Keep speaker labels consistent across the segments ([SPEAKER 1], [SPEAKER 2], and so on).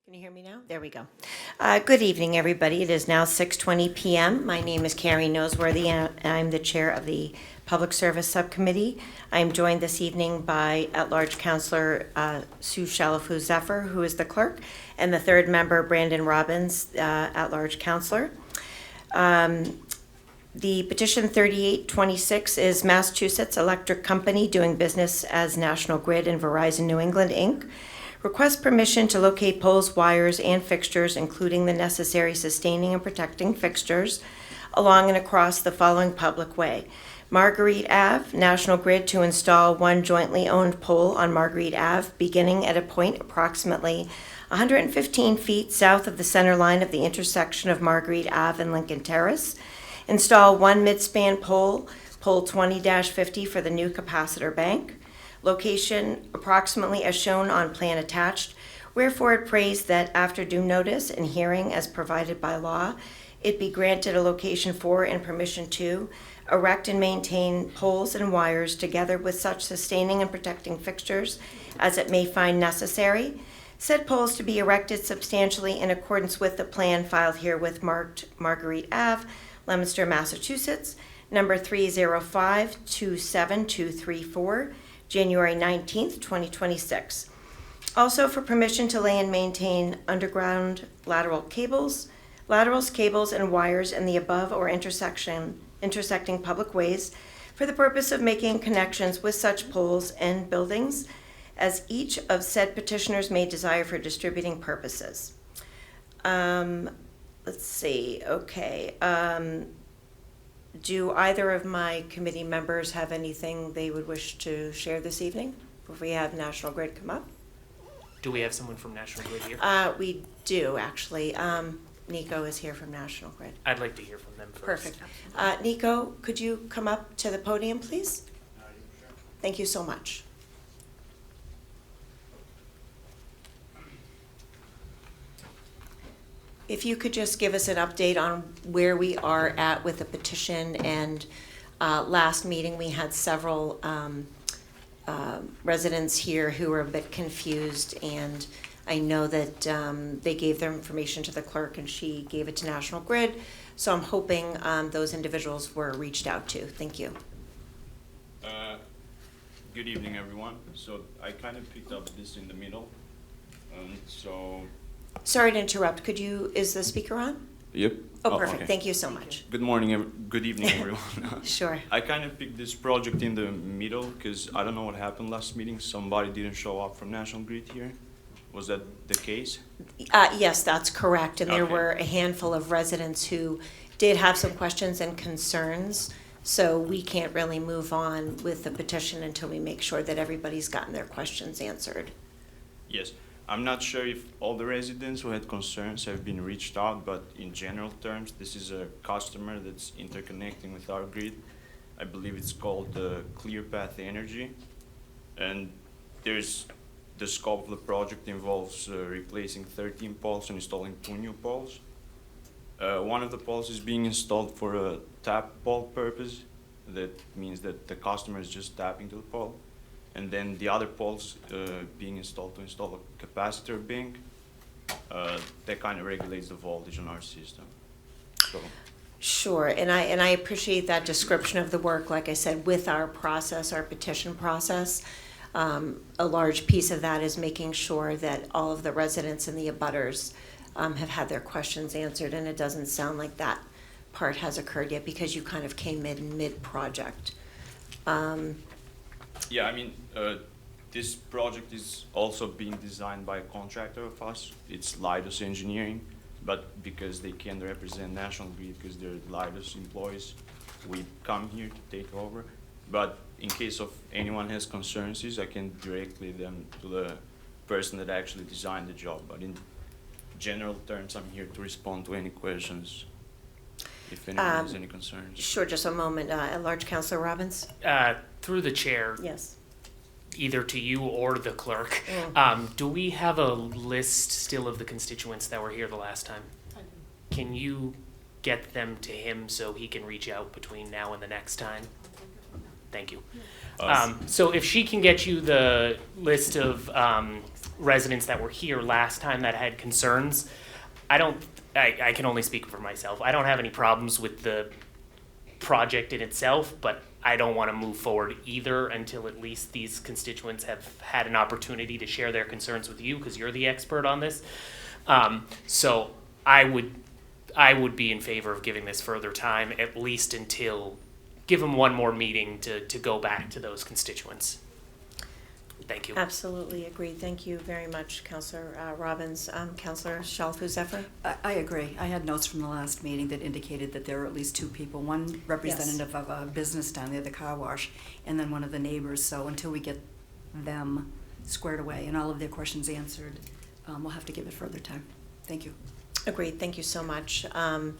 [SPEAKER 1] Can you hear me now? There we go. Good evening, everybody. It is now 6:20 p.m. My name is Carrie Noseworthy, and I'm the chair of the Public Service Subcommittee. I am joined this evening by at-large Councillor Sue Shalafu Zephyr, who is the clerk, and the third member, Brandon Robbins, at-large councillor. The petition 3826 is Massachusetts Electric Company doing business as National Grid and Verizon New England, Inc. Request permission to locate poles, wires, and fixtures, including the necessary sustaining and protecting fixtures, along and across the following public way. Marguerite Ave, National Grid to install one jointly owned pole on Marguerite Ave, beginning at a point approximately 115 feet south of the center line of the intersection of Marguerite Ave and Lincoln Terrace. Install one midspan pole, pole 20-50 for the new capacitor bank. Location approximately as shown on plan attached, wherefore it prays that after due notice and hearing as provided by law, it be granted a location for and permission to erect and maintain poles and wires together with such sustaining and protecting fixtures as it may find necessary. Said poles to be erected substantially in accordance with the plan filed herewith marked Marguerite Ave, Leominster, Massachusetts, number 305-27234, January 19th, 2026. Also for permission to lay and maintain underground laterals, cables, and wires in the above or intersecting public ways for the purpose of making connections with such poles and buildings as each of said petitioners may desire for distributing purposes. Let's see, okay. Do either of my committee members have anything they would wish to share this evening? If we have National Grid come up?
[SPEAKER 2] Do we have someone from National Grid here?
[SPEAKER 1] We do, actually. Nico is here from National Grid.
[SPEAKER 2] I'd like to hear from them first.
[SPEAKER 1] Perfect. Nico, could you come up to the podium, please?
[SPEAKER 3] Sure.
[SPEAKER 1] Thank you so much. If you could just give us an update on where we are at with the petition, and last meeting we had several residents here who were a bit confused, and I know that they gave their information to the clerk and she gave it to National Grid, so I'm hoping those individuals were reached out to. Thank you.
[SPEAKER 3] Good evening, everyone. So I kind of picked up this in the middle.
[SPEAKER 1] Sorry to interrupt. Is the speaker on?
[SPEAKER 3] Yep.
[SPEAKER 1] Oh, perfect.
[SPEAKER 3] Okay.
[SPEAKER 1] Thank you so much.
[SPEAKER 3] Good morning, good evening, everyone.
[SPEAKER 1] Sure.
[SPEAKER 3] I kind of picked this project in the middle because I don't know what happened last meeting. Somebody didn't show up from National Grid here. Was that the case?
[SPEAKER 1] Yes, that's correct. And there
[SPEAKER 3] Okay.
[SPEAKER 1] were a handful of residents who did have some questions and concerns. So we can't really move on with the petition until we make sure that everybody's gotten their questions answered.
[SPEAKER 3] Yes. I'm not sure if all the residents who had concerns have been reached out, but in general terms, this is a customer that's interconnecting with our grid. I believe it's called Clear Path Energy. And the scope of the project involves replacing 13 poles and installing 2 new poles. One of the poles is being installed for a tap pole purpose. That means that the customer is just tapping to the pole. And then the other poles being installed to install a capacitor bank that kind of regulates the voltage on our system. So.
[SPEAKER 1] Sure, and I appreciate that description of the work. Like I said, with our process, our petition process, a large piece of that is making sure that all of the residents and the abutters have had their questions answered, and it doesn't sound like that part has occurred yet because you kind of came in mid-project.
[SPEAKER 3] Yeah, I mean, this project is also being designed by a contractor of us. It's Leidos Engineering, but because they can't represent National Grid because they're Leidos employees, we come here to take over. But in case of anyone has concerns, I can directly them to the person that actually designed the job. But in general terms, I'm here to respond to any questions if anyone has any concerns.
[SPEAKER 1] Sure, just a moment. At-large Councillor Robbins?
[SPEAKER 2] Through the chair,
[SPEAKER 1] Yes.
[SPEAKER 2] either to you or the clerk, do we have a list still of the constituents that were here the last time? Can you get them to him so he can reach out between now and the next time? Thank you. So if she can get you the list of residents that were here last time that had concerns. I can only speak for myself. I don't have any problems with the project in itself, but I don't want to move forward either until at least these constituents have had an opportunity to share their concerns with you, because you're the expert on this. So I would be in favor of giving this further time, at least until, give them one more meeting to go back to those constituents. Thank you.
[SPEAKER 1] Absolutely agree. Thank you very much, Councillor Robbins. Councillor Shalfo-Zephyr?
[SPEAKER 4] I agree. I had notes from the last meeting that indicated that there were at least two people, one representative of a business down there, the car wash, and then one of the neighbors. So until we get them squared away and all of their questions answered, we'll have to give it further time. Thank you.
[SPEAKER 1] Agreed. Thank you so much. And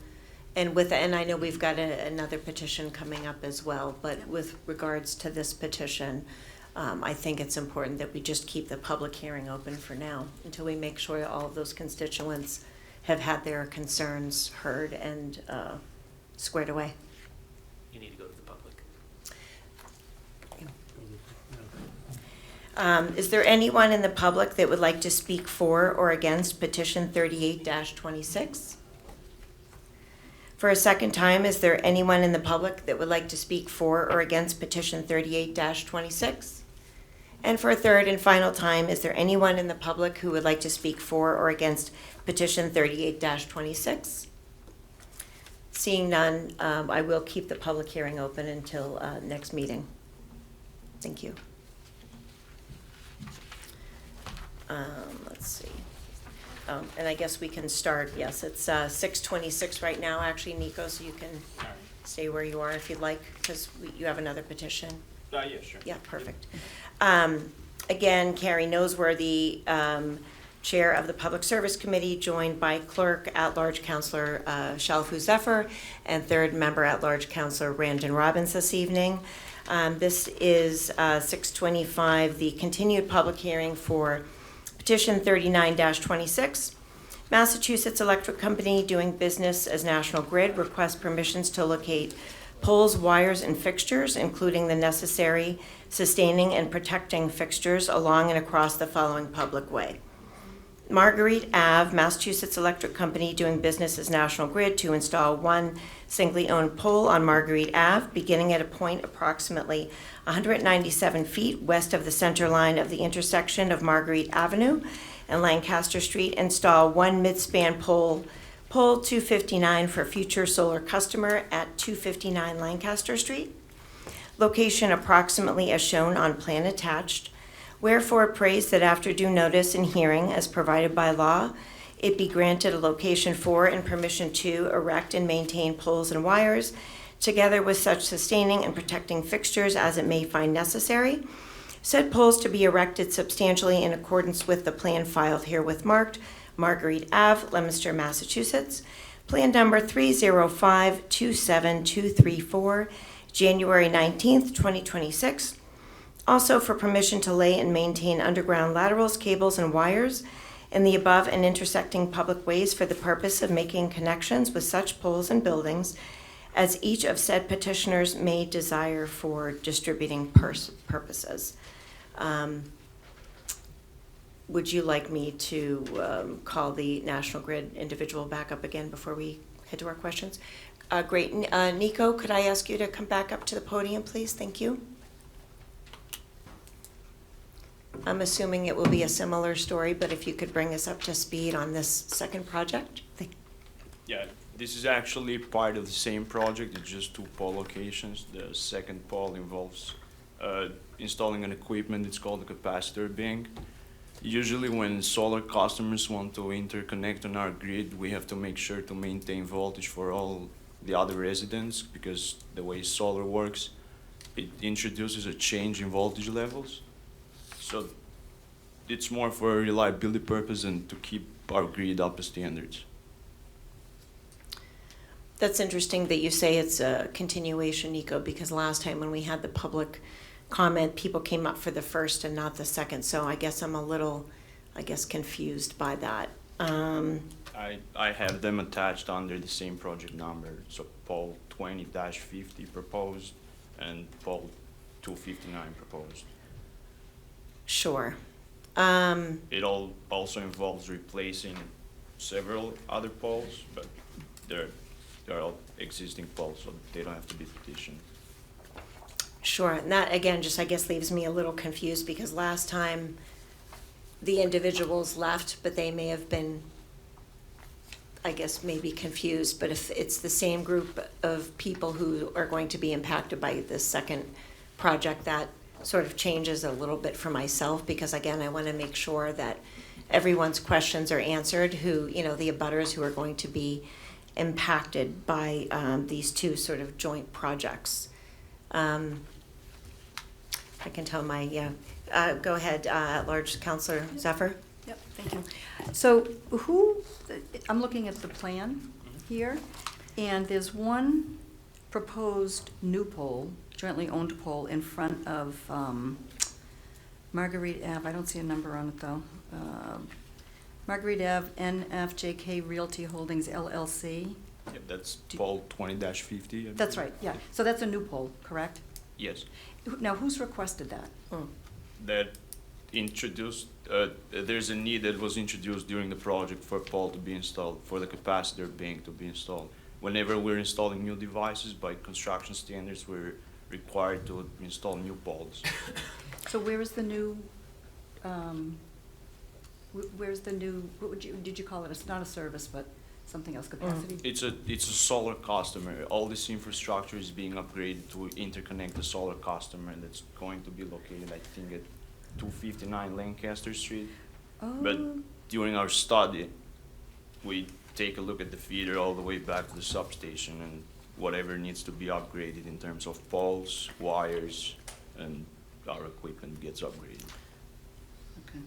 [SPEAKER 1] I know we've got another petition coming up as well, but with regards to this petition, I think it's important that we just keep the public hearing open for now until we make sure all of those constituents have had their concerns heard and squared away.
[SPEAKER 2] You need to go to the public.
[SPEAKER 1] Is there anyone in the public that would like to speak for or against petition 38-26? For a second time, is there anyone in the public that would like to speak for or against petition 38-26? And for a third and final time, is there anyone in the public who would like to speak for or against petition 38-26? Seeing none, I will keep the public hearing open until next meeting. Thank you. Let's see. And I guess we can start, yes, it's 6:26 right now, actually, Nico, so you can stay where you are if you'd like, because you have another petition.
[SPEAKER 3] Yeah, sure.
[SPEAKER 1] Yeah, perfect. Again, Carrie Noseworthy, Chair of the Public Service Committee, joined by Clerk at-large Councillor Shalfo-Zephyr and third member at-large Councillor Brandon Robbins this evening. This is 6:25, the continued public hearing for petition 39-26. Massachusetts Electric Company, doing business as National Grid, requests permissions to locate poles, wires, and fixtures, including the necessary sustaining and protecting fixtures along and across the following public way. Marguerite Ave, Massachusetts Electric Company, doing business as National Grid, to install one singly owned pole on Marguerite Ave, beginning at a point approximately 197 feet west of the center line of the intersection of Marguerite Avenue and Lancaster Street. Install one midspan pole 259 for future solar customer at 259 Lancaster Street. Location approximately as shown on plan attached. Wherefore praise that after due notice and hearing as provided by law, it be granted a location for and permission to erect and maintain poles and wires, together with such sustaining and protecting fixtures as it may find necessary. Said poles to be erected substantially in accordance with the plan filed herewith marked Marguerite Ave, Leominster, Massachusetts. Plan number 305-27234, January 19th, 2026. Also for permission to lay and maintain underground laterals, cables, and wires in the above and intersecting public ways for the purpose of making connections with such poles and buildings as each of said petitioners may desire for distributing purposes. Would you like me to call the National Grid individual back up again before we head to our questions? Great. Nico, could I ask you to come back up to the podium, please? Thank you. I'm assuming it will be a similar story, but if you could bring us up to speed on this second project.
[SPEAKER 3] Yeah, this is actually part of the same project. It's just two pole locations. The second pole involves installing an equipment. It's called a capacitor bank. Usually when solar customers want to interconnect on our grid, we have to make sure to maintain voltage for all the other residents, because the way solar works, it introduces a change in voltage levels. So it's more for a reliability purpose and to keep our grid up to standards.
[SPEAKER 1] That's interesting that you say it's a continuation, Nico, because last time when we had the public comment, people came up for the first and not the second. So I guess I'm a little, confused by that.
[SPEAKER 3] I have them attached under the same project number. So pole 20-50 proposed and pole 259 proposed.
[SPEAKER 1] Sure.
[SPEAKER 3] It all also involves replacing several other poles, but they're all existing poles, so they don't have to be petitioned.
[SPEAKER 1] Sure, and that, again, just, I guess, leaves me a little confused, because last time the individuals left, but they may have been, I guess, maybe confused, but if it's the same group of people who are going to be impacted by this second project, that sort of changes a little bit for myself, because again, I want to make sure that everyone's questions are answered, who, the abutters who are going to be impacted by these two sort of joint projects. I can tell go ahead, at-large Counselor Zephyr.
[SPEAKER 4] Yep, thank you. So I'm looking at the plan here, and there's one proposed new pole, jointly owned pole, in front of Marguerite Ave. I don't see a number on it, though. Marguerite Ave, NFJK Realty Holdings LLC.
[SPEAKER 3] Yep, that's pole 20-50.
[SPEAKER 4] That's right, yeah. So that's a new pole, correct?
[SPEAKER 3] Yes.
[SPEAKER 4] Now, who's requested that?
[SPEAKER 3] That introduced, there's a need that was introduced during the project for a pole to be installed, for the capacitor bank to be installed. Whenever we're installing new devices, by construction standards, we're required to install new poles.
[SPEAKER 4] So where is the new, did you call it, it's not a service, but something else, capacity?
[SPEAKER 3] It's a solar customer. All this infrastructure is being upgraded to interconnect the solar customer that's going to be located, I think, at 259 Lancaster Street. But
[SPEAKER 4] Oh,
[SPEAKER 3] during our study, we take a look at the feeder all the way back to the substation, and whatever needs to be upgraded in terms of poles, wires, and our equipment gets upgraded.
[SPEAKER 4] okay.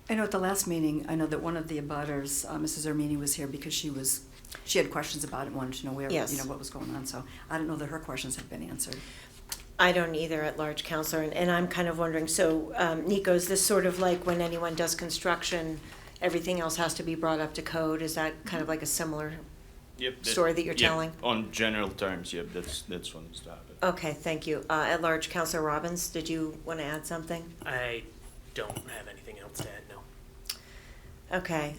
[SPEAKER 4] I know at the last meeting, I know that one of the abutters, Mrs. Ermini, was here because she had questions about it, wanted to know where,
[SPEAKER 1] Yes.
[SPEAKER 4] what was going on, so I don't know that her questions have been answered.
[SPEAKER 1] I don't either, at-large Counselor, and I'm kind of wondering, so, Nico, is this sort of like when anyone does construction, everything else has to be brought up to code? Is that kind of like a similar
[SPEAKER 3] Yep.
[SPEAKER 1] story that you're telling?
[SPEAKER 3] On general terms, yep, that's what it's happened.
[SPEAKER 1] Okay, thank you. At-large Counselor Robbins, did you want to add something?
[SPEAKER 2] I don't have anything else to add, no.
[SPEAKER 1] Okay,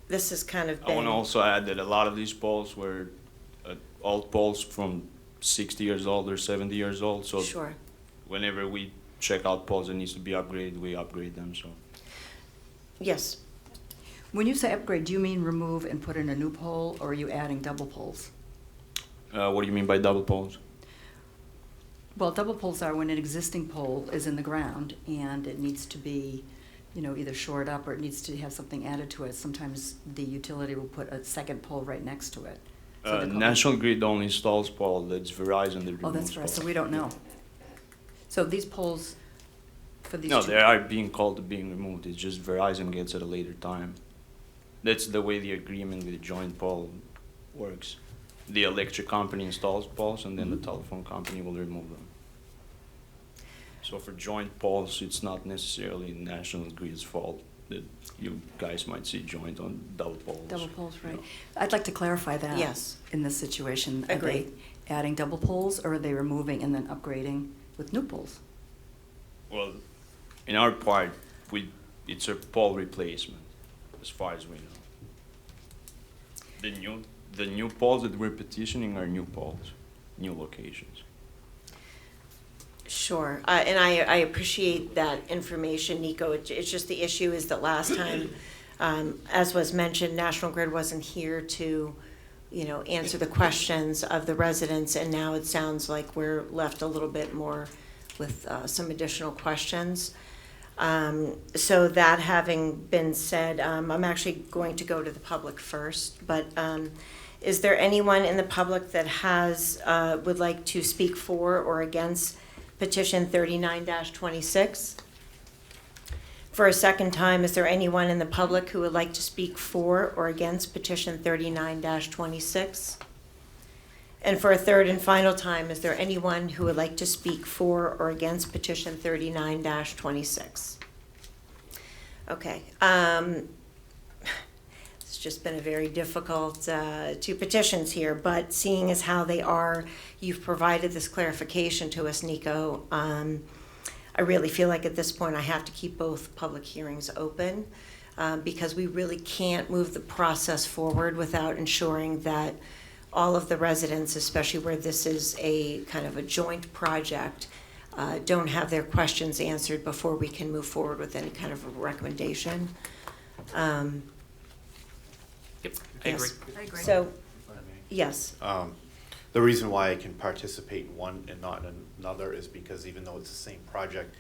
[SPEAKER 1] this has kind of
[SPEAKER 3] I want
[SPEAKER 1] been,
[SPEAKER 3] to also add that a lot of these poles were old poles from 60 years old or 70 years old. So
[SPEAKER 1] sure.
[SPEAKER 3] whenever we check out poles that needs to be upgraded, we upgrade them. So
[SPEAKER 1] Yes,
[SPEAKER 4] When you say upgrade, do you mean remove and put in a new pole, or are you adding double poles?
[SPEAKER 3] what do you mean by double poles?
[SPEAKER 4] Well, double poles are when an existing pole is in the ground and it needs to be, either shored up or it needs to have something added to it. Sometimes the utility will put a second pole right next to it. So they're called-
[SPEAKER 3] National Grid only installs pole. That's Verizon that removes
[SPEAKER 4] Oh, that's right, so
[SPEAKER 3] poles.
[SPEAKER 4] we don't know. So these poles, for these
[SPEAKER 3] No,
[SPEAKER 4] two.
[SPEAKER 3] they are being called to being removed. It's just Verizon gets at a later time. That's the way the agreement with the joint pole works. The electric company installs poles, and then the telephone company will remove them. So for joint poles, it's not necessarily National Grid's fault that you guys might see joint on double poles.
[SPEAKER 4] Double poles, right.
[SPEAKER 3] No.
[SPEAKER 4] I'd like to clarify that.
[SPEAKER 1] Yes.
[SPEAKER 4] In this situation. Are
[SPEAKER 1] Agree.
[SPEAKER 4] they adding double poles, or are they removing and then upgrading with new poles?
[SPEAKER 3] Well, in our part, it's a pole replacement, as far as we know. The new poles that we're petitioning are new poles, new locations.
[SPEAKER 1] sure. And I appreciate that information, Nico. It's just the issue is that last time, as was mentioned, National Grid wasn't here to, answer the questions of the residents, and now it sounds like we're left a little bit more with some additional questions. So that having been said, I'm actually going to go to the public first, but is there anyone in the public that would like to speak for or against petition 39-26? For a second time, is there anyone in the public who would like to speak for or against petition 39-26? And for a third and final time, is there anyone who would like to speak for or against petition 39-26? Okay. It's It's just been a very difficult two petitions here, but seeing as how they are, you've provided this clarification to us, Nico. I really feel like at this point I have to keep both public hearings open because we really can't move the process forward without ensuring that all of the residents, especially where this is a kind of a joint project, don't have their questions answered before we can move forward with any kind of a recommendation.
[SPEAKER 2] Yep, I agree.
[SPEAKER 4] I agree.
[SPEAKER 1] So, yes.
[SPEAKER 5] The reason why I can participate in one and not in another is because even though it's the same project,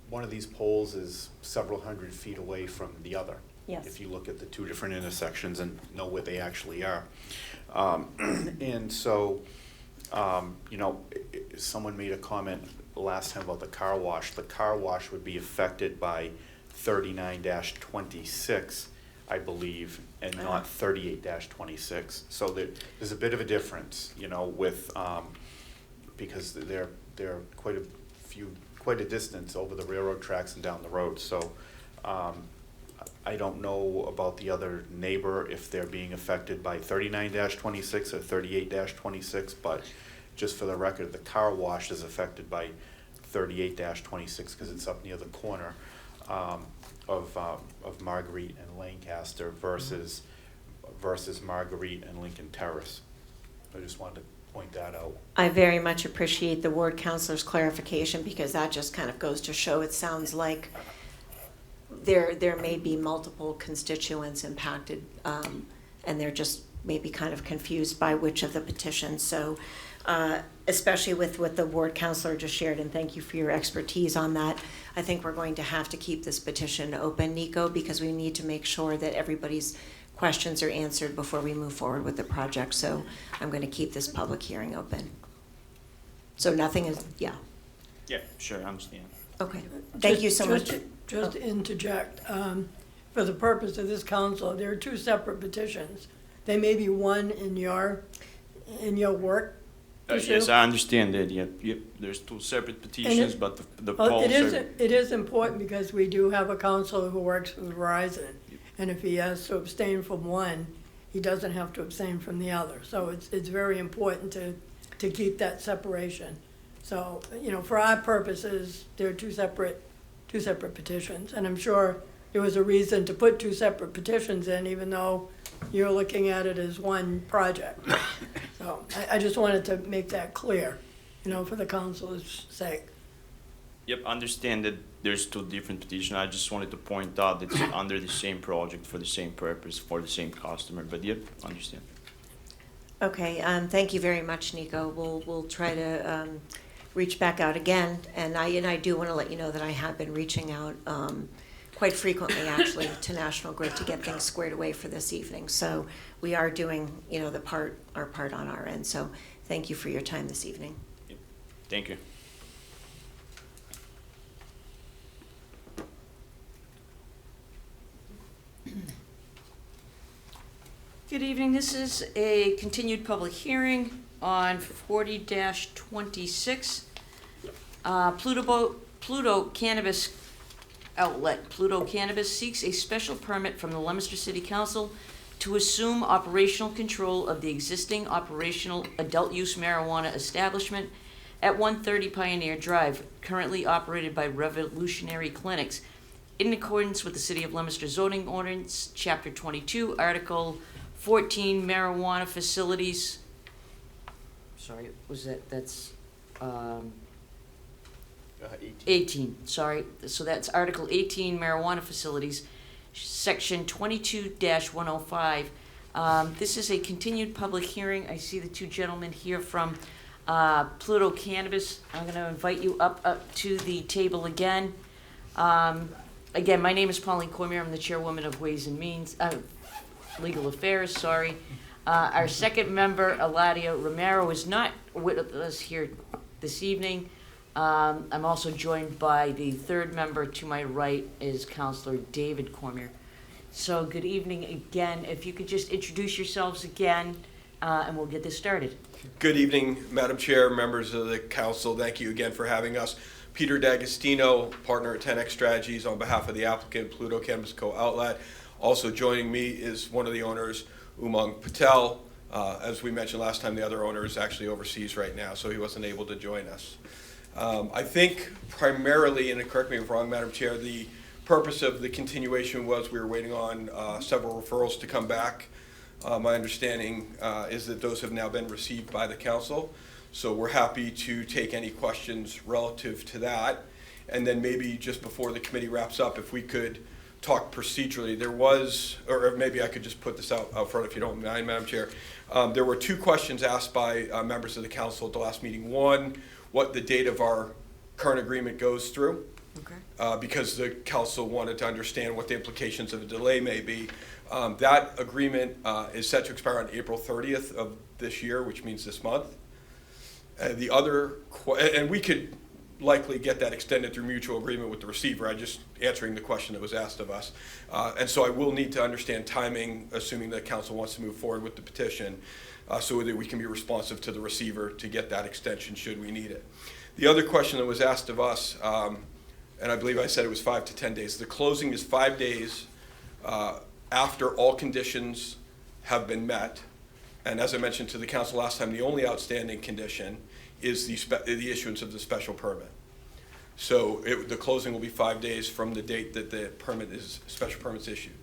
[SPEAKER 5] one of these poles is several hundred feet away from the other.
[SPEAKER 1] Yes.
[SPEAKER 5] If you look at the two different intersections and know where they actually are. And so, you know, someone made a comment last time about the car wash. The car wash would be affected by 39-26, I believe, and not 38-26. So there's a bit of a difference, you know, with, because they're quite a distance over the railroad tracks and down the road. So I don't know about the other neighbor if they're being affected by 39-26 or 38-26, but just for the record, the car wash is affected by 38-26 because it's up near the corner of Marguerite and Lancaster versus Marguerite and Lincoln Terrace. I just wanted to point that out.
[SPEAKER 1] I very much appreciate the ward councilor's clarification because that just kind of goes to show it sounds like there may be multiple constituents impacted and they're just maybe kind of confused by which of the petitions. So especially with what the ward councilor just shared, and thank you for your expertise on that, I think we're going to have to keep this petition open, Nico, because we need to make sure that everybody's questions are answered before we move forward with the project. So I'm going to keep this public hearing open. So nothing is, yeah.
[SPEAKER 3] Yeah, sure, I understand.
[SPEAKER 1] Okay. Thank you so much.
[SPEAKER 6] Just to interject, for the purpose of this council, there are two separate petitions. They may be one in your work issue.
[SPEAKER 3] Yes, I understand that, yep. There's two separate petitions, but the
[SPEAKER 6] Well,
[SPEAKER 3] polls are...
[SPEAKER 6] it is important because we do have a councilor who works with Verizon. And if he has to abstain from one, he doesn't have to abstain from the other. So it's very important to keep that separation. So, you know, for our purposes, there are two separate petitions. And I'm sure there was a reason to put two separate petitions in, even though you're looking at it as one project. So I just wanted to make that clear, you know, for the council's sake.
[SPEAKER 3] Yep, understand that there's two different petitions. I just wanted to point out that it's under the same project for the same purpose, for the same customer, but yep, understand.
[SPEAKER 1] Okay, thank you very much, Nico. We'll try to reach back out again, and I do want to let you know that I have been reaching out quite frequently, actually, to National Grid to get things squared away for this evening. So we are doing, you know, our part on our end. So thank you for your time this evening.
[SPEAKER 3] Yep. Thank you.
[SPEAKER 7] Good evening. This is a continued public hearing on 40-26. Pluto Cannabis Outlet. Pluto Cannabis seeks a special permit from the Leominster City Council to assume operational control of the existing operational adult-use marijuana establishment at 130 Pioneer Drive, currently operated by Revolutionary Clinics, in accordance with the City of Leominster zoning ordinance, Chapter 22, Article 14, marijuana facilities. Sorry, that's 18, sorry. So that's Article 18, marijuana facilities, Section 22-105. This is a continued public hearing. I see the two gentlemen here from Pluto Cannabis. I'm going to invite you up to the table again. Again, my name is Pauline Cormier. I'm the chairwoman of Ways and Means, Legal Affairs, sorry. Our second member, Eladia Romero, is not with us here this evening. I'm also joined by the third member to my right is Councilor David Cormier. So good evening again. If you could just introduce yourselves again, and we'll get this started.
[SPEAKER 8] Good evening, Madam Chair, members of the council. Thank you again for having us. Peter D'Agostino, partner at 10X Strategies, on behalf of the applicant, Pluto Cannabis Co. Outlet. Also joining me is one of the owners, Umang Patel. As we mentioned last time, the other owner is actually overseas right now, so he wasn't able to join us. I think primarily, and correct me if I'm wrong, Madam Chair, the purpose of the continuation was we were waiting on several referrals to come back. My understanding is that those have now been received by the council, so we're happy to take any questions relative to that. And then maybe just before the committee wraps up, if we could talk procedurally, there was, or maybe I could just put this out front if you don't mind, Madam Chair. There were two questions asked by members of the council at the last meeting. One, what the date of our current agreement goes through, because the council wanted to understand what the implications of a delay may be. That agreement is set to expire on April 30th of this year, which means this month. The other, and we could likely get that extended through mutual agreement with the receiver. I'm just answering the question that was asked of us. And so I will need to understand timing, assuming that council wants to move forward with the petition, so that we can be responsive to the receiver to get that extension should we need it. The other question that was asked of us, and I believe I said it was 5 to 10 days. The closing is 5 days after all conditions have been met. And as I mentioned to the council last time, the only outstanding condition is the issuance of the special permit. So the closing will be 5 days from the date that the special permit's issued.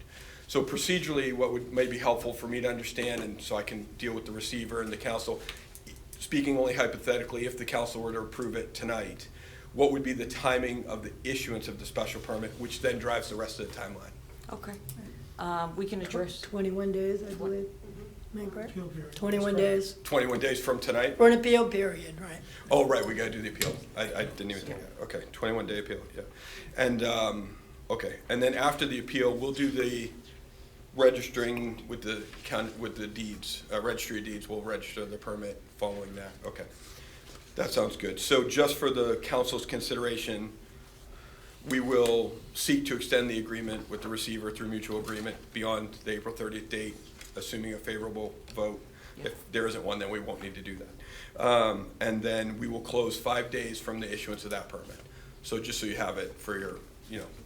[SPEAKER 8] So procedurally, what may be helpful for me to understand, and so I can deal with the receiver and the council, speaking only hypothetically, if the council were to approve it tonight, what would be the timing of the issuance of the special permit, which then drives the rest of the timeline?
[SPEAKER 7] Okay. We can address.
[SPEAKER 6] 21 days, I believe. Am I correct? 21 days
[SPEAKER 8] 21 days from tonight?
[SPEAKER 6] for an appeal period, right?
[SPEAKER 8] Oh, right, we gotta do the appeal. I didn't even think of that. Okay, 21-day appeal, yeah. And, okay, and then after the appeal, we'll do the registering with the deeds, registry of deeds. We'll register the permit following that. Okay, that sounds good. So just for the council's consideration, we will seek to extend the agreement with the receiver through mutual agreement beyond the April 30th date, assuming a favorable vote. If there isn't one, then we won't need to do that. And then we will close 5 days from the issuance of that permit. So just so you have it for your,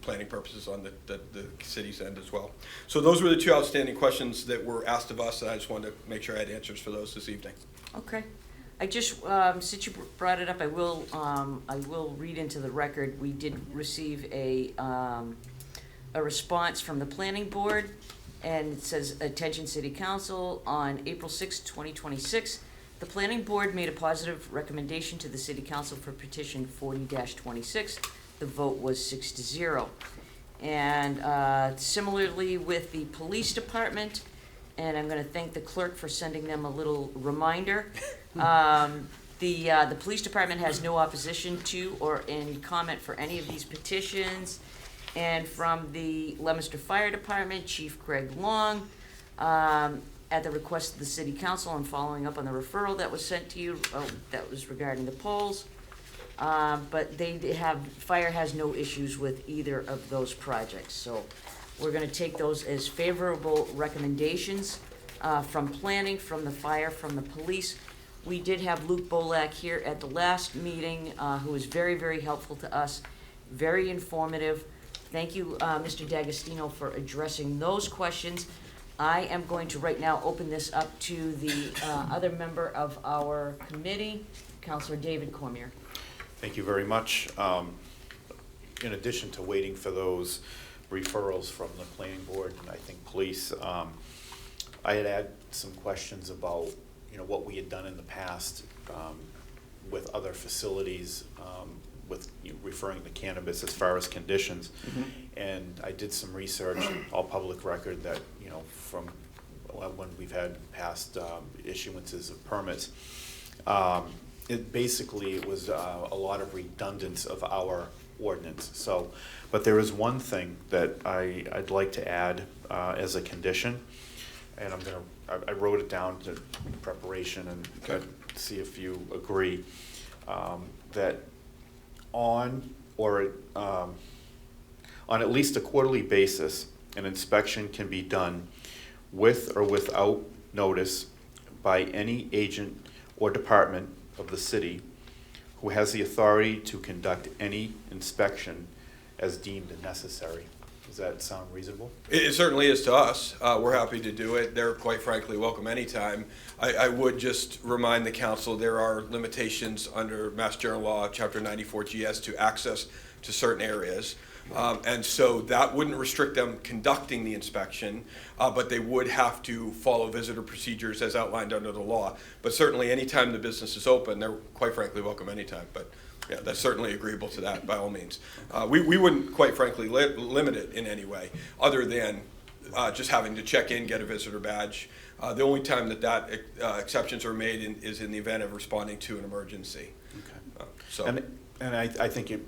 [SPEAKER 8] planning purposes on the city's end as well. So those were the two outstanding questions that were asked of us, and I just wanted to make sure I had answers for those this evening.
[SPEAKER 7] Okay. I just, since you brought it up, I will read into the record. We did receive a response from the planning board, and it says, "Attention City Council, on April 6, 2026, the planning board made a positive recommendation to the City Council for petition 40-26. The vote was 6-0. And similarly with the police department, and I'm going to thank the clerk for sending them a little reminder. The police department has no opposition to or any comment for any of these petitions. And from the Leominster Fire Department, Chief Greg Long, at the request of the City Council and following up on the referral that was sent to you, that was regarding the polls. But fire has no issues with either of those projects. So we're going to take those as favorable recommendations from planning, from the fire, from the police. We did have Luke Bolak here at the last meeting, who was very, very helpful to us, very informative. Thank you, Mr. D'Agostino, for addressing those questions. I am going to right now open this up to the other member of our committee, Councilor David Cormier.
[SPEAKER 5] Thank you very much. In addition to waiting for those referrals from the planning board and I think police, I had some questions about what we had done in the past with other facilities with referring to cannabis as far as conditions.
[SPEAKER 8] Mm-hmm.
[SPEAKER 5] And I did some research, all public record, that from when we've had past issuances of permits, it was a lot of redundance of our ordinance. So, but there is one thing that I'd like to add as a condition, and I wrote it down to preparation and see if you agree, that on at least a quarterly basis, an inspection can be done with or without notice by any agent or department of the city who has the authority to conduct any inspection as deemed necessary. Does that sound reasonable?
[SPEAKER 8] It certainly is to us. We're happy to do it. They're quite frankly welcome anytime. I would just remind the council there are limitations under Mass General Law, Chapter 94G, as to access to certain areas. And so that wouldn't restrict them conducting the inspection, but they would have to follow visitor procedures as outlined under the law. But certainly anytime the business is open, they're quite frankly welcome anytime. But yeah, that's certainly agreeable to that by all means. We wouldn't quite frankly limit it in any way other than just having to check in, get a visitor badge. The only time that exceptions are made is in the event of responding to an emergency.
[SPEAKER 5] Okay.
[SPEAKER 8] So.
[SPEAKER 5] And I think it,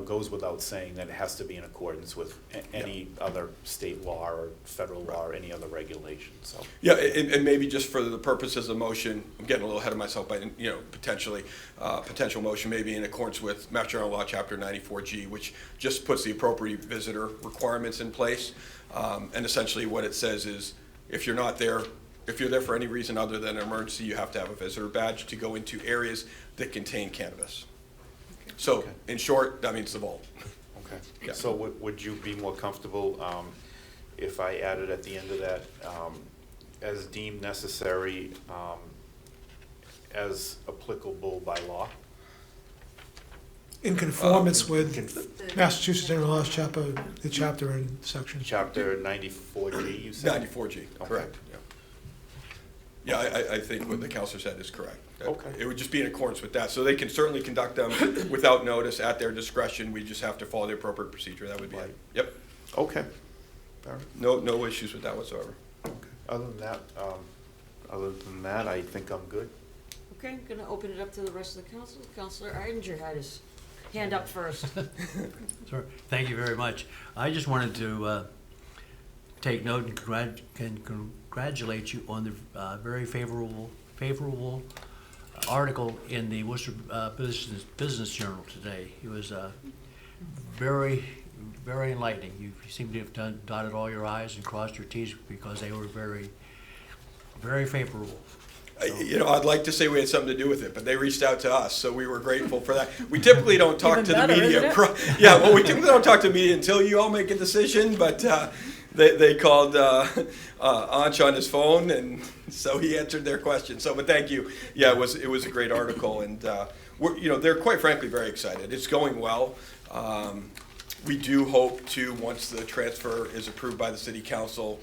[SPEAKER 5] goes without saying that it has to be in accordance with any other state law or federal law or any other regulation, so.
[SPEAKER 8] Yeah, and maybe just for the purposes of motion, I'm getting a little ahead of myself, but, potentially, potential motion maybe in accordance with Mass General Law, Chapter 94G, which just puts the appropriate visitor requirements in place. And essentially what it says is, if you're there for any reason other than an emergency, you have to have a visitor badge to go into areas that contain cannabis. So,
[SPEAKER 5] Okay.
[SPEAKER 8] in short, that means the vault.
[SPEAKER 5] Okay.
[SPEAKER 8] Yeah.
[SPEAKER 5] So would you be more comfortable if I added at the end of that, as deemed necessary, as applicable by law?
[SPEAKER 9] In conformance with Massachusetts General Laws, the chapter and section.
[SPEAKER 5] Chapter 94G, you said?
[SPEAKER 8] 94G,
[SPEAKER 5] Okay.
[SPEAKER 8] correct. Yeah, I think what the counselor said is correct.
[SPEAKER 5] Okay.
[SPEAKER 8] It would just be in accordance with that. So they can certainly conduct them without notice at their discretion. We just have to follow the appropriate procedure. That would be it. Yep.
[SPEAKER 5] Okay. All right.
[SPEAKER 8] No issues with that whatsoever.
[SPEAKER 5] Okay. Other than that, I think I'm good.
[SPEAKER 7] Okay, I'm gonna open it up to the rest of the council. Councilor Eidinger had his hand up first.
[SPEAKER 10] Sure. Thank you very much. I just wanted to take note and congratulate you on the very favorable article in the Worcester Business Journal today. It was very, very enlightening. You seem to have dotted all your I's and crossed your T's because they were very, very favorable.
[SPEAKER 8] I'd like to say we had something to do with it, but they reached out to us, so we were grateful for that. We typically don't talk to the media. We typically don't talk to the media until you all make a decision, but they called Anch on his phone, and so he answered their question. So, but thank you. Yeah, it was a great article, and they're quite frankly very excited. It's going well. We do hope to, once the transfer is approved by the city council,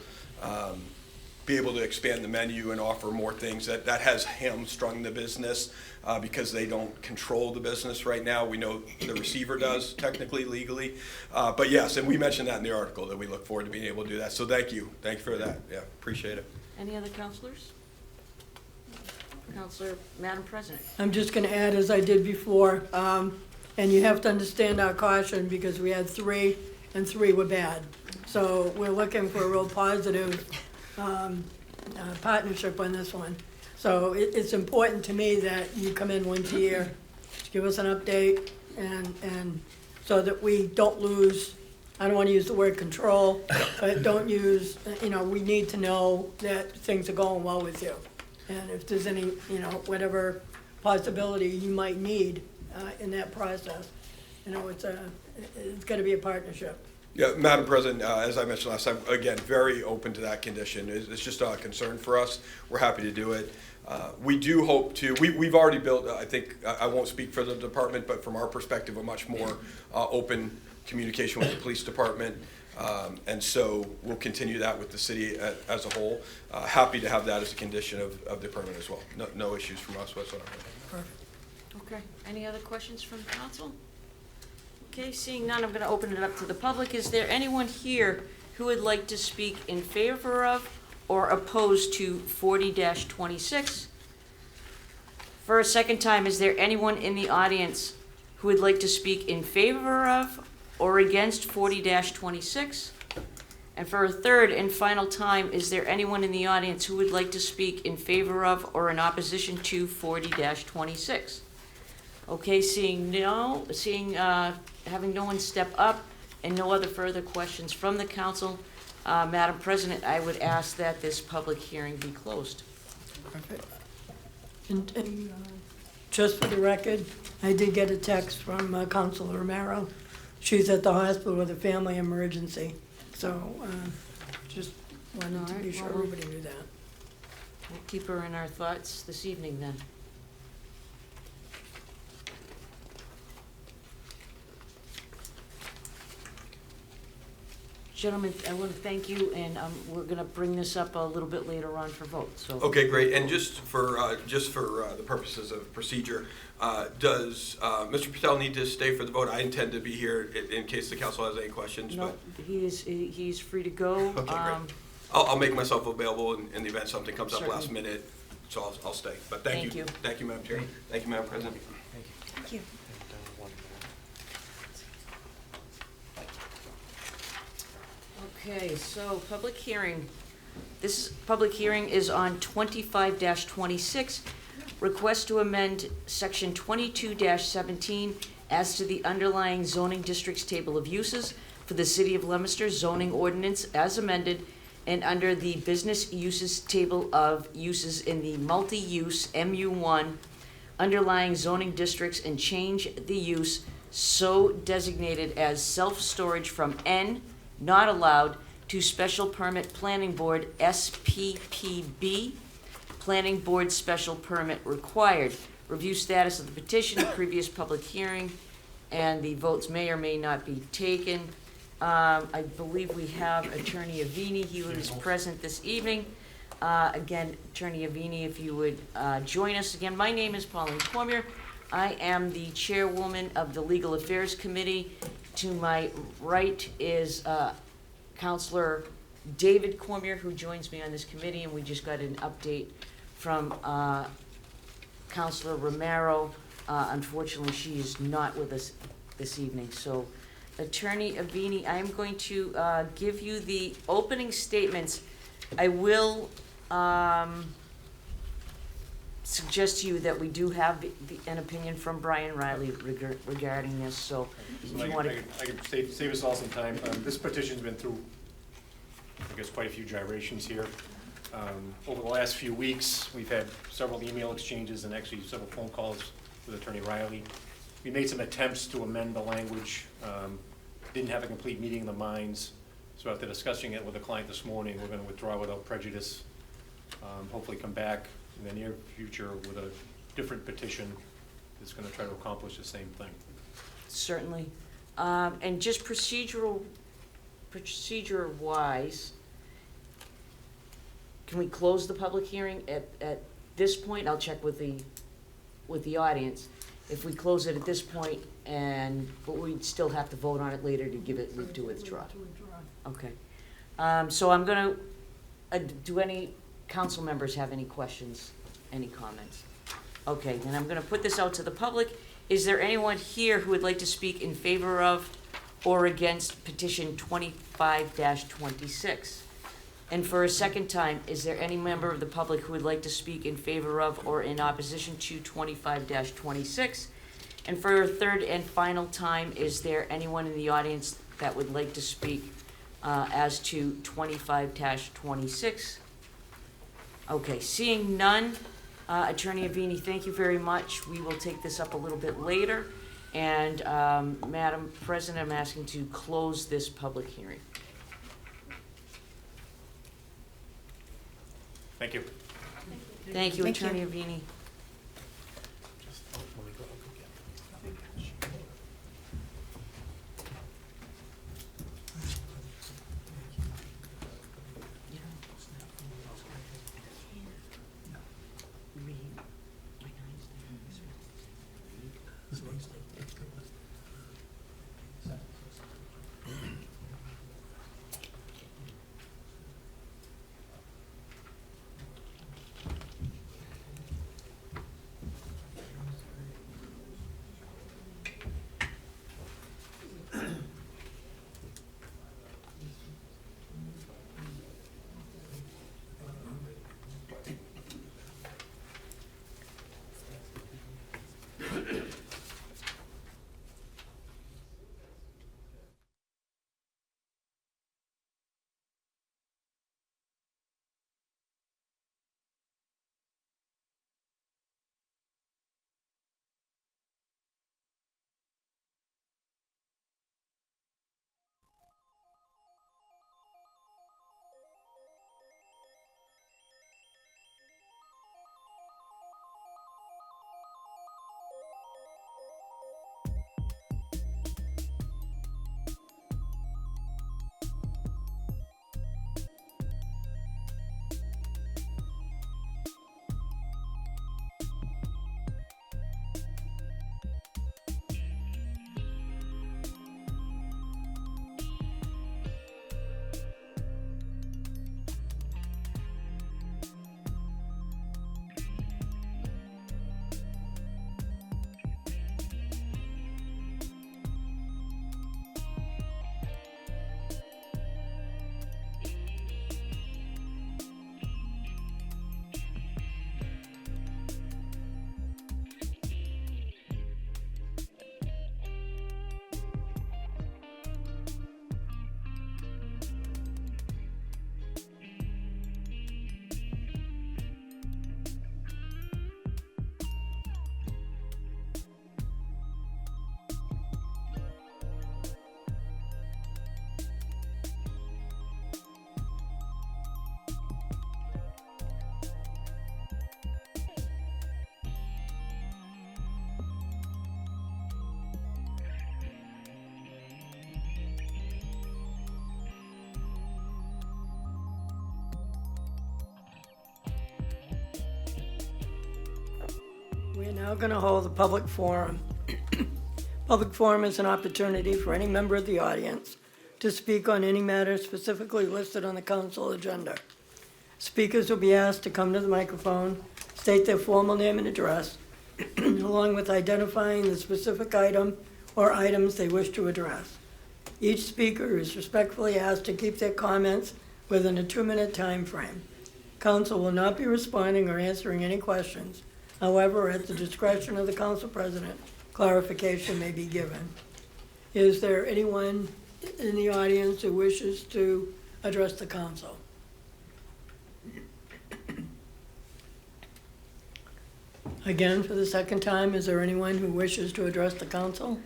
[SPEAKER 8] be able to expand the menu and offer more things. That has hamstrung the business because they don't control the business right now. We know the receiver does, technically, legally. But yes, and we mentioned that in the article, that we look forward to being able to do that. So thank you for that. Yeah, appreciate it.
[SPEAKER 7] Any other councilors? Councilor, Madam President.
[SPEAKER 6] I'm just gonna add, as I did before, and you have to understand our caution, because we had 3, and 3 were bad. So we're looking for a real positive partnership on this one. So it's important to me that you come in once a year, give us an update, and so that we don't lose, I don't want to use the word control, but don't use, we need to know that things are going well with you. And if there's any, whatever possibility you might need in that process, it's got to be a partnership.
[SPEAKER 8] Yeah, Madam President, as I mentioned last time, again, very open to that condition. It's just a concern for us. We're happy to do it. We do hope to, we've already built, I think, I won't speak for the department, but from our perspective, a much more open communication with the police department. And so we'll continue that with the city as a whole. Happy to have that as a condition of the permit as well. No issues from us whatsoever.
[SPEAKER 6] Perfect.
[SPEAKER 7] Okay, any other questions from council? Okay, seeing none, I'm going to open it up to the public. Is there anyone here who would like to speak in favor of or opposed to 40-26? For a second time, is there anyone in the audience who would like to speak in favor of or against 40-26? And for a third and final time, is there anyone in the audience who would like to speak in favor of or in opposition to 40-26? Okay, having no one step up and no other further questions from the council, Madam President, I would ask that this public hearing be closed.
[SPEAKER 6] Perfect. And just for the record, I did get a text from Councilor Romero. She's at the hospital with a family emergency, So, just wanted to
[SPEAKER 7] All
[SPEAKER 6] be
[SPEAKER 7] right,
[SPEAKER 6] sure
[SPEAKER 7] well,
[SPEAKER 6] everybody knew that.
[SPEAKER 7] We'll keep her in our thoughts this evening then. Gentlemen, I want to thank you, and we're going to bring this up a little bit later on for vote, so.
[SPEAKER 8] Okay, great. And just for the purposes of procedure, does Mr. Patel need to stay for the vote? I intend to be here in case the council has any questions,
[SPEAKER 7] No,
[SPEAKER 8] but
[SPEAKER 7] he's free to go.
[SPEAKER 8] Okay, great. I'll make myself available in the event something comes up last
[SPEAKER 7] Certainly.
[SPEAKER 8] minute, so I'll stay. But thank
[SPEAKER 7] Thank
[SPEAKER 8] you.
[SPEAKER 7] you.
[SPEAKER 8] Thank you, Madam Chair. Thank you, Madam President.
[SPEAKER 1] Thank you.
[SPEAKER 7] Okay, so public hearing. This public hearing is on 25-26, request to amend section 22-17 as to the underlying zoning districts table of uses for the city of Leominster zoning ordinance as amended and under the business uses table of uses in the multi-use MU1 underlying zoning districts and change the use so designated as self-storage from N, not allowed, to special permit planning board SPPB, planning board special permit required. Review status of the petition, previous public hearing, and the votes may or may not be taken. I believe we have Attorney Avini. He was present this evening. Again, Attorney Avini, if you would join us again. My name is Pauline Cormier. I am the chairwoman of the Legal Affairs Committee. To my right is Counselor David Cormier, who joins me on this committee, and we just got an update from Counselor Romero. Unfortunately, she is not with us this evening. So, Attorney Avini, I am going to give you the opening statements. I will suggest to you that we do have an opinion from Brian Riley regarding this, so if you want to.
[SPEAKER 11] I can save us all some time. This petition's been through, I guess, quite a few gyrations here. Over the last few weeks, we've had several email exchanges and actually several phone calls with Attorney Riley. We made some attempts to amend the language, didn't have a complete meeting of the minds. So after discussing it with the client this morning, we're going to withdraw without prejudice. Hopefully come back in the near future with a different petition that's going to try to accomplish the same thing.
[SPEAKER 7] Certainly. And just procedure-wise, can we close the public hearing at this point? I'll check with the audience. If we close it at this point, but we'd still have to vote on it later to give it leave to withdraw. Okay. So I'm gonna, do any council members have any questions, any comments? Okay, then I'm gonna put this out to the public. Is there anyone here who would like to speak in favor of or against petition 25-26? And for a second time, is there any member of the public who would like to speak in favor of or in opposition to 25-26? And for a third and final time, is there anyone in the audience that would like to speak as to 25-26? Okay, seeing none, Attorney Avini, thank you very much. We will take this up a little bit later. And Madam President, I'm asking to close this public hearing.
[SPEAKER 11] Thank you.
[SPEAKER 7] Thank you,
[SPEAKER 1] Thank you.
[SPEAKER 7] Attorney Avini.
[SPEAKER 6] We're now going to hold a public forum. Public forum is an opportunity for any member of the audience to speak on any matter specifically listed on the council agenda. Speakers will be asked to come to the microphone, state their formal name and address, along with identifying the specific item or items they wish to address. Each speaker is respectfully asked to keep their comments within a 2-minute time frame. Council will not be responding or answering any questions. However, at the discretion of the council president, clarification may be given. Is there anyone in the audience who wishes to address the council? Again, for the second time, is there anyone who wishes to address the council?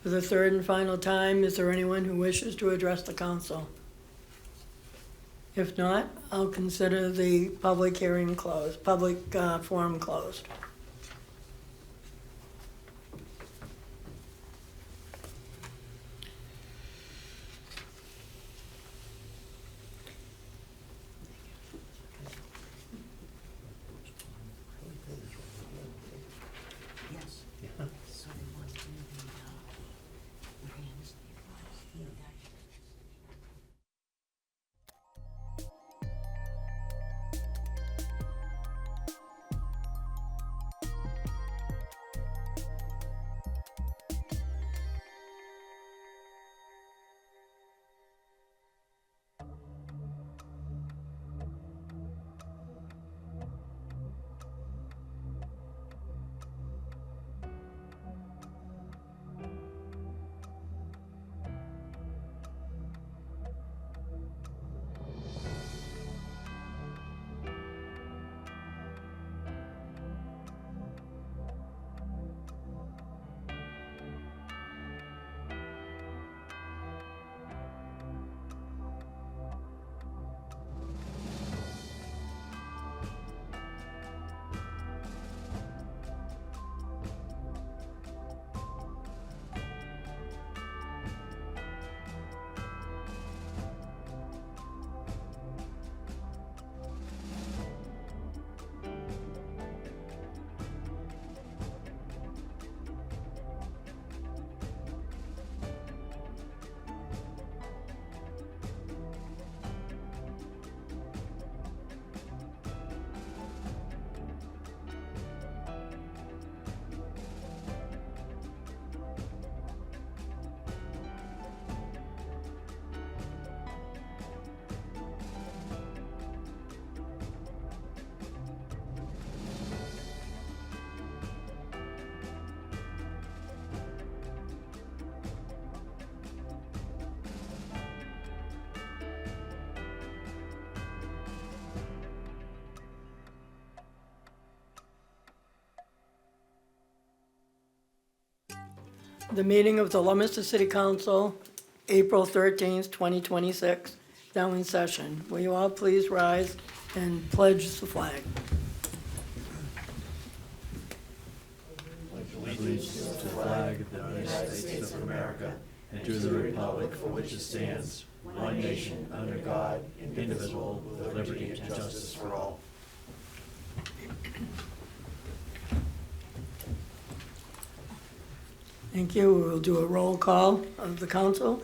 [SPEAKER 6] For the third and final time, is there anyone who wishes to address the council? If not, I'll consider the public hearing closed, public forum closed. The meeting of the Leominster City Council, April 13th, 2026, now in session. Will you all please rise and pledge the flag?
[SPEAKER 10] Allegiance to the flag of the United States of America and to the republic for which it stands, one nation, under God, indivisible, with liberty and justice for all.
[SPEAKER 6] Thank you. We will do a roll call of the council.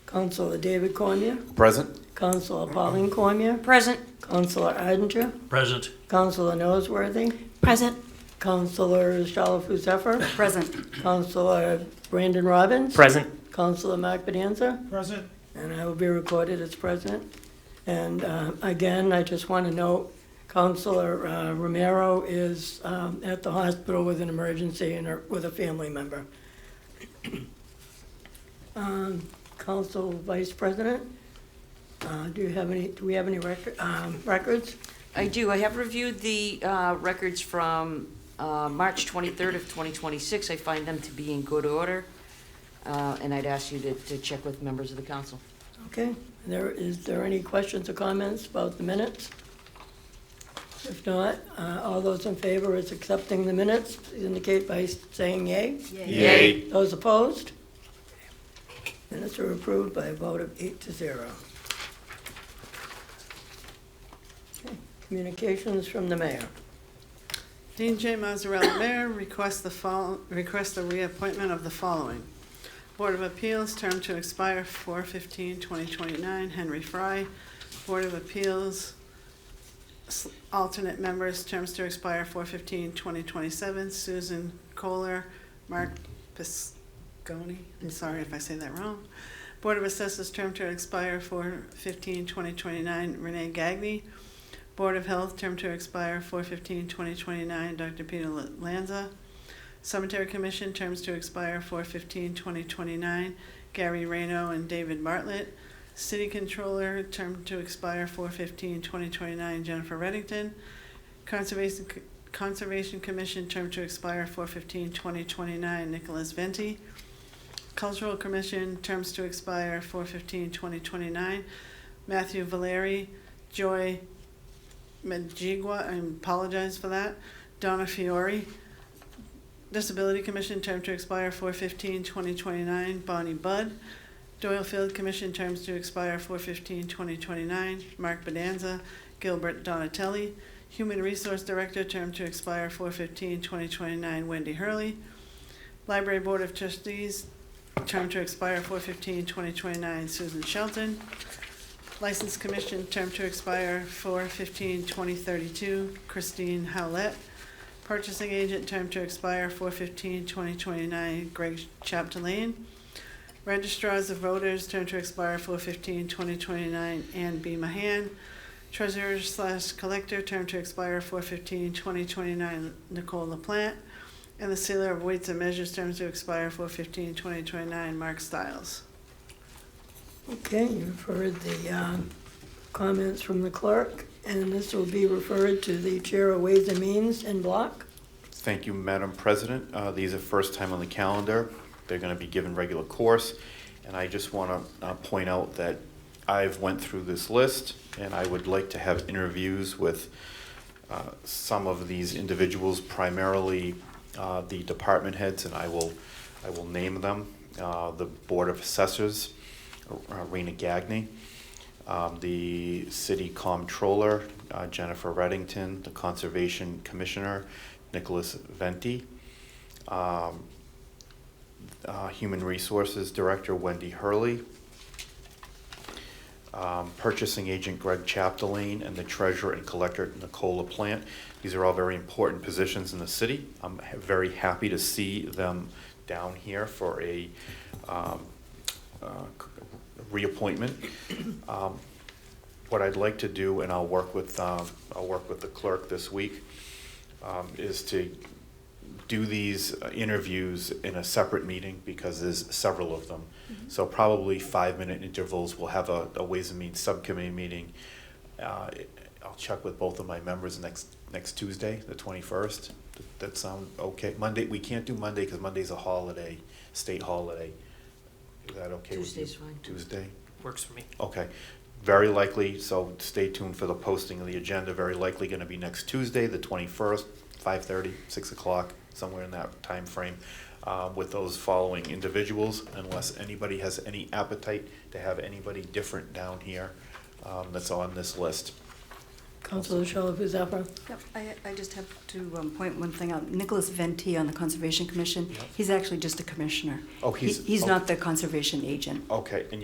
[SPEAKER 6] Councilor David Cormier.
[SPEAKER 5] Present?
[SPEAKER 6] Councilor Pauline Cormier.
[SPEAKER 7] Present.
[SPEAKER 6] Councilor Ardinger.
[SPEAKER 10] Present.
[SPEAKER 6] Councilor Noseworthy.
[SPEAKER 1] Present.
[SPEAKER 6] Councilor Shalfo Zephyr.
[SPEAKER 4] Present.
[SPEAKER 6] Councilor Brandon Robbins.
[SPEAKER 2] Present.
[SPEAKER 6] Councilor Mark Bonanza.
[SPEAKER 9] Present.
[SPEAKER 6] And I will be recorded as president. And again, I just want to note, Councilor Romero is at the hospital with an emergency and with a family member. Council Vice President, do we have any records?
[SPEAKER 7] I do. I have reviewed the records from March 23rd of 2026. I find them to be in good order, and I'd ask you to check with members of the council.
[SPEAKER 6] Okay. Is there any questions or comments about the minutes? If not, all those in favor is accepting the minutes, please indicate by saying yea.
[SPEAKER 5] Yay.
[SPEAKER 6] Those opposed? Minutes are approved by a vote of 8-0. Okay. Communications from the mayor.
[SPEAKER 12] Dean J. Mazzarella, Mayor, request the reappointment of the following. Board of Appeals, term to expire 4/15/2029, Henry Fry. Board of Appeals, alternate members, terms to expire 4/15/2027, Susan Kohler, Mark Pisconi, I'm sorry if I say that wrong. Board of Assessors, term to expire 4/15/2029, Renee Gagny. Board of Health, term to expire 4/15/2029, Dr. Peter Lanza. Cemetery Commission, terms to expire 4/15/2029, Gary Reno and David Bartlett. City Controller, term to expire 4/15/2029, Jennifer Reddington. Conservation Commission, term to expire 4/15/2029, Nicholas Venti. Cultural Commission, terms to expire 4/15/2029, Matthew Valeri, Joy Majigua, I apologize for that, Donna Fiore. Disability Commission, term to expire 4/15/2029, Bonnie Budd. Doylefield Commission, terms to expire 4/15/2029, Mark Bedanza, Gilbert Donatelli. Human Resource Director, term to expire 4/15/2029, Wendy Hurley. Library Board of Trustees, term to expire 4/15/2029, Susan Shelton. License Commission, term to expire 4/15/2032, Christine Howlett. Purchasing Agent, term to expire 4/15/2029, Greg Chapdelaine. Registrars of Voters, term to expire 4/15/2029, Ann B. Mahan. Treasurer/Collector, term to expire 4/15/2029, Nicole LaPlante. And the Sealer of Weights and Measures, terms to expire 4/15/2029, Mark Stiles.
[SPEAKER 6] Okay, you've heard the comments from the clerk, and this will be referred to the Chair of Ways and Means in block.
[SPEAKER 5] Thank you, Madam President. These are first time on the calendar. They're going to be given regular course. And I just want to point out that I've went through this list, and I would like to have interviews with some of these individuals, primarily the department heads, and I will name them. The Board of Assessors, Rena Gagny, the City Comptroller, Jennifer Reddington, the Conservation Commissioner, Nicholas Venti, Human Resources Director, Wendy Hurley, Purchasing Agent Greg Chapdelaine, and the Treasurer and Collector, Nicole LaPlante. These are all very important positions in the city. I'm very happy to see them down here for a reappointment. What I'd like to do, and I'll work with the clerk this week, is to do these interviews in a separate meeting because there's several of them. Mm-hmm. So probably 5-minute intervals. We'll have a Ways and Means subcommittee meeting. I'll check with both of my members next Tuesday, the 21st. That sound okay? Monday, we can't do Monday because Monday's a holiday, state holiday. Is that okay with you?
[SPEAKER 7] Tuesday's fine.
[SPEAKER 5] Tuesday?
[SPEAKER 2] Works for me.
[SPEAKER 5] Okay. Very likely, so stay tuned for the posting of the agenda. Very likely going to be next Tuesday, the 21st, 5:30, 6 o'clock, somewhere in that time frame, with those following individuals, unless anybody has any appetite to have anybody different down here that's on this list.
[SPEAKER 6] Councilor Shalafuzappa.
[SPEAKER 4] Yep, I just have to point one thing out. Nicholas Venti on the Conservation Commission, he's actually just a commissioner.
[SPEAKER 5] Oh, he's
[SPEAKER 4] not the conservation agent.
[SPEAKER 5] Okay, and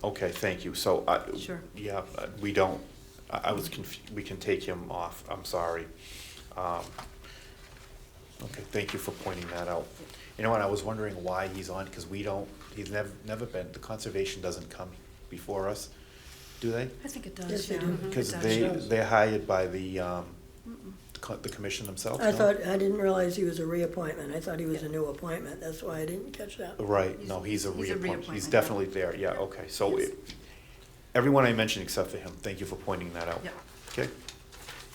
[SPEAKER 5] okay, thank you. So,
[SPEAKER 4] Sure.
[SPEAKER 5] Yeah, we don't, I was confused, we can take him off, I'm sorry. Okay, thank you for pointing that out. You know what, I was wondering why he's on, because he's never been, the conservation doesn't come before us, do they?
[SPEAKER 4] I think it does,
[SPEAKER 6] Yes, they
[SPEAKER 4] yeah.
[SPEAKER 6] do.
[SPEAKER 5] Because
[SPEAKER 4] It does.
[SPEAKER 5] they're hired by the commission themselves?
[SPEAKER 6] I
[SPEAKER 5] no?
[SPEAKER 6] didn't realize he was a reappointment. I thought he was a new appointment. That's why I didn't catch that.
[SPEAKER 5] Right, no, he's a
[SPEAKER 4] He's a
[SPEAKER 5] reappointment.
[SPEAKER 4] reappointment,
[SPEAKER 5] He's
[SPEAKER 4] yeah.
[SPEAKER 5] definitely there, yeah, okay. So
[SPEAKER 4] Yes.
[SPEAKER 5] everyone I mentioned except for him, thank you for pointing that out.
[SPEAKER 4] Yep.
[SPEAKER 5] Okay,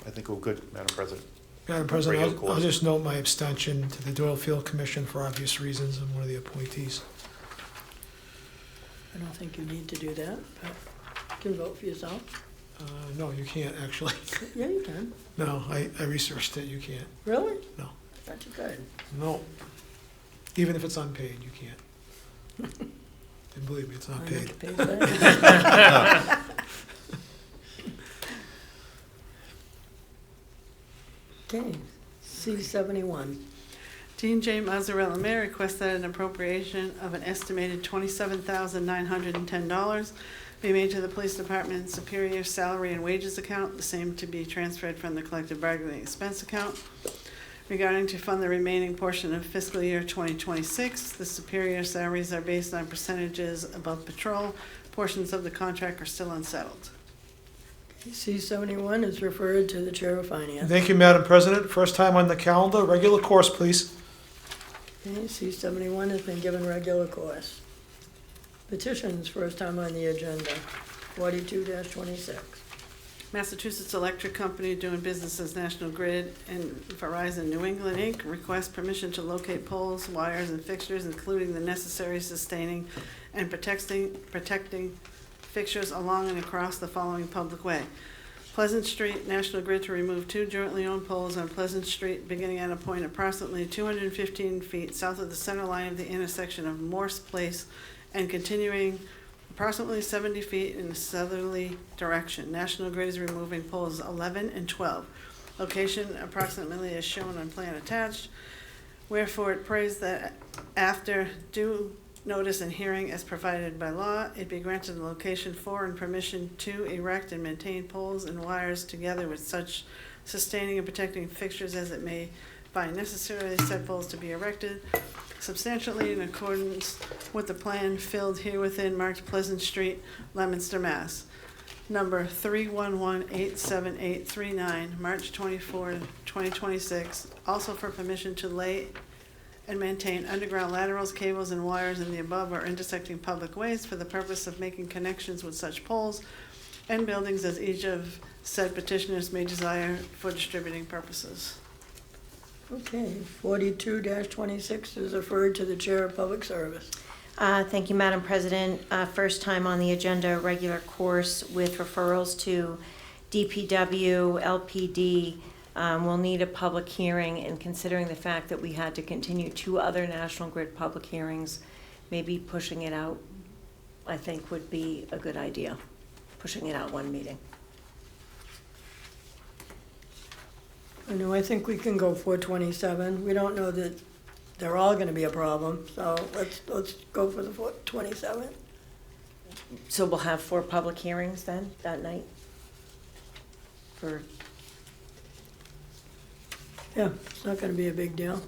[SPEAKER 5] I think we're good, Madam President.
[SPEAKER 9] Madam President,
[SPEAKER 5] Regular
[SPEAKER 9] I'll
[SPEAKER 5] course.
[SPEAKER 9] just note my abstention to the Doylefield Commission for obvious reasons. I'm one of the appointees.
[SPEAKER 6] I don't think you need to do that, but you can vote for yourself.
[SPEAKER 9] No, you can't, actually.
[SPEAKER 6] Yeah, you can.
[SPEAKER 9] No, I researched it, you can't.
[SPEAKER 6] Really?
[SPEAKER 9] No.
[SPEAKER 6] I thought you could.
[SPEAKER 9] No. Even if it's unpaid, you can't. And believe me, it's not
[SPEAKER 6] I
[SPEAKER 9] paid.
[SPEAKER 6] have to pay that. Okay, C71.
[SPEAKER 12] Dean J. Mazzarella, Mayor, requests that an appropriation of an estimated $27,910 be made to the Police Department Superior Salary and Wages account, the same to be transferred from the collective bargaining expense account. Regarding to fund the remaining portion of fiscal year 2026, the superior salaries are based on percentages above patrol. Portions of the contract are still unsettled.
[SPEAKER 6] C71 is referred to the Chair of Finance.
[SPEAKER 9] Thank you, Madam President. First time on the calendar, regular course, please.
[SPEAKER 6] Okay, C71 has been given regular course. Petitions, first time on the agenda, 42-26.
[SPEAKER 12] Massachusetts Electric Company, doing business as National Grid and Verizon New England, Inc., requests permission to locate poles, wires, and fixtures, including the necessary sustaining and protecting fixtures along and across the following public way. Pleasant Street, National Grid to remove 2 jointly owned poles on Pleasant Street, beginning at a point approximately 215 feet south of the center line of the intersection of Morse Place and continuing approximately 70 feet in a southerly direction. National Grid is removing poles 11 and 12. Location approximately as shown on plan attached. Wherefore it prays that after due notice and hearing as provided by law, it be granted the location for and permission to erect and maintain poles and wires together with such sustaining and protecting fixtures as it may find necessary, said poles to be erected substantially in accordance with the plan filled here within marked Pleasant Street, Leominster, Mass. Number 311-87839, March 24, 2026. Also for permission to lay and maintain underground laterals, cables, and wires in the above or intersecting public ways for the purpose of making connections with such poles and buildings as each of said petitioners may desire for distributing purposes.
[SPEAKER 6] Okay, 42-26 is referred to the Chair of Public Service.
[SPEAKER 1] Thank you, Madam President. First time on the agenda, regular course with referrals to DPW, LPD. We'll need a public hearing, and considering the fact that we had to continue 2 other National Grid public hearings, maybe pushing it out, I think would be a good idea, pushing it out 1 meeting.
[SPEAKER 6] I think we can go 427. We don't know that they're all gonna be a problem, so let's go for the 427.
[SPEAKER 1] So we'll have 4 public hearings then, that night? For,
[SPEAKER 6] Yeah, it's not gonna be a big deal.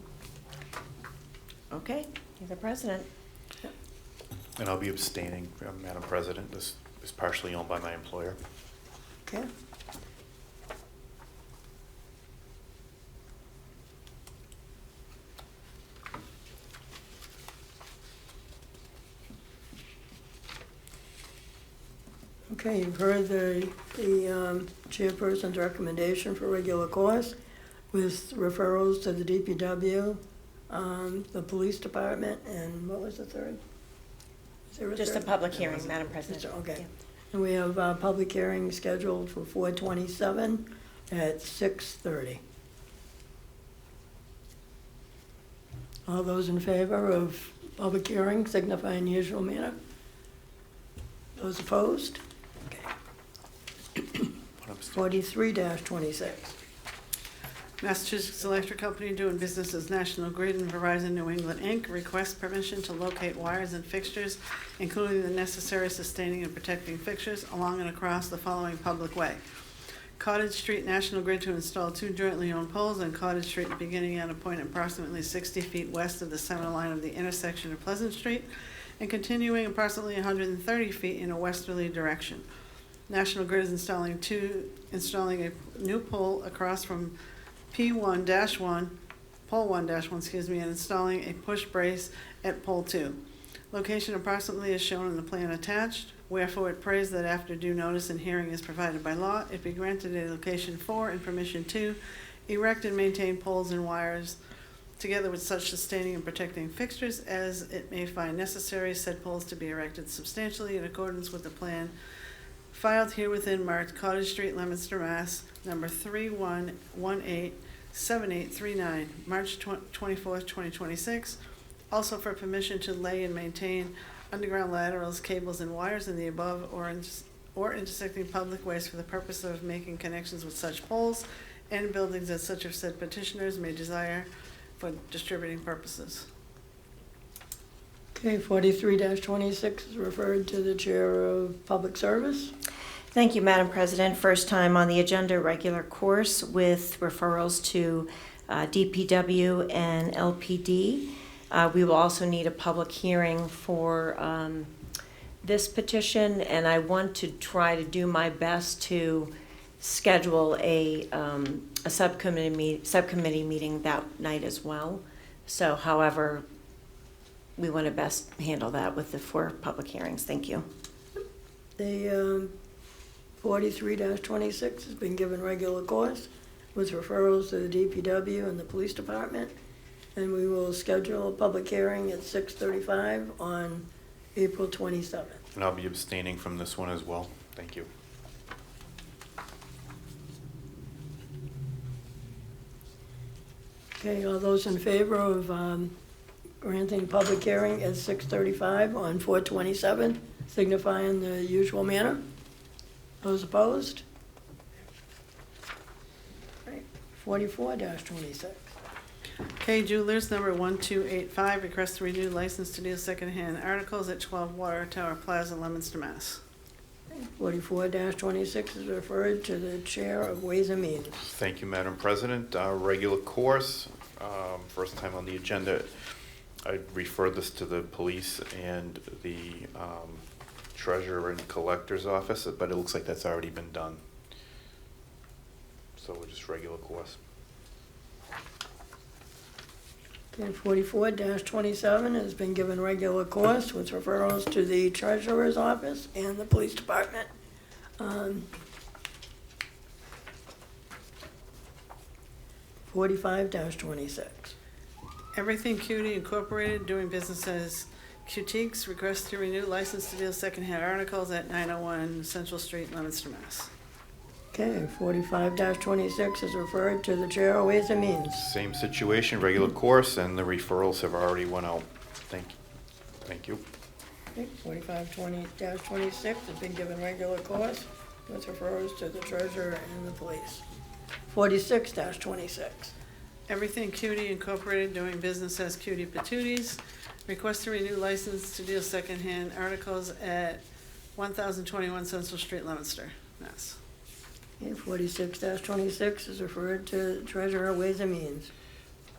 [SPEAKER 1] okay, you're the president.
[SPEAKER 5] And I'll be abstaining, Madam President. This is partially owned by my employer.
[SPEAKER 6] Okay. Okay, you've heard the chairperson's recommendation for regular course with referrals to the DPW, the police department, and what was the third? Is there a
[SPEAKER 1] Just a
[SPEAKER 6] third?
[SPEAKER 1] public hearing, Madam President.
[SPEAKER 6] Okay.
[SPEAKER 1] Yeah.
[SPEAKER 6] And we have a public hearing scheduled for 427 at 6:30. All those in favor of public hearing signify in the usual manner. Those opposed? Okay. 43-26.
[SPEAKER 12] Massachusetts Electric Company, doing business as National Grid and Verizon New England, Inc., requests permission to locate wires and fixtures, including the necessary sustaining and protecting fixtures, along and across the following public way. Cottage Street, National Grid to install 2 jointly owned poles on Cottage Street beginning at a point approximately 60 feet west of the center line of the intersection of Pleasant Street and continuing approximately 130 feet in a westerly direction. National Grid is installing a new pole across from P1-1, pole 1-1, and installing a push brace at pole 2. Location approximately is shown in the plan attached, wherefore it prays that after due notice and hearing is provided by law, it be granted a location for and permission to erect and maintain poles and wires together with such sustaining and protecting fixtures as it may find necessary, said poles to be erected substantially in accordance with the plan filed here within marked Cottage Street, Leominster, Mass., number 31187839, March 24th, 2026. Also for permission to lay and maintain underground laterals, cables, and wires in the above or intersecting public ways for the purpose of making connections with such poles and buildings as such of said petitioners may desire for distributing purposes.
[SPEAKER 6] Okay, 43-26 is referred to the Chair of Public Service.
[SPEAKER 1] Thank you, Madam President. First time on the agenda, regular course with referrals to DPW and LPD. We will also need a public hearing for this petition, and I want to try to do my best to schedule a subcommittee meeting that night as well. So, however, we want to best handle that with the 4 public hearings. Thank you.
[SPEAKER 6] The 43-26 has been given regular course with referrals to the DPW and the Police Department. And we will schedule a public hearing at 6:35 on April 27th.
[SPEAKER 5] And I'll be abstaining from this one as well. Thank you.
[SPEAKER 6] Okay, all those in favor of granting public hearing at 6:35 on 4/27, signify in the usual manner. Those opposed? Right, 44-26.
[SPEAKER 12] K Jewelers, number 1285, request to renew license to deal secondhand articles at 12 Water Tower Plaza, Leominster, Mass.
[SPEAKER 6] 44-26 is referred to the Chair of Ways and Means.
[SPEAKER 5] Thank you, Madam President. Regular course, first time on the agenda. I refer this to the police and the treasurer and collector's office, but it looks like that's already been done. So we're just regular course.
[SPEAKER 6] Okay, 44-27 has been given regular course with referrals to the treasurer's office and the police department. 45-26.
[SPEAKER 12] Everything Cutie Incorporated, doing business as Cutiques, request to renew license to deal secondhand articles at 901 Central Street, Leominster, Mass.
[SPEAKER 6] Okay, 45-26 is referred to the Chair of Ways and Means.
[SPEAKER 5] Same situation, regular course, and the referrals have already went out. Thank you.
[SPEAKER 6] Okay, 45-26 has been given regular course with referrals to the treasurer and the police. 46-26.
[SPEAKER 12] Everything Cutie Incorporated, doing business as Cutie Patooties, request to renew license to deal secondhand articles at 1021 Central Street, Leominster, Mass.
[SPEAKER 6] Okay, 46-26 is referred to treasurer of Ways and Means.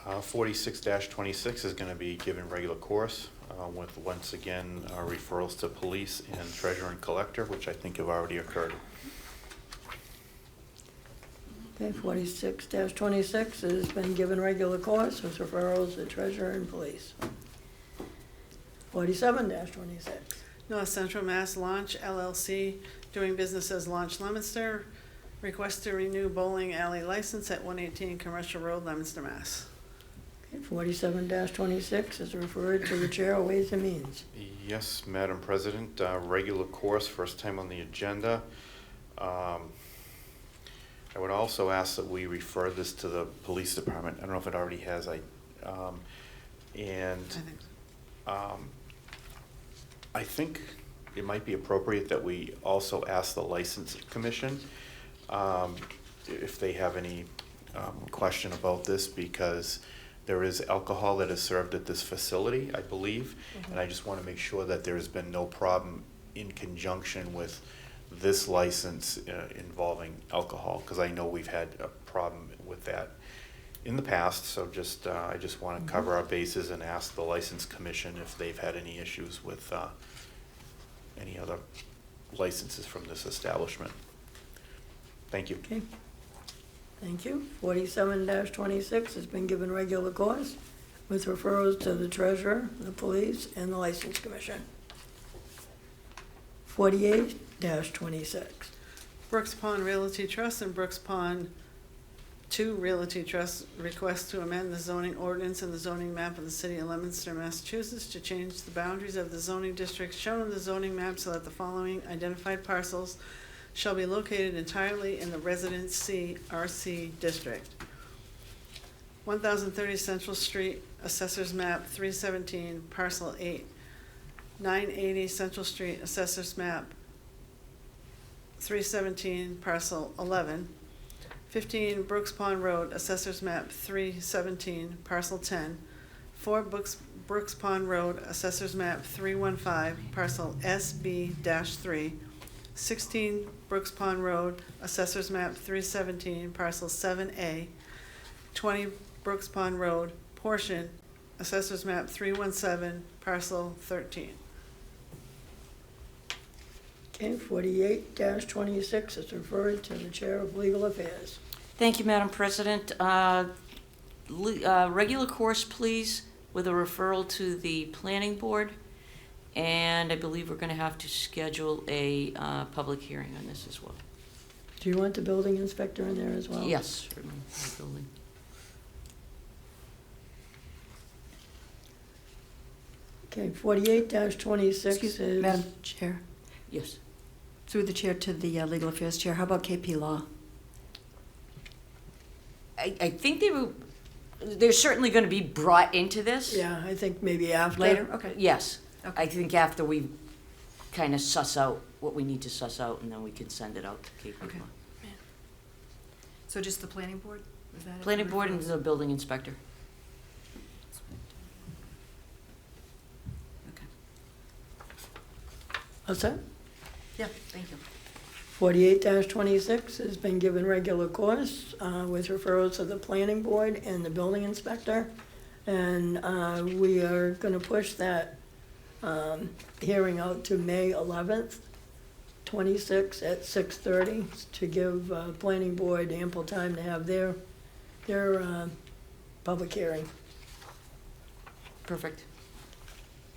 [SPEAKER 5] 46-26 is going to be given regular course with, once again, referrals to police and treasurer and collector, which I think have already occurred.
[SPEAKER 6] Okay, 46-26 has been given regular course with referrals to treasurer and police. 47-26.
[SPEAKER 12] North Central Mass Launch LLC, doing business as Launch Leominster, request to renew bowling alley license at 118 Commercial Road, Leominster, Mass.
[SPEAKER 6] Okay, 47-26 is referred to the Chair of Ways and Means.
[SPEAKER 5] Yes, Madam President, regular course, first time on the agenda. I would also ask that we refer this to the police department. I don't know if it already has. I think it might be appropriate that we also ask the License Commission if they have any question about this, because there is alcohol that is served at this facility, I believe, and I just want to make sure that there has been no problem in conjunction with this license involving alcohol, because I know we've had a problem with that in the past. So just I just want to cover our bases and ask the License Commission if they've had any issues with any other licenses from this establishment. Thank you.
[SPEAKER 6] Okay. Thank you. 47-26 has been given regular course with referrals to the treasurer, the police, and the License Commission. 48-26.
[SPEAKER 12] Brooks Pond Realty Trust and Brooks Pond 2 Realty Trust request to amend the zoning ordinance and the zoning map of the city of Leominster, Massachusetts to change the boundaries of the zoning districts shown in the zoning map so that the following identified parcels shall be located entirely in the Residence C RC district. 1030 Central Street, Assessors Map 317, Parcel 8. 980 Central Street, Assessors Map 317, Parcel 11. 15 Brooks Pond Road, Assessors Map 317, Parcel 10. 4 Brooks Pond Road, Assessors Map 315, Parcel SB-3. 16 Brooks Pond Road, Assessors Map 317, Parcel 7A. 20 Brooks Pond Road, portion, Assessors Map 317, Parcel 13.
[SPEAKER 6] Okay, 48-26 is referred to the Chair of Legal Affairs.
[SPEAKER 7] Thank you, Madam President. Regular course, please, with a referral to the planning board. And I believe we're going to have to schedule a public hearing on this as well.
[SPEAKER 6] Do you want the building inspector in there as well?
[SPEAKER 7] Yes, certainly, the building.
[SPEAKER 6] Okay, 48-26
[SPEAKER 4] Excuse me,
[SPEAKER 6] is...
[SPEAKER 4] Madam Chair,
[SPEAKER 7] Yes.
[SPEAKER 4] through the chair to the Legal Affairs Chair, how about KP Law?
[SPEAKER 7] I think they're certainly going to be brought into this.
[SPEAKER 6] Yeah, I think maybe after.
[SPEAKER 4] Later, okay.
[SPEAKER 7] Yes.
[SPEAKER 4] Okay.
[SPEAKER 7] I think after we kind of suss out what we need to suss out, and then we can send it out to KP
[SPEAKER 4] Okay.
[SPEAKER 7] Law.
[SPEAKER 4] So just the planning board? Is that it?
[SPEAKER 7] Planning board and the building inspector.
[SPEAKER 4] Okay.
[SPEAKER 6] What's that?
[SPEAKER 4] Yeah, thank you.
[SPEAKER 6] 48-26 has been given regular course with referrals to the planning board and the building inspector. And we are going to push that hearing out to May 11th, 26 at 6:30 to give planning board ample time to have their public hearing.
[SPEAKER 7] Perfect.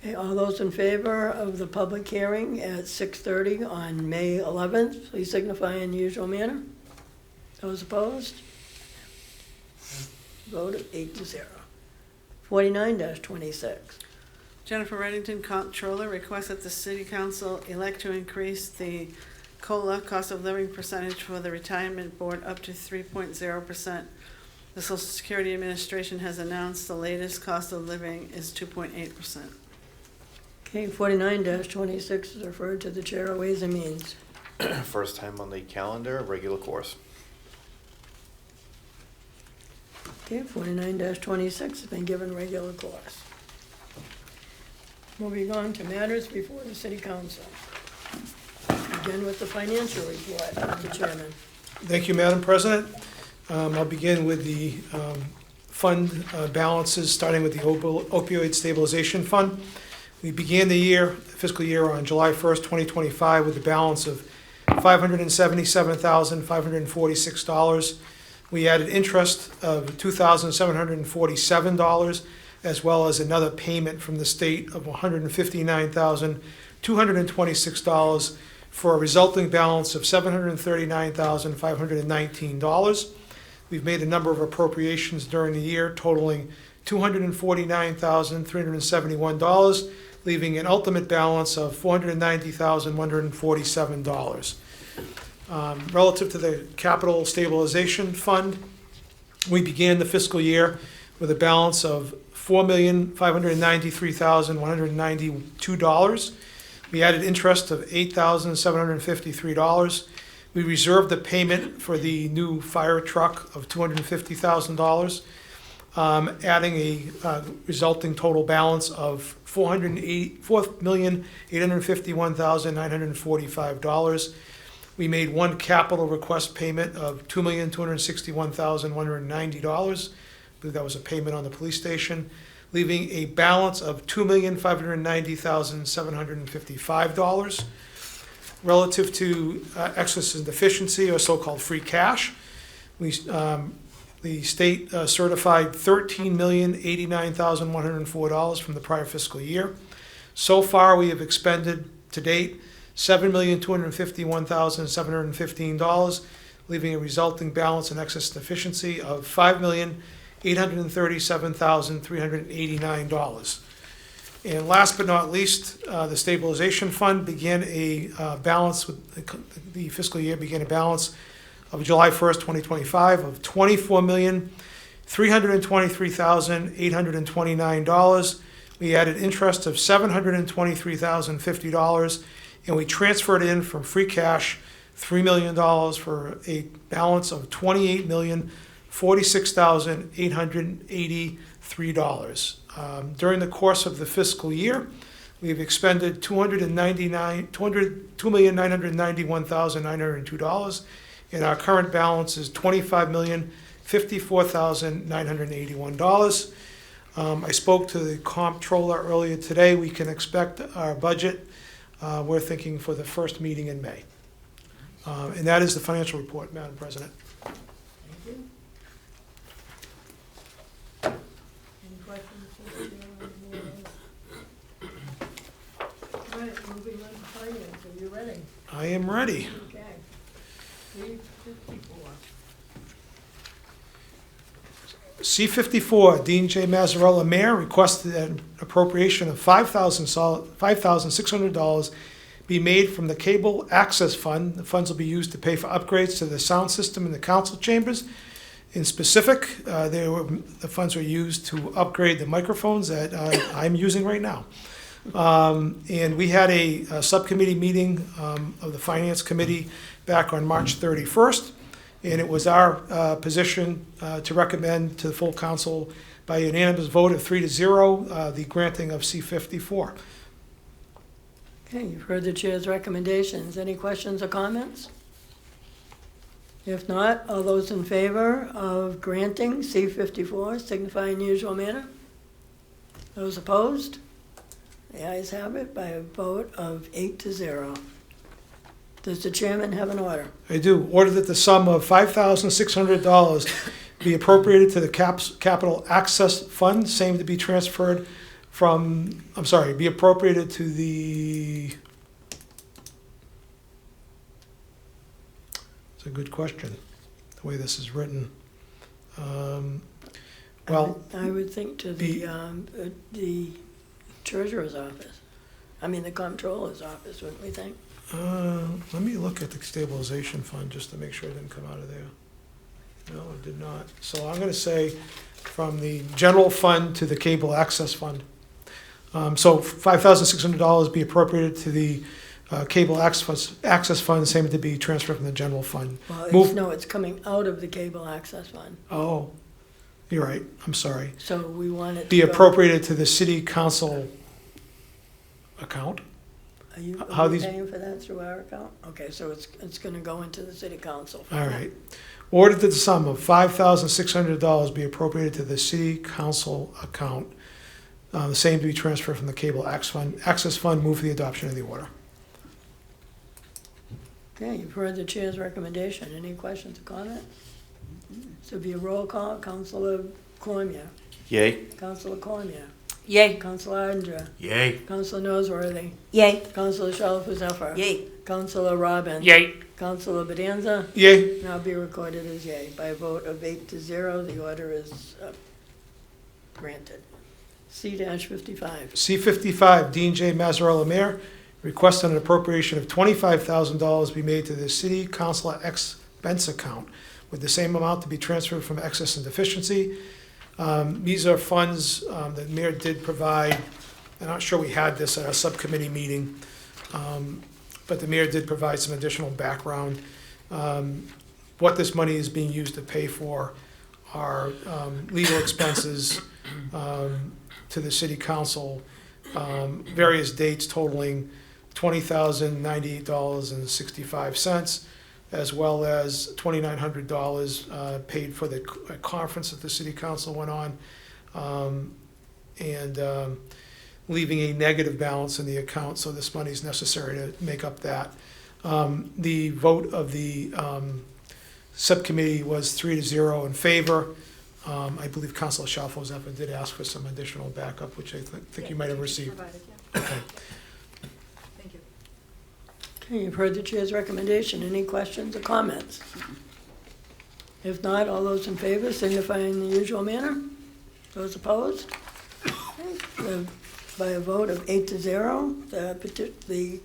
[SPEAKER 6] Okay, all those in favor of the public hearing at 6:30 on May 11th, please signify in the usual manner. Those opposed? Vote of 8-0. 49-26.
[SPEAKER 12] Jennifer Reddington, Comptroller, requests that the City Council elect to increase the COLA, cost of living percentage for the retirement board up to 3.0%. The Social Security Administration has announced the latest cost of living is 2.8%.
[SPEAKER 6] Okay, 49-26 is referred to the Chair of Ways and Means.
[SPEAKER 5] First time on the calendar, regular course.
[SPEAKER 6] Okay, 49-26 has been given regular course. Moving on to matters before the City Council. Begin with the financial report, Mr. Chairman.
[SPEAKER 9] Thank you, Madam President. I'll begin with the fund balances, starting with the opioid stabilization fund. We began the fiscal year on July 1st, 2025 with a balance of $577,546. We added interest of $2,747, as well as another payment from the state of $159,226 for a resulting balance of $739,519. We've made a number of appropriations during the year totaling $249,371, leaving an ultimate balance of $490,147. Relative to the capital stabilization fund, we began the fiscal year with a balance of $4,593,192. We added interest of $8,753. We reserved the payment for the new fire truck of $250,000, adding a resulting total balance of $4,851,945. We made one capital request payment of $2,261,190. I believe that was a payment on the police station, leaving a balance of $2,590,755. Relative to excess and deficiency, or so-called free cash, the state certified $13,089,104 from the prior fiscal year. So far, we have expended to date $7,251,715, leaving a resulting balance in excess deficiency of $5,837,389. And last but not least, the stabilization fund began a balance with the fiscal year began a balance of July 1st, 2025 of $24,323,829. We added interest of $723,050, and we transferred in from free cash $3 million for a balance of $28,046,883. During the course of the fiscal year, we have expended $2,991,902, and our current balance is $25,054,981. I spoke to the comptroller earlier today. We can expect our budget, we're thinking, for the first meeting in May. And that is the financial report, Madam President.
[SPEAKER 6] Any questions? All right, moving on to finance, are you ready?
[SPEAKER 9] I am ready.
[SPEAKER 6] Okay. 354.
[SPEAKER 9] C-54, Dean J. Mazzarella, Mayor, requested an appropriation of $5,600 be made from the Cable Access Fund. The funds will be used to pay for upgrades to the sound system in the council chambers. In specific, the funds were used to upgrade the microphones that I'm using right now. And we had a subcommittee meeting of the Finance Committee back on March 31st. And it was our position to recommend to the full council by unanimous vote of 3-0 the granting of C-54.
[SPEAKER 6] Okay, you've heard the chair's recommendations. Any questions or comments? If not, all those in favor of granting C-54 signify in the usual manner. Those opposed? The ayes have it by a vote of 8-0. Does the chairman have an order?
[SPEAKER 9] I do. Order that the sum of $5,600 be appropriated to the Capital Access Fund, same to be transferred from, be appropriated to the, it's a good question, the way this is written. Well,
[SPEAKER 6] I would think to the treasurer's office. I mean, the comptroller's office, wouldn't we think?
[SPEAKER 9] let me look at the stabilization fund just to make sure it didn't come out of there. No, it did not. So I'm gonna say from the general fund to the cable access fund. So $5,600 be appropriated to the cable access fund, same to be transferred from the general fund.
[SPEAKER 6] Well, it's coming out of the cable access fund.
[SPEAKER 9] Oh, you're right, I'm sorry.
[SPEAKER 6] So we want it to
[SPEAKER 9] Be
[SPEAKER 6] go-
[SPEAKER 9] appropriated to the city council account?
[SPEAKER 6] Are you
[SPEAKER 9] how these-
[SPEAKER 6] paying for that through our account? Okay, so it's gonna go into the city council.
[SPEAKER 9] All right. Order that the sum of $5,600 be appropriated to the city council account. The same to be transferred from the cable access fund. Move for the adoption of the order.
[SPEAKER 6] Okay, you've heard the chair's recommendation. Any questions or comments? So be a roll call. Councilor Cormier.
[SPEAKER 5] Yay.
[SPEAKER 6] Councilor Cormier.
[SPEAKER 7] Yay.
[SPEAKER 6] Councilor Arndra.
[SPEAKER 10] Yay.
[SPEAKER 6] Councilor Noseworthy.
[SPEAKER 7] Yay.
[SPEAKER 6] Councilor Shalfo Zephyr.
[SPEAKER 7] Yay.
[SPEAKER 6] Councilor Robin.
[SPEAKER 2] Yay.
[SPEAKER 6] Councilor Bedanza.
[SPEAKER 9] Yay.
[SPEAKER 6] Now be recorded as yay. By a vote of 8-0, the order is granted. C-55.
[SPEAKER 9] C-55, Dean J. Mazzarella, Mayor, request an appropriation of $25,000 be made to the city council expense account, with the same amount to be transferred from excess and deficiency. These are funds that the mayor did provide. I'm not sure we had this at our subcommittee meeting, but the mayor did provide some additional background. What this money is being used to pay for are legal expenses to the city council, various dates totaling $20,098.65, as well as $2,900 paid for the conference that the city council went on, and leaving a negative balance in the account, so this money is necessary to make up that. The vote of the subcommittee was 3-0 in favor. I believe Councilor Shalfo Zephyr did ask for some additional backup, which I think you might have received. Okay.
[SPEAKER 12] Thank you.
[SPEAKER 6] Okay, you've heard the chair's recommendation. Any questions or comments? If not, all those in favor signify in the usual manner. Those opposed? Okay, by a vote of 8-0, the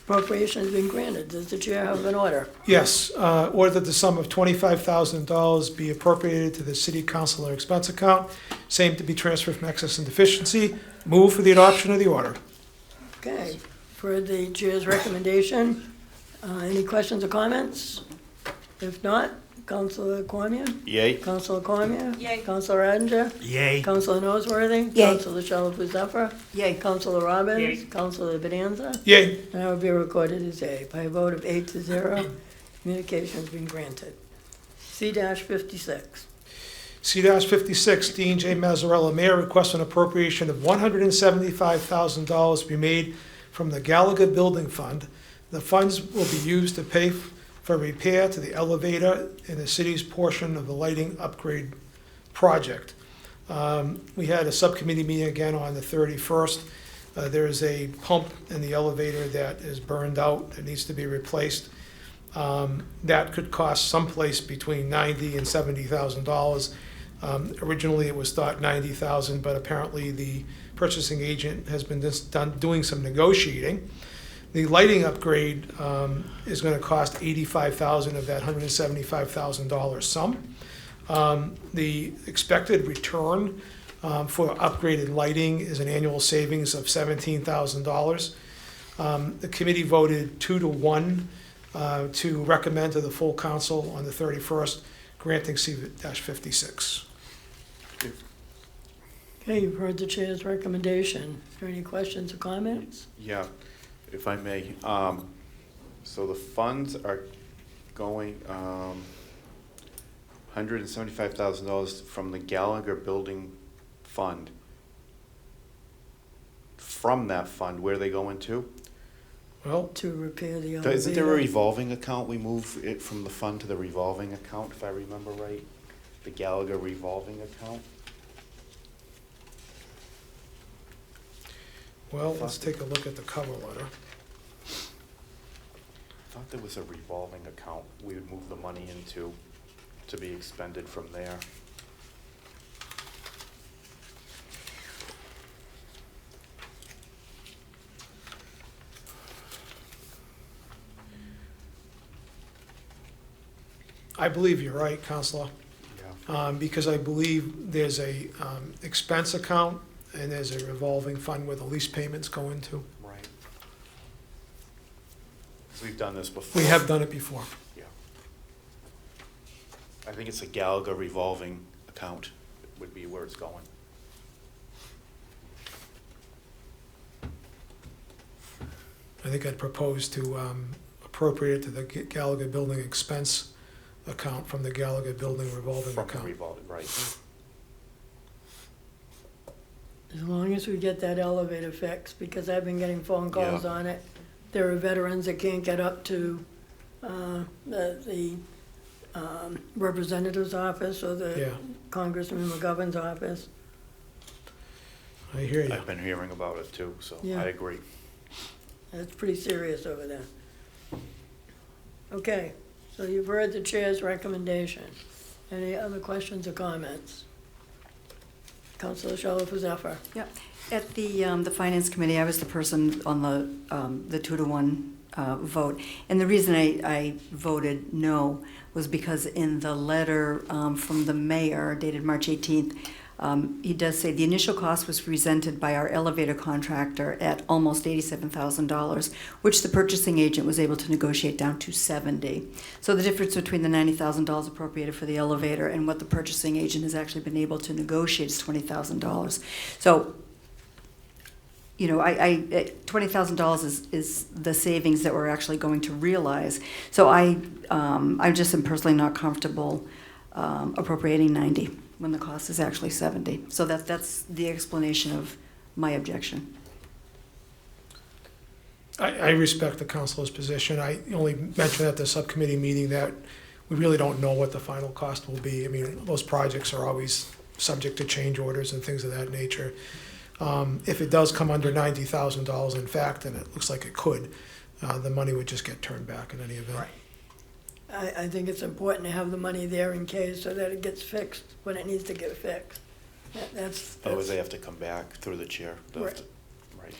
[SPEAKER 6] appropriation has been granted. Does the chair have an order?
[SPEAKER 9] Yes, order that the sum of $25,000 be appropriated to the city council expense account, same to be transferred from excess and deficiency. Move for the adoption of the order.
[SPEAKER 6] Okay, for the chair's recommendation, Any questions or comments? If not, Councilor Cormier?
[SPEAKER 5] Yay?
[SPEAKER 6] Councilor Cormier?
[SPEAKER 7] Yay.
[SPEAKER 6] Councilor Edinger?
[SPEAKER 10] Yay.
[SPEAKER 6] Councilor Noseworthy?
[SPEAKER 1] Yay.
[SPEAKER 6] Councilor Shalfo Zephyr?
[SPEAKER 4] Yay.
[SPEAKER 6] Councilor Robbins?
[SPEAKER 2] Yay.
[SPEAKER 6] Councilor Bonanza?
[SPEAKER 9] Yay.
[SPEAKER 6] And I will be recorded as yea. By a vote of 8-0, communication has been granted. C-56.
[SPEAKER 9] C-56, Dean J. Mazzarella, Mayor, requests an appropriation of $175,000 be made from the Gallagher Building Fund. The funds will be used to pay for repair to the elevator in the city's portion of the lighting upgrade project. We had a subcommittee meeting again on the 31st. There is a pump in the elevator that is burned out, it needs to be replaced. That could cost someplace between $90,000 and $70,000. Originally, it was thought $90,000, but apparently the purchasing agent has been doing some negotiating. The lighting upgrade is going to cost $85,000 of that $175,000 sum. The expected return for upgraded lighting is an annual savings of $17,000. The committee voted 2-1 to recommend to the full council on the 31st, granting C-56.
[SPEAKER 6] Okay, you've heard the chair's recommendation. Are there any questions or comments?
[SPEAKER 5] Yeah, if I may. So the funds are going, $175,000 from the Gallagher Building Fund. From that fund, where are they going to?
[SPEAKER 9] Well,
[SPEAKER 6] To repair the elevator.
[SPEAKER 5] Isn't there a revolving account? We move it from the fund to the revolving account, if I remember right? The Gallagher revolving account?
[SPEAKER 9] well, let's take a look at the cover letter.
[SPEAKER 5] I thought there was a revolving account we would move the money into to be expended from there.
[SPEAKER 9] I believe you're right, Counselor,
[SPEAKER 5] Yeah.
[SPEAKER 9] because I believe there's a expense account and there's a revolving fund where the lease payments go into.
[SPEAKER 5] Right. So we've done this before.
[SPEAKER 9] We have done it before.
[SPEAKER 5] Yeah. I think it's a Gallagher revolving account would be where it's going.
[SPEAKER 9] I think I'd propose to appropriate it to the Gallagher Building expense account from the Gallagher Building revolving
[SPEAKER 5] From the
[SPEAKER 9] account.
[SPEAKER 5] revolving, right.
[SPEAKER 6] As long as we get that elevator fixed, because I've been getting phone calls
[SPEAKER 5] Yeah.
[SPEAKER 6] on it. There are veterans that can't get up to the representative's office or the
[SPEAKER 9] Yeah,
[SPEAKER 6] Congressman McGovern's office.
[SPEAKER 9] I hear you.
[SPEAKER 5] I've been hearing about it too, so
[SPEAKER 6] Yeah.
[SPEAKER 5] I agree.
[SPEAKER 6] It's pretty serious over there. Okay, so you've heard the chair's recommendation. Any other questions or comments? Councilor Shalfo Zephyr.
[SPEAKER 4] Yep. At the Finance Committee, I was the person on the 2-1 vote. And the reason I voted no was because in the letter from the mayor dated March 18th, he does say the initial cost was presented by our elevator contractor at almost $87,000, which the purchasing agent was able to negotiate down to $70,000. So the difference between the $90,000 appropriated for the elevator and what the purchasing agent has actually been able to negotiate is $20,000. So, you know, $20,000 is the savings that we're actually going to realize. So I just am personally not comfortable appropriating 90 when the cost is actually 70. So that's the explanation of my objection.
[SPEAKER 9] I respect the councilor's position. I only mentioned at the subcommittee meeting that we really don't know what the final cost will be. I mean, those projects are always subject to change orders and things of that nature. If it does come under $90,000, in fact, and it looks like it could, the money would just get turned back in any event.
[SPEAKER 6] I think it's important to have the money there in case so that it gets fixed when it needs to get fixed. That's
[SPEAKER 5] Otherwise, they have to come back through the chair. They'll have to- Right.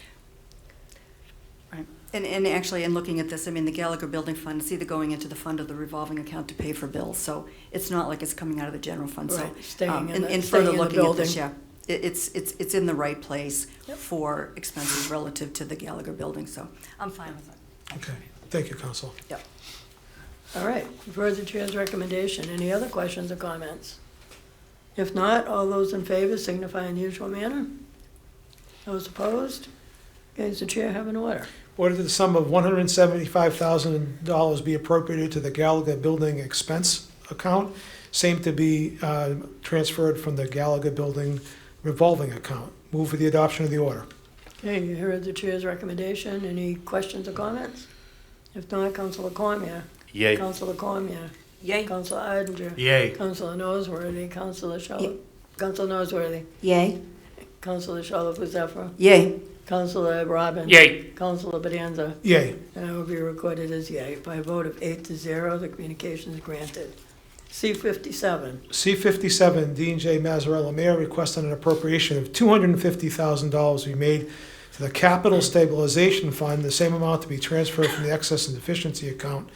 [SPEAKER 4] Right. And actually, in looking at this, I mean, the Gallagher Building Fund is either going into the fund or the revolving account to pay for bills. So it's not like it's coming out of the general fund. So,
[SPEAKER 6] Right, staying in the-
[SPEAKER 4] and
[SPEAKER 6] staying
[SPEAKER 4] further
[SPEAKER 6] in the
[SPEAKER 4] looking at this,
[SPEAKER 6] building.
[SPEAKER 4] yeah, it's in the right place
[SPEAKER 6] Yep.
[SPEAKER 4] for expenses relative to the Gallagher Building. So I'm fine with it.
[SPEAKER 9] Okay. Thank you, Council.
[SPEAKER 6] All right, you've heard the chair's recommendation. Any other questions or comments? If not, all those in favor signify in the usual manner. Those opposed? Okay, does the chair have an order?
[SPEAKER 9] Order that the sum of $175,000 be appropriated to the Gallagher Building expense account, same to be transferred from the Gallagher Building revolving account. Move for the adoption of the order.
[SPEAKER 6] Okay, you heard the chair's recommendation. Any questions or comments? If not, Councilor Cormier.
[SPEAKER 5] Yay.
[SPEAKER 6] Councilor Cormier.
[SPEAKER 7] Yay.
[SPEAKER 6] Councilor Odinger.
[SPEAKER 10] Yay.
[SPEAKER 6] Councilor Noseworthy. Councilor Shalfo. Councilor Noseworthy.
[SPEAKER 7] Yay.
[SPEAKER 6] Councilor Shalfo Zephyr.
[SPEAKER 7] Yay.
[SPEAKER 6] Councilor Robbins.
[SPEAKER 2] Yay.
[SPEAKER 6] Councilor Bedanza.
[SPEAKER 9] Yay.
[SPEAKER 6] And I will be recorded as yea. By a vote of 8-0, the communication is granted. C-57.
[SPEAKER 9] C-57, Dean J. Mazzarella, Mayor, requesting an appropriation of $250,000 be made to the Capital Stabilization Fund, the same amount to be transferred from the excess and deficiency account.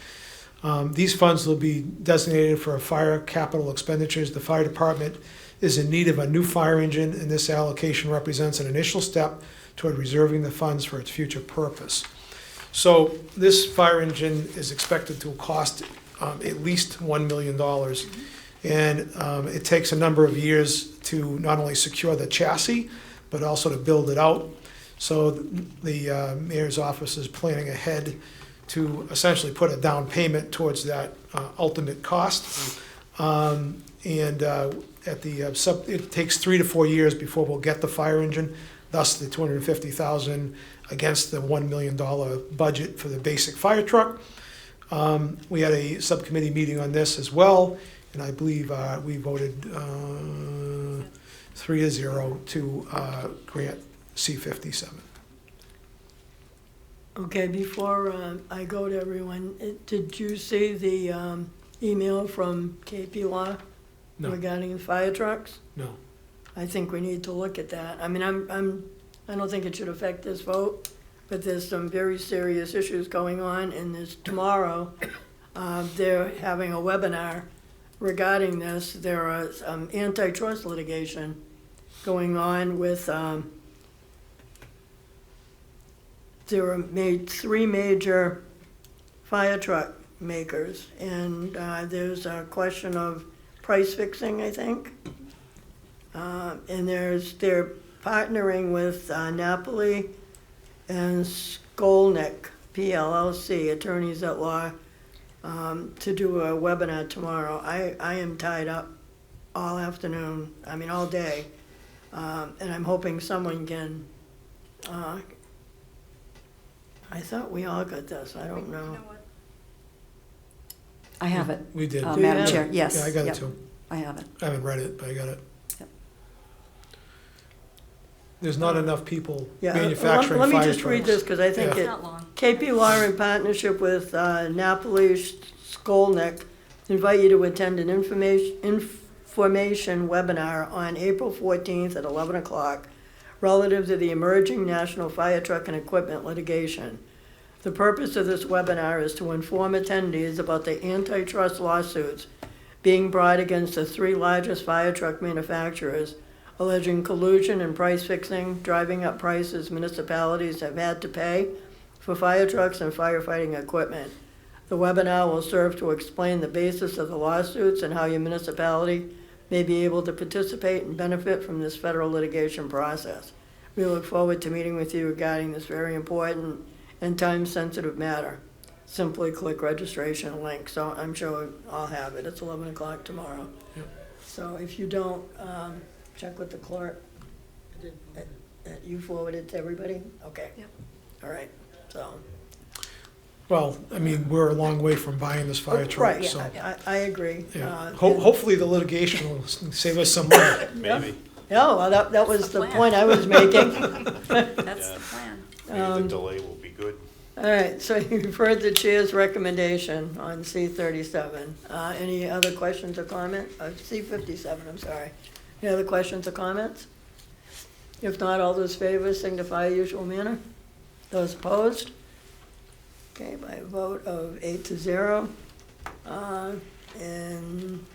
[SPEAKER 9] These funds will be designated for fire capital expenditures. The fire department is in need of a new fire engine, and this allocation represents an initial step toward reserving the funds for its future purpose. So this fire engine is expected to cost at least $1 million. And it takes a number of years to not only secure the chassis, but also to build it out. So the mayor's office is planning ahead to essentially put a down payment towards that ultimate cost. It takes 3 to 4 years before we'll get the fire engine, thus the $250,000 against the $1 million budget for the basic fire truck. We had a subcommittee meeting on this as well, and I believe we voted 3-0 to grant C-57.
[SPEAKER 6] Okay, before I go to everyone, did you see the email from KP Law
[SPEAKER 9] No.
[SPEAKER 6] regarding the fire trucks?
[SPEAKER 9] No.
[SPEAKER 6] I think we need to look at that. I mean, I don't think it should affect this vote, but there's some very serious issues going on, and there's tomorrow, they're having a webinar regarding this. There is antitrust litigation going on with, there were three major fire truck makers, and there's a question of price fixing, I think. And they're partnering with Napoli and Skolnick, PLLC, attorneys at law, to do a webinar tomorrow. I am tied up all afternoon, all day, and I'm hoping someone can, I thought we all got this, I don't know.
[SPEAKER 4] I have it,
[SPEAKER 9] We did.
[SPEAKER 6] Do you
[SPEAKER 4] Madam
[SPEAKER 6] have
[SPEAKER 4] Chair,
[SPEAKER 6] it?
[SPEAKER 4] yes.
[SPEAKER 9] Yeah, I got it
[SPEAKER 4] yep,
[SPEAKER 9] too.
[SPEAKER 4] I have it.
[SPEAKER 9] I haven't read it, but I got it.
[SPEAKER 4] Yep.
[SPEAKER 9] There's not enough people
[SPEAKER 6] Yeah,
[SPEAKER 9] manufacturing
[SPEAKER 6] let me
[SPEAKER 9] fire
[SPEAKER 6] just read
[SPEAKER 9] trucks.
[SPEAKER 6] this, because I think
[SPEAKER 9] Yeah.
[SPEAKER 6] it, KP Law in partnership with Napoli Skolnick invite you to attend an information webinar on April 14th at 11 o'clock relative to the emerging national fire truck and equipment litigation. The purpose of this webinar is to inform attendees about the antitrust lawsuits being brought against the three largest fire truck manufacturers, alleging collusion and price fixing, driving up prices municipalities have had to pay for fire trucks and firefighting equipment. The webinar will serve to explain the basis of the lawsuits and how your municipality may be able to participate and benefit from this federal litigation process. We look forward to meeting with you regarding this very important and time-sensitive matter. Simply click registration link, so I'm sure I'll have it. It's 11 o'clock tomorrow.
[SPEAKER 9] Yep.
[SPEAKER 6] So if you don't, check with the clerk. You forwarded to everybody? Okay.
[SPEAKER 4] Yep.
[SPEAKER 6] All right, so.
[SPEAKER 9] Well, we're a long way from buying this fire truck,
[SPEAKER 6] Right,
[SPEAKER 9] so.
[SPEAKER 6] I agree.
[SPEAKER 9] Yeah.
[SPEAKER 6] And-
[SPEAKER 9] Hopefully the litigation will save us some money.
[SPEAKER 5] Maybe.
[SPEAKER 6] Yeah, well, that was the point I was making.
[SPEAKER 4] That's
[SPEAKER 5] Yeah.
[SPEAKER 4] the plan.
[SPEAKER 5] Maybe the delay will be good.
[SPEAKER 6] All right, so you've heard the chair's recommendation on C-37. Any other questions or comments? C-57, I'm sorry. Any other questions or comments? If not, all those favors signify usual manner. Those opposed? Okay, by a vote of 8-0. And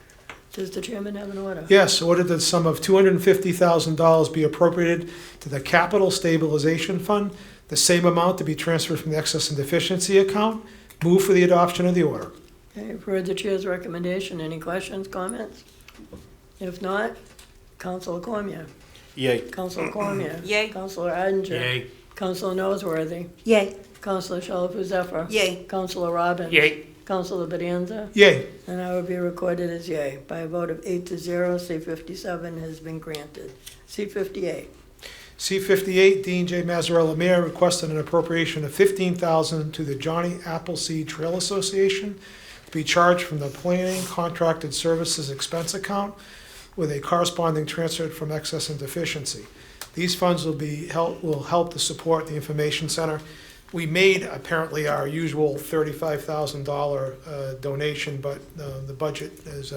[SPEAKER 6] does the chairman have an order?
[SPEAKER 9] Yes, order that the sum of $250,000 be appropriated to the Capital Stabilization Fund, the same amount to be transferred from the excess and deficiency account, Move for the adoption of the order.
[SPEAKER 6] Okay, you've heard the chair's recommendation. Any questions, comments? If not, Councilor Cormier.
[SPEAKER 5] Yay.
[SPEAKER 6] Councilor Cormier.
[SPEAKER 7] Yay.
[SPEAKER 6] Councilor Arndt.
[SPEAKER 10] Yay.
[SPEAKER 6] Councilor Noseworthy.
[SPEAKER 1] Yay.
[SPEAKER 6] Councilor Shalfo Zephyr.
[SPEAKER 1] Yay.
[SPEAKER 6] Councilor Robbins.
[SPEAKER 2] Yay.
[SPEAKER 6] Councilor Bedanza.
[SPEAKER 9] Yay.
[SPEAKER 6] And I will be recorded as yay. By a vote of 8-0, C-57 has been granted. C-58.
[SPEAKER 9] C-58, Dean J. Mazzarella, Mayor, requested an appropriation of $15,000 to the Johnny Appleseed Trail Association to be charged from the Planning Contracted Services Expense Account with a corresponding transfer from excess and deficiency. These funds will help to support the information center. We made apparently our usual $35,000 donation, but the budget has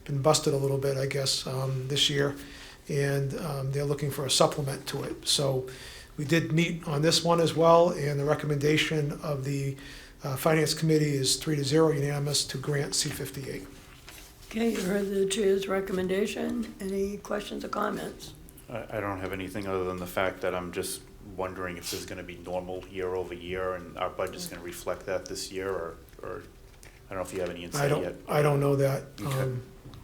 [SPEAKER 9] been busted a little bit, I guess, this year, and they're looking for a supplement to it. So we did meet on this one as well, and the recommendation of the Finance Committee is 3-0 unanimous to grant C-58.
[SPEAKER 6] Okay, you heard the chair's recommendation. Any questions or comments?
[SPEAKER 5] I don't have anything other than the fact that I'm just wondering if this is gonna be normal year over year and our budget's gonna reflect that this year, or I don't know if you have any insight yet.
[SPEAKER 9] I don't know that,
[SPEAKER 5] Okay.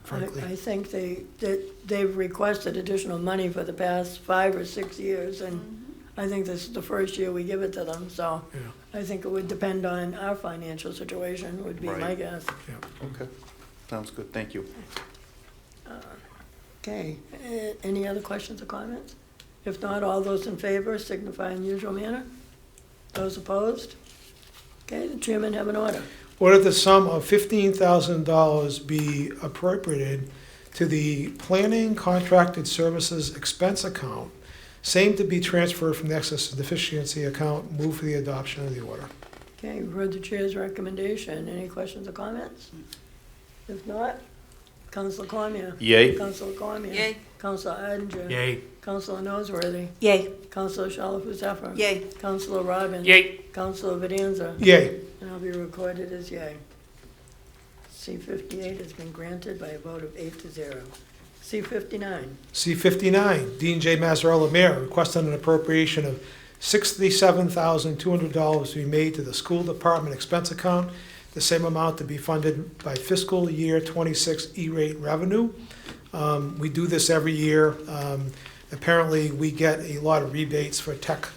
[SPEAKER 9] frankly.
[SPEAKER 6] I think they've requested additional money for the past 5 or 6 years, and I think this is the first year we give it to them, so
[SPEAKER 9] Yeah.
[SPEAKER 6] I think it would depend on our financial situation, would be my
[SPEAKER 5] Right.
[SPEAKER 6] guess.
[SPEAKER 5] Okay, sounds good, thank you.
[SPEAKER 6] Okay, any other questions or comments? If not, all those in favor signify in the usual manner. Those opposed? Okay, the chairman have an order.
[SPEAKER 9] Order the sum of $15,000 be appropriated to the Planning Contracted Services Expense Account, same to be transferred from the excess and deficiency account. Move for the adoption of the order.
[SPEAKER 6] Okay, you've heard the chair's recommendation. Any questions or comments? If not, Councilor Cormier.
[SPEAKER 5] Yay.
[SPEAKER 6] Councilor Cormier.
[SPEAKER 7] Yay.
[SPEAKER 6] Councilor Arndt.
[SPEAKER 10] Yay.
[SPEAKER 6] Councilor Noseworthy.
[SPEAKER 1] Yay.
[SPEAKER 6] Councilor Shalfo Zephyr.
[SPEAKER 1] Yay.
[SPEAKER 6] Councilor Robbins.
[SPEAKER 2] Yay.
[SPEAKER 6] Councilor Bedanza.
[SPEAKER 9] Yay.
[SPEAKER 6] And I'll be recorded as yay. C-58 has been granted by a vote of 8-0. C-59.
[SPEAKER 9] C-59, Dean J. Mazzarella, Mayor, requested an appropriation of $67,200 to be made to the School Department expense account, the same amount to be funded by fiscal year 26 E-rate revenue. We do this every year. Apparently, we get a lot of rebates for tech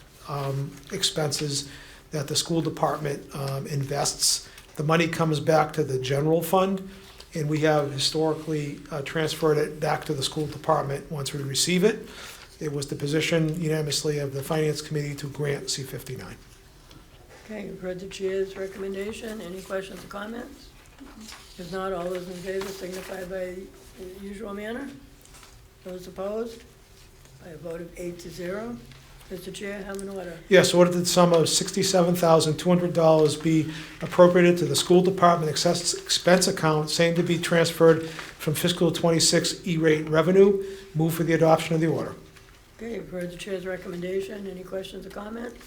[SPEAKER 9] expenses that the school department invests. The money comes back to the general fund, and we have historically transferred it back to the school department once we receive it. It was the position unanimously of the Finance Committee to grant C-59.
[SPEAKER 6] Okay, you've heard the chair's recommendation. Any questions or comments? If not, all those in favor signify by the usual manner. Those opposed? By a vote of 8-0. Does the chair have an order?
[SPEAKER 9] Yes, order that the sum of $67,200 be appropriated to the school department expense account, same to be transferred from fiscal 26 E-rate revenue. Move for the adoption of the order.
[SPEAKER 6] Okay, you've heard the chair's recommendation. Any questions or comments?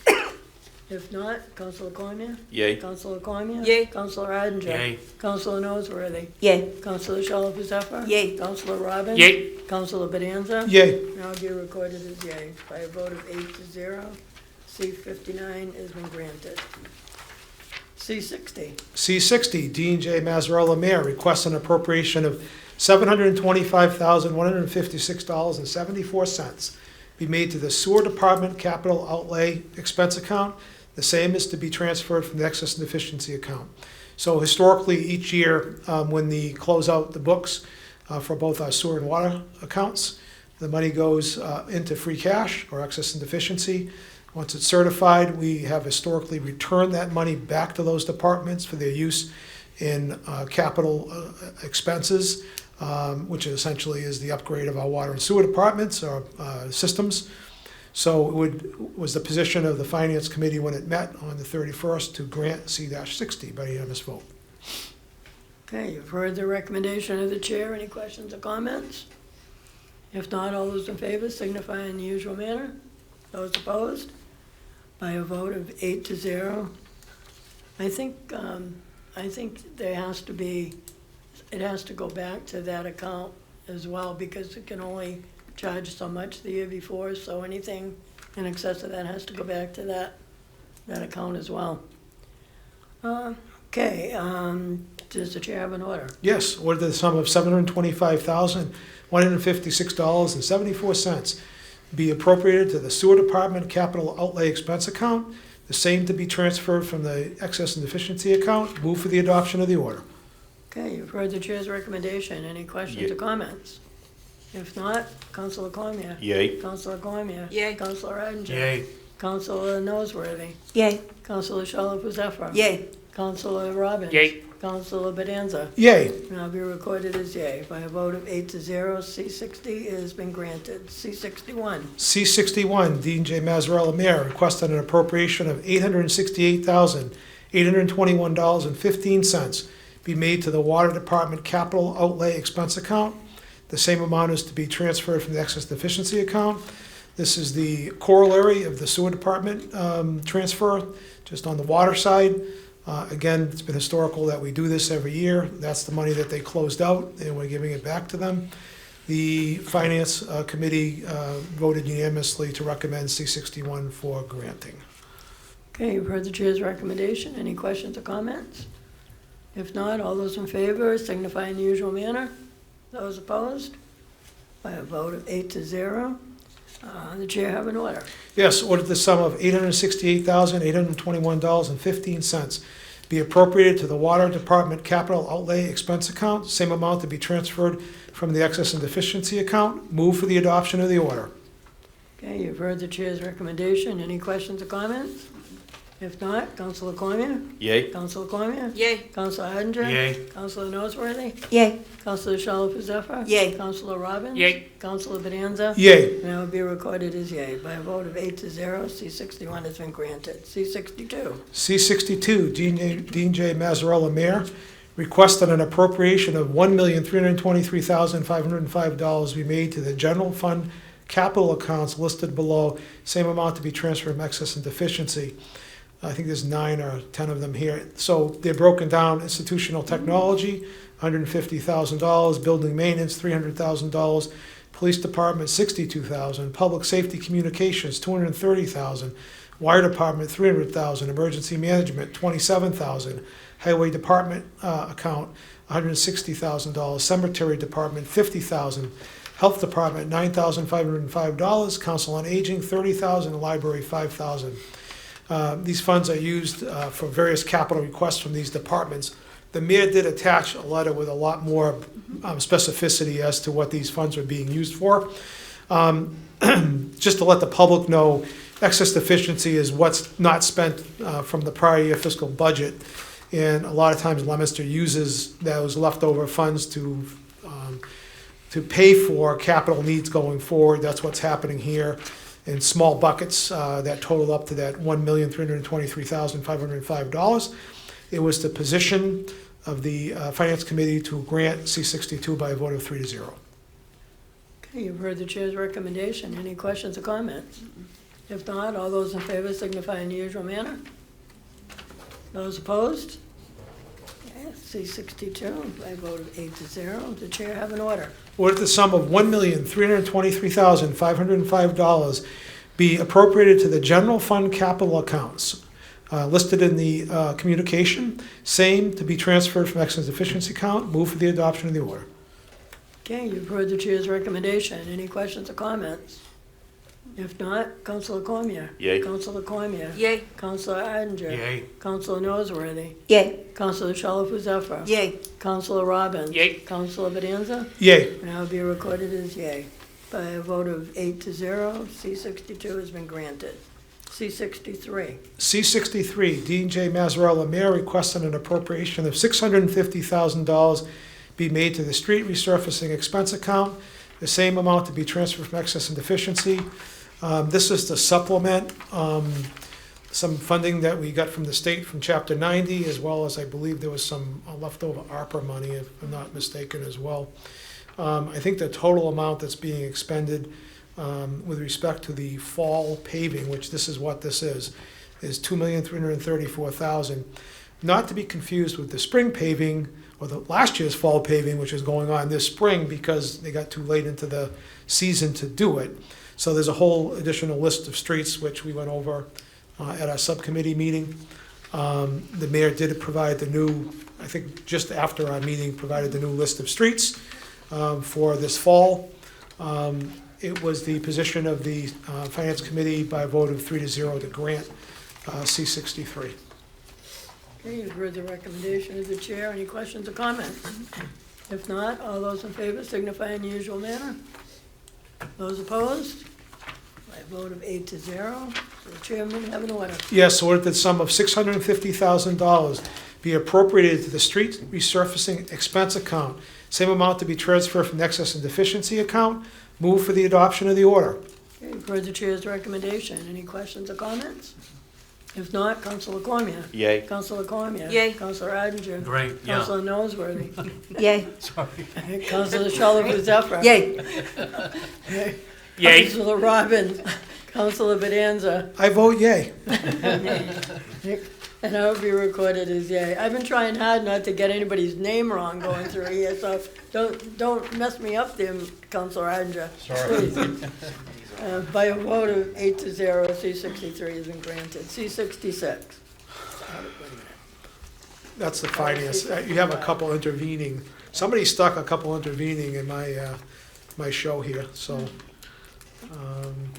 [SPEAKER 6] If not, Councilor Cormier?
[SPEAKER 5] Yay.
[SPEAKER 6] Councilor Cormier?
[SPEAKER 7] Yay.
[SPEAKER 6] Councilor Arndt?
[SPEAKER 10] Yay.
[SPEAKER 6] Councilor Noseworthy?
[SPEAKER 1] Yay.
[SPEAKER 6] Councilor Shalfo Zephyr?
[SPEAKER 1] Yay.
[SPEAKER 6] Councilor Robbins?
[SPEAKER 2] Yay.
[SPEAKER 6] Councilor Bedanza?
[SPEAKER 9] Yay.
[SPEAKER 6] Now be recorded as yay. By a vote of 8-0, C-59 has been granted. C-60.
[SPEAKER 9] C-60, Dean J. Mazzarella, Mayor, requests an appropriation of $725,156.74 be made to the Sewer Department Capital Outlay Expense Account. The same is to be transferred from the excess and deficiency account. So historically, each year, when they close out the books for both our sewer and water accounts, the money goes into free cash or excess and deficiency. Once it's certified, we have historically returned that money back to those departments for their use in capital expenses, which essentially is the upgrade of our water and sewer departments or systems. So it was the position of the Finance Committee when it met on the 31st to grant C-60 by unanimous vote.
[SPEAKER 6] Okay, you've heard the recommendation of the chair. Any questions or comments? If not, all those in favor signify in the usual manner. Those opposed? By a vote of 8-0. I think there has to be, it has to go back to that account as well, because it can only charge so much the year before, so anything in excess of that has to go back to that account as well. Okay, does the chair have an order?
[SPEAKER 9] Yes, order the sum of $725,156.74 be appropriated to the Sewer Department Capital Outlay Expense Account, the same to be transferred from the Excess and Deficiency Account. Move for the adoption of the order.
[SPEAKER 6] Okay, you've heard the chair's recommendation. Any questions or comments? If not, Councilor Cormier.
[SPEAKER 5] Yay.
[SPEAKER 6] Councilor Cormier.
[SPEAKER 4] Yay.
[SPEAKER 6] Councilor Odinger.
[SPEAKER 10] Yay.
[SPEAKER 6] Councilor Noseworthy.
[SPEAKER 1] Yay.
[SPEAKER 6] Councilor Shalfo Zephyr.
[SPEAKER 4] Yay.
[SPEAKER 6] Councilor Robbins.
[SPEAKER 2] Yay.
[SPEAKER 6] Councilor Bedanza.
[SPEAKER 9] Yay.
[SPEAKER 6] Now be recorded as yay. By a vote of 8-0, C60 has been granted. C61.
[SPEAKER 9] C61, Dean J. Mazzarella, Mayor, requested an appropriation of $868,821.15 be made to the Water Department Capital Outlay Expense Account. The same amount is to be transferred from the Excess Deficiency Account. This is the corollary of the Sewer Department transfer, just on the water side. Again, it's been historical that we do this every year. That's the money that they closed out, and we're giving it back to them. The Finance Committee voted unanimously to recommend C61 for granting.
[SPEAKER 6] Okay, you've heard the chair's recommendation. Any questions or comments? If not, all those in favor signify in the usual manner. Those opposed? By a vote of 8-0, the chair have an order.
[SPEAKER 9] Yes, ordered the sum of $868,821.15 be appropriated to the Water Department Capital Outlay Expense Account, same amount to be transferred from the Excess and Deficiency Account. Move for the adoption of the order.
[SPEAKER 6] Okay, you've heard the chair's recommendation. Any questions or comments? If not, Councilor Cormier.
[SPEAKER 5] Yay.
[SPEAKER 6] Councilor Cormier.
[SPEAKER 4] Yay.
[SPEAKER 6] Councilor Odinger.
[SPEAKER 10] Yay.
[SPEAKER 6] Councilor Noseworthy.
[SPEAKER 1] Yay.
[SPEAKER 6] Councilor Shalfo Zephyr.
[SPEAKER 4] Yay.
[SPEAKER 6] Councilor Robbins.
[SPEAKER 2] Yay.
[SPEAKER 6] Councilor Bedanza.
[SPEAKER 9] Yay.
[SPEAKER 6] Now will be recorded as yay. By a vote of 8-0, C61 has been granted. C62.
[SPEAKER 9] C62, Dean J. Mazzarella, Mayor, requested an appropriation of $1,323,505 be made to the general fund capital accounts listed below, same amount to be transferred from excess and deficiency. I think there's 9 or 10 of them here. So they're broken down: institutional technology, $150,000, building maintenance, $300,000, police department, $62,000, public safety communications, $230,000, wire department, $300,000, emergency management, $27,000, highway department account, $160,000, cemetery department, $50,000, health department, $9,505, council on aging, $30,000, and library, $5,000. These funds are used for various capital requests from these departments. The mayor did attach a letter with a lot more specificity as to what these funds are being used for. Just to let the public know, excess deficiency is what's not spent from the prior year fiscal budget. And a lot of times Leominster uses those leftover funds to pay for capital needs going forward. That's what's happening here, in small buckets that total up to that $1,323,505. It was the position of the Finance Committee to grant C62 by a vote of 3-0.
[SPEAKER 6] Okay, you've heard the chair's recommendation. Any questions or comments? If not, all those in favor signify in the usual manner. Those opposed? Okay, C62 by a vote of 8-0. The chair have an order.
[SPEAKER 9] Order the sum of $1,323,505 be appropriated to the general fund capital accounts listed in the communication, same to be transferred from excess deficiency account. Move for the adoption of the order.
[SPEAKER 6] Okay, you've heard the chair's recommendation. Any questions or comments? If not, Councilor Cormier.
[SPEAKER 5] Yay.
[SPEAKER 6] Councilor Cormier.
[SPEAKER 4] Yay.
[SPEAKER 6] Councilor Odinger.
[SPEAKER 10] Yay.
[SPEAKER 6] Councilor Noseworthy.
[SPEAKER 1] Yay.
[SPEAKER 6] Councilor Shalfo Zephyr.
[SPEAKER 4] Yay.
[SPEAKER 6] Councilor Robbins.
[SPEAKER 2] Yay.
[SPEAKER 6] Councilor Bedanza.
[SPEAKER 9] Yay.
[SPEAKER 6] Now be recorded as yay. By a vote of 8-0, C62 has been granted. C63.
[SPEAKER 9] C63, Dean J. Mazzarella, Mayor, requested an appropriation of $650,000 be made to the street resurfacing expense account, the same amount to be transferred from excess and deficiency. This is to supplement some funding that we got from the state from Chapter 90, as well as I believe there was some leftover ARPA money, if I'm not mistaken, as well. I think the total amount that's being expended with respect to the fall paving, which this is what this is $2,334,000. Not to be confused with the spring paving or the last year's fall paving, which is going on this spring because they got too late into the season to do it. So there's a whole additional list of streets which we went over at our subcommittee meeting. The mayor did provide the new, I think just after our meeting, provided the new list of streets for this fall. It was the position of the Finance Committee by a vote of 3-0 to grant C-63.
[SPEAKER 6] Okay, you've heard the recommendation of the chair. Any questions or comments? If not, all those in favor signify in the usual manner. Those opposed? By a vote of 8-0. So the chairman have an order.
[SPEAKER 9] Yes, ordered that the sum of $650,000 be appropriated to the street resurfacing expense account. Same amount to be transferred from the excess and deficiency account. Move for the adoption of the order.
[SPEAKER 6] Okay, you've heard the chair's recommendation. Any questions or comments? If not, Councilor Cormier.
[SPEAKER 5] Yay.
[SPEAKER 6] Councilor Cormier.
[SPEAKER 7] Yay.
[SPEAKER 6] Councilor Odinger.
[SPEAKER 10] Great, yeah.
[SPEAKER 6] Councilor Noseworthy.
[SPEAKER 1] Yay.
[SPEAKER 10] Sorry.
[SPEAKER 6] Councilor Shalfo Zephyr.
[SPEAKER 7] Yay.
[SPEAKER 2] Yay.
[SPEAKER 6] Councilor Robbins. Councilor Bedanza.
[SPEAKER 9] I vote yay.
[SPEAKER 6] And I will be recorded as yay. I've been trying hard not to get anybody's name wrong going through here, so don't mess me up there, Councilor Odinger. Sorry. By a vote of 8-0, C-63 has been granted. C-66.
[SPEAKER 9] That's the finance. You have a couple intervening. Somebody stuck a couple intervening in my show here, so.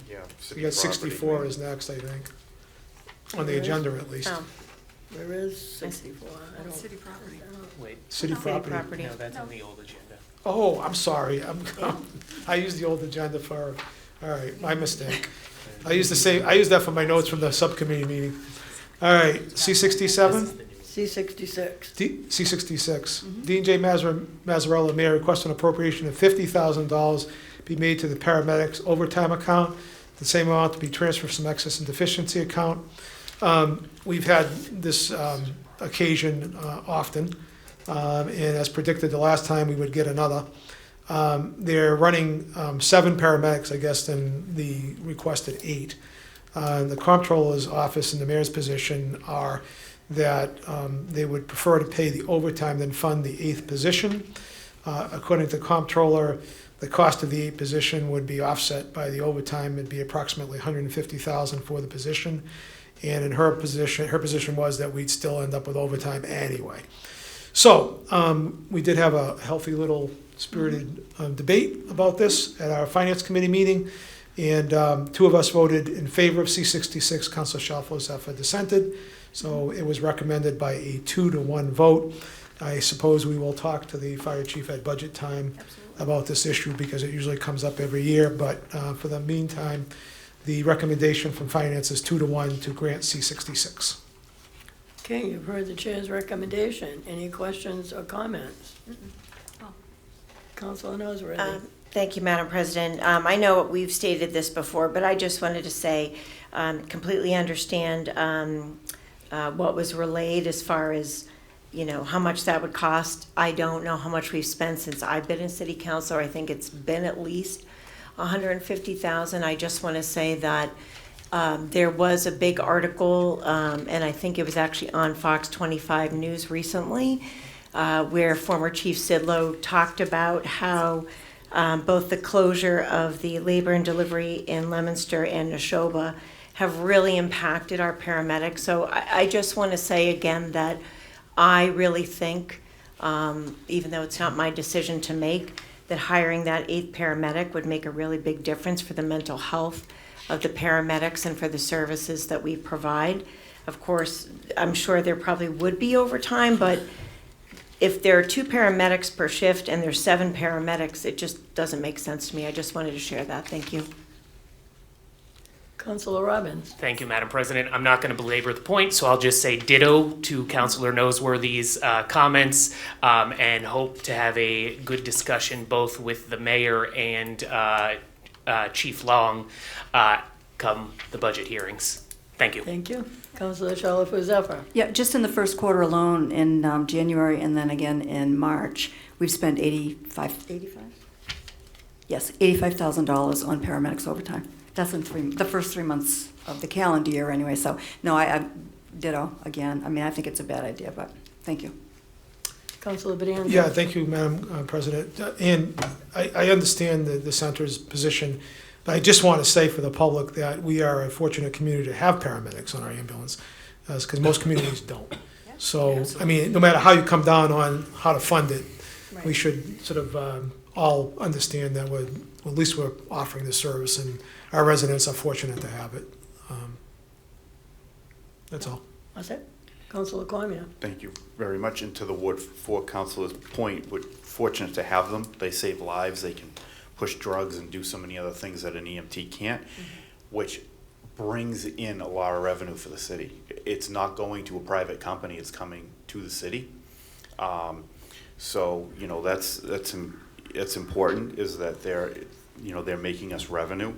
[SPEAKER 5] Yeah.
[SPEAKER 9] We got 64 is next, I think, on the agenda at least.
[SPEAKER 1] Oh,
[SPEAKER 6] Where is 64? I don't.
[SPEAKER 4] City property.
[SPEAKER 2] Wait,
[SPEAKER 9] City property.
[SPEAKER 1] property.
[SPEAKER 2] no, that's on the old agenda.
[SPEAKER 9] Oh, I'm sorry. I used the old agenda for, all right, my mistake. I used that for my notes from the subcommittee meeting. All right, C-67?
[SPEAKER 6] C-66.
[SPEAKER 9] C-66. Dean J. Mazzarella, Mayor, requests an appropriation of $50,000 be made to the paramedics overtime account, the same amount to be transferred from excess and deficiency account. We've had this occasion often, and as predicted the last time, we would get another. They're running 7 paramedics, I guess, than the requested 8. The comptroller's office and the mayor's position are that they would prefer to pay the overtime than fund the 8th position. According to the comptroller, the cost of the 8th position would be offset by the overtime. It'd be approximately $150,000 for the position. And in her position was that we'd still end up with overtime anyway. So we did have a healthy little spirited debate about this at our Finance Committee meeting. And 2 of us voted in favor of C-66. Councilor Shalfo Zephyr dissented. So it was recommended by a 2-1 vote. I suppose we will talk to the fire chief at budget time about this issue because it usually comes up every year. But for the meantime, the recommendation from finance is 2-1 to grant C-66.
[SPEAKER 6] Okay, you've heard the chair's recommendation. Any questions or comments? Councilor Noseworthy.
[SPEAKER 1] Thank you, Madam President. I know we've stated this before, but I just wanted to say, completely understand what was relayed as far as, how much that would cost. I don't know how much we've spent since I've been in city council. I think it's been at least $150,000. I just want to say that there was a big article, and I think it was actually on Fox 25 News recently, where former Chief Sidlow talked about how both the closure of the labor and delivery in Leominster and Neshoba have really impacted our paramedics. So I just want to say again that I really think, even though it's not my decision to make, that hiring that 8th paramedic would make a really big difference for the mental health of the paramedics and for the services that we provide. Of course, I'm sure there probably would be overtime, but if there are 2 paramedics per shift and there's 7 paramedics, it just doesn't make sense to me. I just wanted to share that. Thank you.
[SPEAKER 6] Councilor Robbins.
[SPEAKER 2] Thank you, Madam President. I'm not going to belabor the point, so I'll just say ditto to Councilor Noseworthy's comments, and hope to have a good discussion both with the mayor and Chief Long come the budget hearings. Thank you.
[SPEAKER 6] Thank you. Councilor Shalfo Zephyr.
[SPEAKER 4] Yeah, just in the first quarter alone, in January and then again in March, we've spent $85,000 on paramedics overtime. That's in the first 3 months of the calendar year anyway, so no, I ditto again. I mean, I think it's a bad idea, but thank you.
[SPEAKER 6] Councilor Bedanza.
[SPEAKER 9] Yeah, thank you, Madam President. And I understand the center's position, but I just want to say for the public that we are a fortunate community to have paramedics on our ambulance. because most communities don't. So, I mean, no matter how you come down on how to fund it, we
[SPEAKER 6] Right.
[SPEAKER 9] should sort of all understand that at least we're offering the service, and our residents are fortunate to have it. That's all.
[SPEAKER 6] That's it. Councilor Cormier.
[SPEAKER 5] Thank you very much. And to the Ward 4 councilor's point, we're fortunate to have them. They save lives. They can push drugs and do so many other things that an EMT can't, which brings in a lot of revenue for the city. It's not going to a private company. It's coming to the city. So, you know, it's important is that they're making us revenue.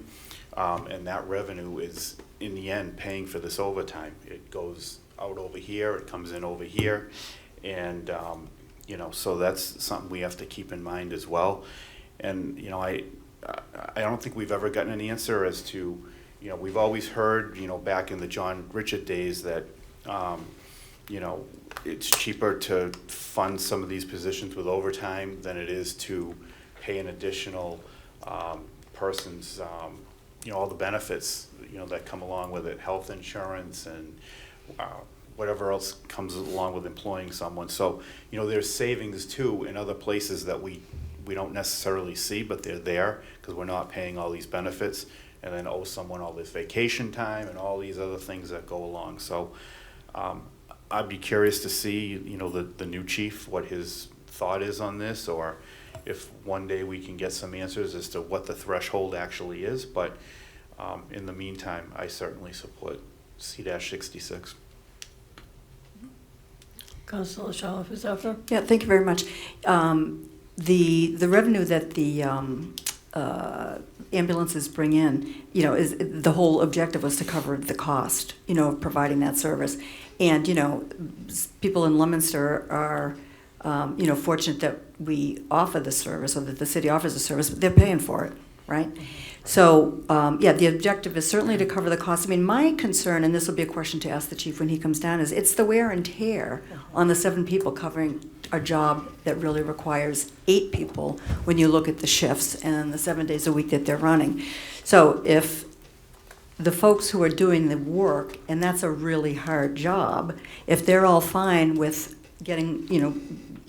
[SPEAKER 5] And that revenue is, in the end, paying for this overtime. It goes out over here, it comes in over here, and, you know, so that's something we have to keep in mind as well. And, you know, I don't think we've ever gotten an answer as to, you know, we've always heard, you know, back in the John Richard days that, you know, it's cheaper to fund some of these positions with overtime than it is to pay an additional person's, you know, all the benefits, you know, that come along with it, health insurance and whatever else comes along with employing someone. So, you know, there's savings too in other places that we don't necessarily see, but they're there because we're not paying all these benefits and then owe someone all this vacation time and all these other things that go along. So I'd be curious to see, you know, the new chief, what his thought is on this, or if one day we can get some answers as to what the threshold actually is. But in the meantime, I certainly support C-66.
[SPEAKER 6] Councilor Shalfo-Zephyr.
[SPEAKER 4] Yeah, thank you very much. The revenue that the ambulances bring in, you know, is the whole objective was to cover the cost, you know, of providing that service. And, you know, people in Leominster are, you know, fortunate that we offer the service or that the city offers the service, but they're paying for it, right? So, yeah, the objective is certainly to cover the cost. I mean, my concern, and this will be a question to ask the chief when he comes down, is it's the wear and tear on the 7 people covering a job that really requires 8 people when you look at the shifts and the 7 days a week that they're running. So if the folks who are doing the work, and that's a really hard job, if they're all fine with getting, you know,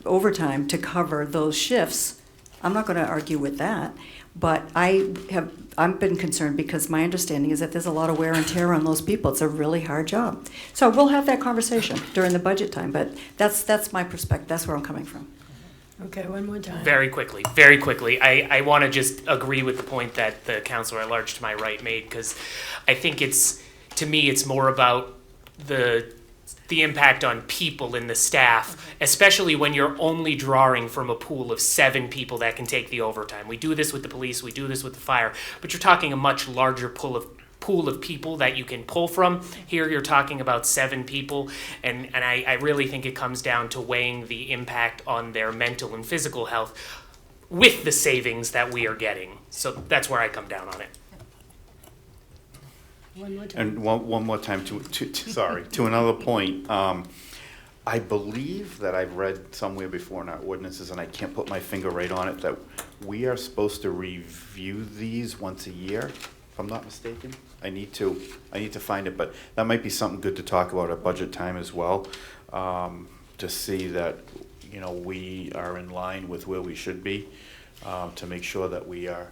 [SPEAKER 4] overtime to cover those shifts, I'm not going to argue with that. But I've been concerned because my understanding is that there's a lot of wear and tear on those people. It's a really hard job. So we'll have that conversation during the budget time, but that's my perspective. That's where I'm coming from.
[SPEAKER 6] Okay, one more time.
[SPEAKER 2] Very quickly. I want to just agree with the point that the counselor at large to my right made, because I think to me, it's more about the impact on people and the staff, especially when you're only drawing from a pool of 7 people that can take the overtime. We do this with the police, we do this with the fire, but you're talking a much larger pool of people that you can pull from. Here you're talking about 7 people, and I really think it comes down to weighing the impact on their mental and physical health with the savings that we are getting. So that's where I come down on it.
[SPEAKER 6] One more time.
[SPEAKER 5] And one more time to another point. I believe that I've read somewhere before in our ordinances, and I can't put my finger right on it, that we are supposed to review these once a year, if I'm not mistaken. I need to find it, but that might be something good to talk about at budget time as well, to see that, you know, we are in line with where we should be, to make sure that we are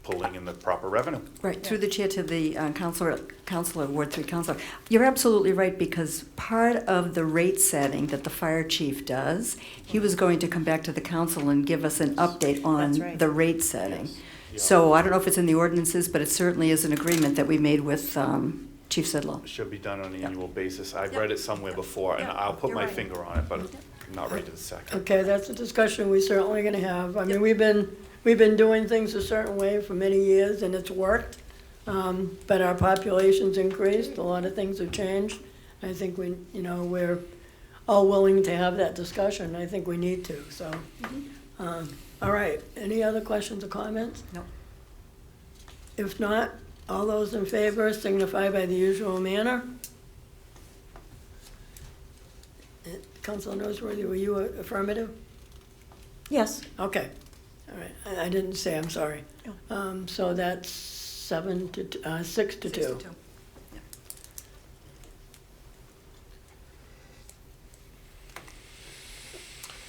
[SPEAKER 5] pulling in the proper revenue.
[SPEAKER 4] Right, through the chair to the counselor, Ward 3 counselor. You're absolutely right, because part of the rate setting that the fire chief does, he was going to come back to the council and give us an update on
[SPEAKER 1] That's right.
[SPEAKER 4] the rate setting. So I don't know if it's in the ordinances, but it certainly is an agreement that we made with Chief Sidlow.
[SPEAKER 5] It should be done on an annual basis. I've read it somewhere before, and I'll put
[SPEAKER 4] you're
[SPEAKER 5] my
[SPEAKER 4] right.
[SPEAKER 5] finger on it, but not right to the second.
[SPEAKER 6] Okay, that's a discussion we're certainly gonna have. I mean, we've been doing things a certain way for many years, and it's worked. But our population's increased, a lot of things have changed. I think we're all willing to have that discussion. I think we need to, so. All right, any other questions or comments?
[SPEAKER 4] No.
[SPEAKER 6] If not, all those in favor signify by the usual manner. Councilor Noseworthy, were you affirmative?
[SPEAKER 1] Yes.
[SPEAKER 6] Okay, all right, I didn't say, I'm sorry. So that's 6 to 2.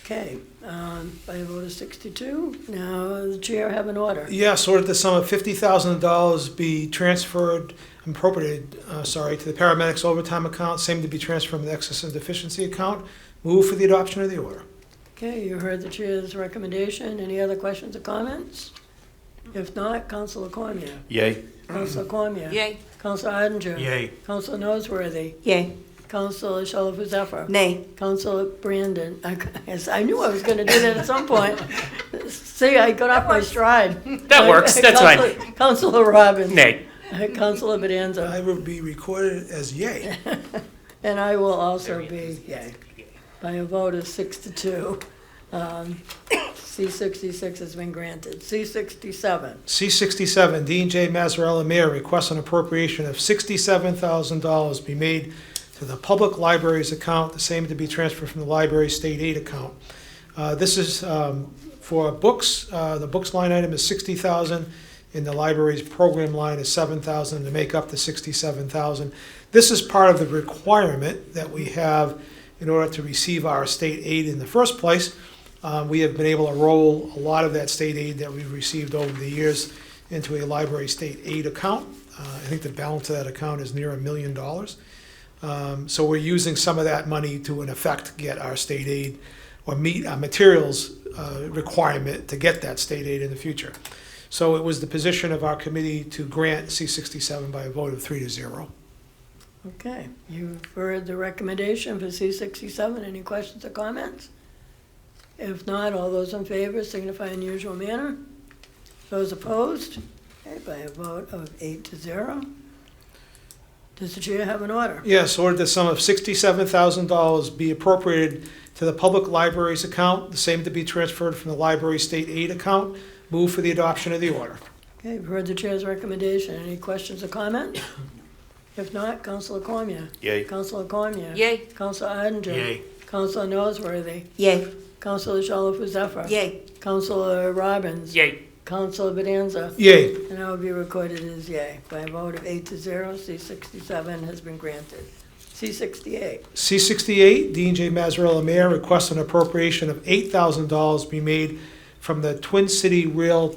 [SPEAKER 6] Okay, by a vote of 62, now the chair have an order.
[SPEAKER 9] Yes, order that the sum of $50,000 be transferred, appropriated, to the paramedics overtime account, same to be transferred from the excess and deficiency account. Move for the adoption of the order.
[SPEAKER 6] Okay, you heard the chair's recommendation. Any other questions or comments? If not, Councilor Cormier.
[SPEAKER 5] Yay.
[SPEAKER 6] Councilor Cormier.
[SPEAKER 7] Yay.
[SPEAKER 6] Councilor Odinger.
[SPEAKER 10] Yay.
[SPEAKER 6] Councilor Noseworthy.
[SPEAKER 1] Yay.
[SPEAKER 6] Councilor Shalfo Zephyr.
[SPEAKER 1] Nay.
[SPEAKER 6] Councilor Brandon. Yes, I knew I was going to do that at some point. See, I got off my stride.
[SPEAKER 2] That works. That's fine.
[SPEAKER 6] Councilor Robbins.
[SPEAKER 2] Nay.
[SPEAKER 6] Councilor Bedanza.
[SPEAKER 9] I will be recorded as yay.
[SPEAKER 6] And I will also be yay. By a vote of 6-2. C-66 has been granted. C-67.
[SPEAKER 9] C-67, Dean J. Mazzarella, Mayor, requests an appropriation of $67,000 be made to the public libraries account, the same to be transferred from the library state aid account. This is for books. The books line item is $60,000, and the library's program line is $7,000 to make up the $67,000. This is part of the requirement that we have in order to receive our state aid in the first place. We have been able to roll a lot of that state aid that we've received over the years into a library state aid account. I think the balance of that account is near $1 million. So we're using some of that money to, in effect, get our state aid or meet our materials requirement to get that state aid in the future. So it was the position of our committee to grant C-67 by a vote of 3-0.
[SPEAKER 6] Okay, you've heard the recommendation for C-67. Any questions or comments? If not, all those in favor signify in usual manner. Those opposed? Okay, by a vote of 8-0. Does the chair have an order?
[SPEAKER 9] Yes, order the sum of $67,000 be appropriated to the public libraries account, the same to be transferred from the library state aid account. Move for the adoption of the order.
[SPEAKER 6] Okay, you've heard the chair's recommendation. Any questions or comments? If not, Councilor Cormier.
[SPEAKER 5] Yay.
[SPEAKER 6] Councilor Cormier.
[SPEAKER 7] Yay.
[SPEAKER 6] Councilor Odinger.
[SPEAKER 10] Yay.
[SPEAKER 6] Councilor Noseworthy.
[SPEAKER 1] Yay.
[SPEAKER 6] Councilor Shalfo Zephyr.
[SPEAKER 1] Yay.
[SPEAKER 6] Councilor Robbins.
[SPEAKER 2] Yay.
[SPEAKER 6] Councilor Bedanza.
[SPEAKER 9] Yay.
[SPEAKER 6] And I will be recorded as yay. By a vote of 8-0, C-67 has been granted. C-68.
[SPEAKER 9] C-68, Dean J. Mazzarella, Mayor, requests an appropriation of $8,000 be made from the Twin City Rail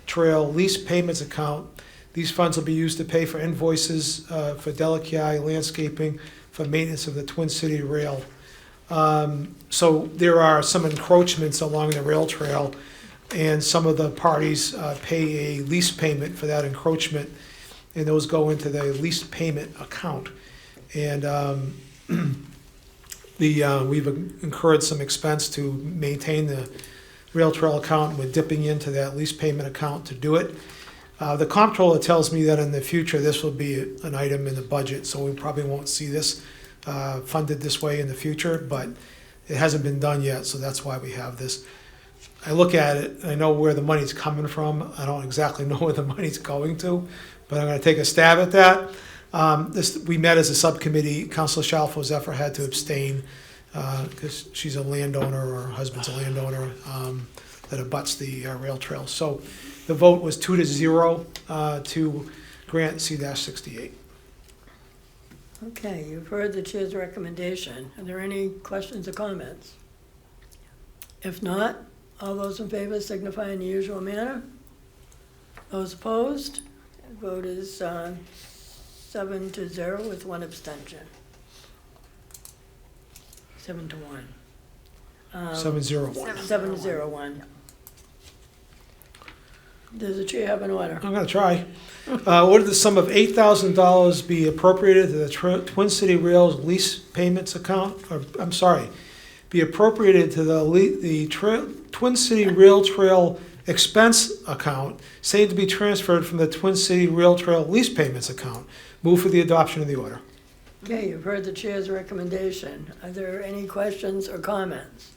[SPEAKER 9] Trail lease payments account. These funds will be used to pay for invoices for Delakiai landscaping for maintenance of the Twin City Rail. So there are some encroachments along the rail trail, and some of the parties pay a lease payment for that encroachment, and those go into the lease payment account. And we've incurred some expense to maintain the rail trail account, and we're dipping into that lease payment account to do it. The comptroller tells me that in the future this will be an item in the budget, so we probably won't see this funded this way in the future, but it hasn't been done yet, so that's why we have this. I look at it, I know where the money's coming from. I don't exactly know where the money's going to, but I'm going to take a stab at that. We met as a subcommittee. Councilor Shalfo Zephyr had to abstain because she's a landowner, or her husband's a landowner that abuts the rail trail. So the vote was 2-0 to grant C-68.
[SPEAKER 6] Okay, you've heard the chair's recommendation. Are there any questions or comments? If not, all those in favor signify in the usual manner. Those opposed? The vote is 7-0 with one abstention. 7-1.
[SPEAKER 9] 7-0.
[SPEAKER 6] 7-0-1. Does the chair have an order?
[SPEAKER 9] I'm going to try. Order the sum of $8,000 be appropriated to the Twin City Rails lease payments account, or, I'm sorry, be appropriated to the Twin City Rail Trail expense account, same to be transferred from the Twin City Rail Trail lease payments account. Move for the adoption of the order.
[SPEAKER 6] Okay, you've heard the chair's recommendation. Are there any questions or comments?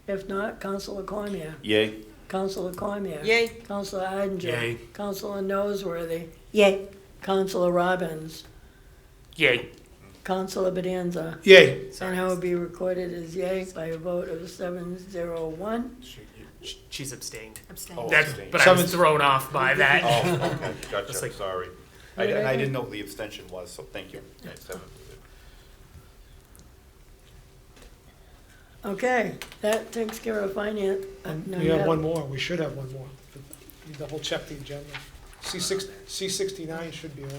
[SPEAKER 6] If not, Councilor Cormier.
[SPEAKER 5] Yay.
[SPEAKER 6] Councilor Cormier.
[SPEAKER 7] Yay.
[SPEAKER 6] Councilor Odinger.
[SPEAKER 10] Yay.
[SPEAKER 6] Councilor Noseworthy.
[SPEAKER 1] Yay.
[SPEAKER 6] Councilor Robbins.
[SPEAKER 2] Yay.
[SPEAKER 6] Councilor Bedanza.
[SPEAKER 9] Yay.
[SPEAKER 6] And I will be recorded as yay by a vote of 7-0-1.
[SPEAKER 2] She's abstained.
[SPEAKER 5] Oh,
[SPEAKER 2] That,
[SPEAKER 5] abstained.
[SPEAKER 2] but I was thrown off by that.
[SPEAKER 5] Oh, okay, gotcha,
[SPEAKER 2] It's like-
[SPEAKER 5] sorry. I didn't know what the abstention was, so thank you.
[SPEAKER 6] Okay, that takes care of finance. No,
[SPEAKER 9] We
[SPEAKER 6] you
[SPEAKER 9] have one more, we should have one more. You double check the agenda. C69 should be on,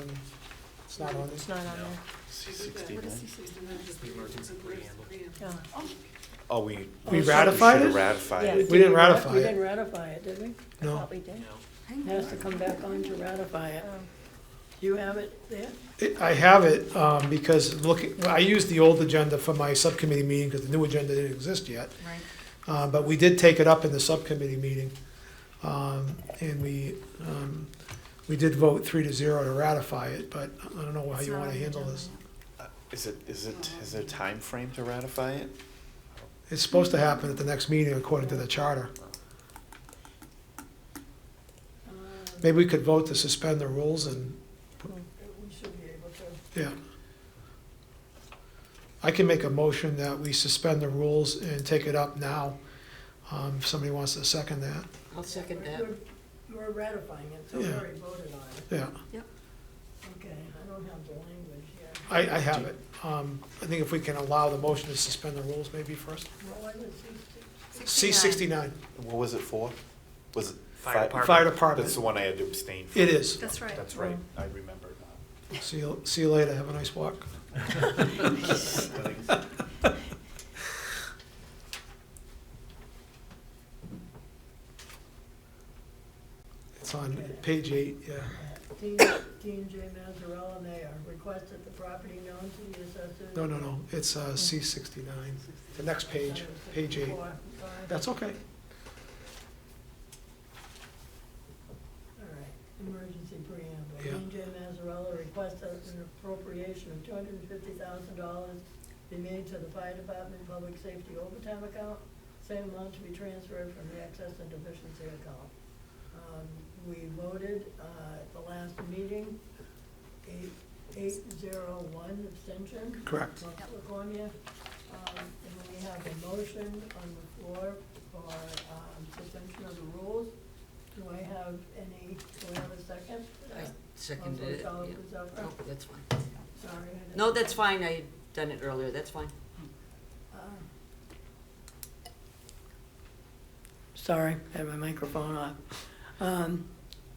[SPEAKER 9] it's not on
[SPEAKER 1] It's
[SPEAKER 9] there.
[SPEAKER 1] not on there.
[SPEAKER 2] The emergency preamble.
[SPEAKER 1] Yeah.
[SPEAKER 5] Oh, we.
[SPEAKER 9] We ratified
[SPEAKER 5] Should
[SPEAKER 9] it?
[SPEAKER 5] have ratified
[SPEAKER 1] Yeah.
[SPEAKER 5] it.
[SPEAKER 9] We didn't ratify
[SPEAKER 6] We
[SPEAKER 9] it.
[SPEAKER 6] didn't ratify it, did we?
[SPEAKER 1] I
[SPEAKER 9] No.
[SPEAKER 1] thought we did.
[SPEAKER 2] No.
[SPEAKER 6] It has to come back on to ratify it.
[SPEAKER 1] Oh.
[SPEAKER 6] Do you have it there?
[SPEAKER 9] I have it, because I used the old agenda for my subcommittee meeting, because the new agenda didn't exist yet.
[SPEAKER 1] Right.
[SPEAKER 9] But we did take it up in the subcommittee meeting, and we did vote 3-0 to ratify it, but I don't know how you wanna handle this.
[SPEAKER 5] Is there a time frame to ratify it?
[SPEAKER 9] It's supposed to happen at the next meeting according to the charter. Maybe we could vote to suspend the rules and,
[SPEAKER 6] We should be able to.
[SPEAKER 9] yeah. I can make a motion that we suspend the rules and take it up now, if somebody wants to second that.
[SPEAKER 7] I'll second that.
[SPEAKER 6] We're ratifying it, so we
[SPEAKER 9] Yeah.
[SPEAKER 6] already voted on it.
[SPEAKER 9] Yeah,
[SPEAKER 6] Okay, I don't have the language yet.
[SPEAKER 9] I have it. I think if we can allow the motion to suspend the rules maybe first.
[SPEAKER 6] What was it,
[SPEAKER 9] C69,
[SPEAKER 5] What was it for? Was it?
[SPEAKER 2] Fire department.
[SPEAKER 9] fire
[SPEAKER 5] That's
[SPEAKER 9] department.
[SPEAKER 5] the one I had to abstain from.
[SPEAKER 9] It is.
[SPEAKER 12] That's right.
[SPEAKER 5] That's right, I remember now.
[SPEAKER 9] See you later, have a nice walk. It's on page 8, yeah.
[SPEAKER 6] Dean J. Mazzarella, Mayor, requested the property known to the assessors.
[SPEAKER 9] No, it's C69, the next page, page 8. That's okay.
[SPEAKER 6] All right, emergency preamble.
[SPEAKER 9] Yeah.
[SPEAKER 6] Dean J. Mazzarella requested an appropriation of $250,000 be made to the fire department public safety overtime account, same amount to be transferred from the excess and deficiency account. We voted at the last meeting, 801 abstention.
[SPEAKER 9] Correct.
[SPEAKER 6] from California. And we have a motion on the floor for suspension of the rules. Do I have a second?
[SPEAKER 7] I seconded it,
[SPEAKER 6] Councilor
[SPEAKER 7] yeah.
[SPEAKER 6] Shalfo-Zephyr?
[SPEAKER 7] Oh, that's fine.
[SPEAKER 6] Sorry. I didn't-
[SPEAKER 7] No, that's fine, I had done it earlier, that's fine.
[SPEAKER 6] Sorry, I had my microphone off.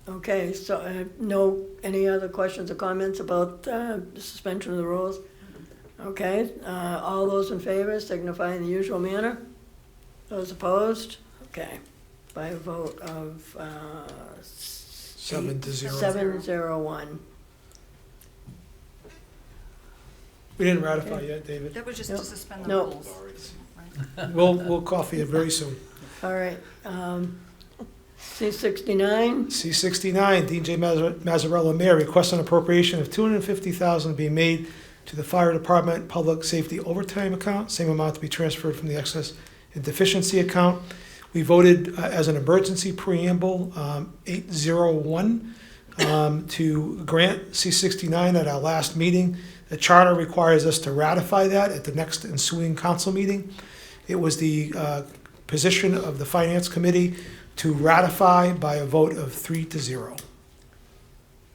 [SPEAKER 6] Okay, so any other questions or comments about the suspension of the rules? Okay, all those in favor signify in the usual manner. Those opposed? Okay, by a vote of
[SPEAKER 9] 7-0.
[SPEAKER 6] 701.
[SPEAKER 9] We didn't ratify yet, David.
[SPEAKER 12] That was just
[SPEAKER 6] Nope.
[SPEAKER 12] to suspend the
[SPEAKER 6] Nope.
[SPEAKER 12] rules.
[SPEAKER 9] We'll coffee it very soon.
[SPEAKER 6] All right, C69,
[SPEAKER 9] C69, Dean J. Mazzarella, Mayor, requests an appropriation of $250,000 be made to the Fire Department Public Safety Overtime Account, same amount to be transferred from the excess and deficiency account. We voted as an emergency preamble, 801, to grant C69 at our last meeting. The charter requires us to ratify that at the next ensuing council meeting. It was the position of the Finance Committee to ratify by a vote of 3-0.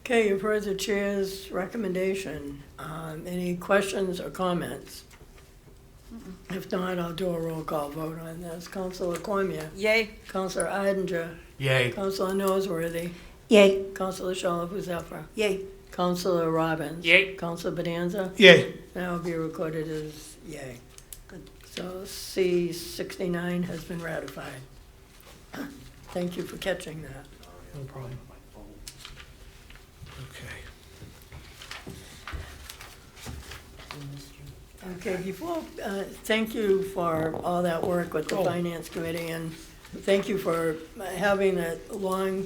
[SPEAKER 6] okay, you've heard the chair's recommendation. Any questions or comments? If not, I'll do a roll call vote on this. Councilor Cormier,
[SPEAKER 7] Yay.
[SPEAKER 6] Councilor Iden,
[SPEAKER 10] Yay.
[SPEAKER 6] Councilor Noseworthy,
[SPEAKER 1] Yay.
[SPEAKER 6] Councilor Shalfo-Zephyr,
[SPEAKER 7] Yay.
[SPEAKER 6] Councilor Robbins.
[SPEAKER 2] Yay.
[SPEAKER 6] Councilor Bonanza.
[SPEAKER 9] Yay.
[SPEAKER 6] That will be recorded as yay. So C69 has been ratified. Thank you for catching that.
[SPEAKER 9] No problem. Okay.
[SPEAKER 6] Okay, thank you for all that work with the
[SPEAKER 9] Oh.
[SPEAKER 6] Finance Committee, and thank you for having that long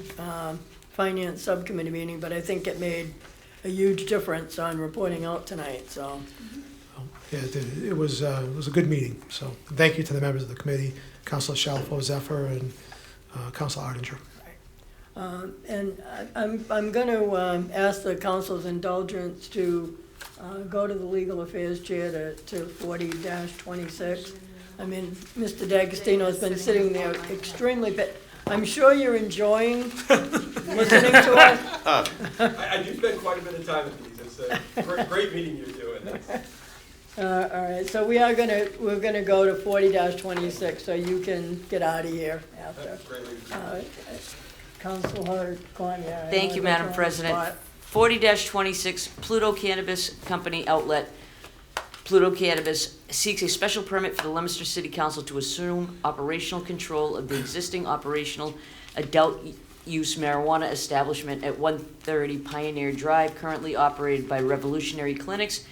[SPEAKER 6] Finance Subcommittee meeting, but I think it made a huge difference on reporting out tonight, so.
[SPEAKER 9] Yeah, it was a good meeting, so thank you to the members of the committee, Councilor Shalfo-Zephyr and Councilor Ardinger.
[SPEAKER 6] And I'm going to ask the council's indulgence to go to the Legal Affairs Chair to 40-26. I mean, Mr. D'Agostino's been sitting there extremely, I'm sure you're enjoying listening to us.
[SPEAKER 13] I do spend quite a bit of time at these. It's a great meeting you're doing.
[SPEAKER 6] All right, so we're gonna go to 40-26, so you can get out of here after. Councilor Cormier.
[SPEAKER 7] Thank you, Madam President. 40-26, Pluto Cannabis Company Outlet. Pluto Cannabis seeks a special permit for the Leominster City Council to assume operational control of the existing operational adult use marijuana establishment at 130 Pioneer Drive, currently operated by Revolutionary Clinics,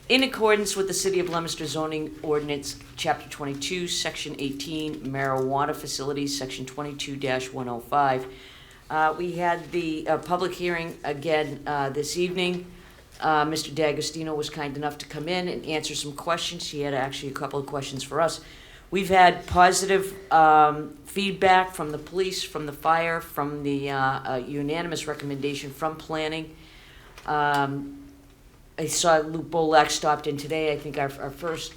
[SPEAKER 7] in accordance with the City of Leominster zoning ordinance, Chapter 22, Section 18, marijuana facilities, Section 22-105. We had the public hearing again this evening. Mr. D'Agostino was kind enough to come in and answer some questions. He had actually a couple of questions for us. We've had positive feedback from the police, from the fire, from the unanimous recommendation from planning. I saw Luke Bolak stopped in today. I think our first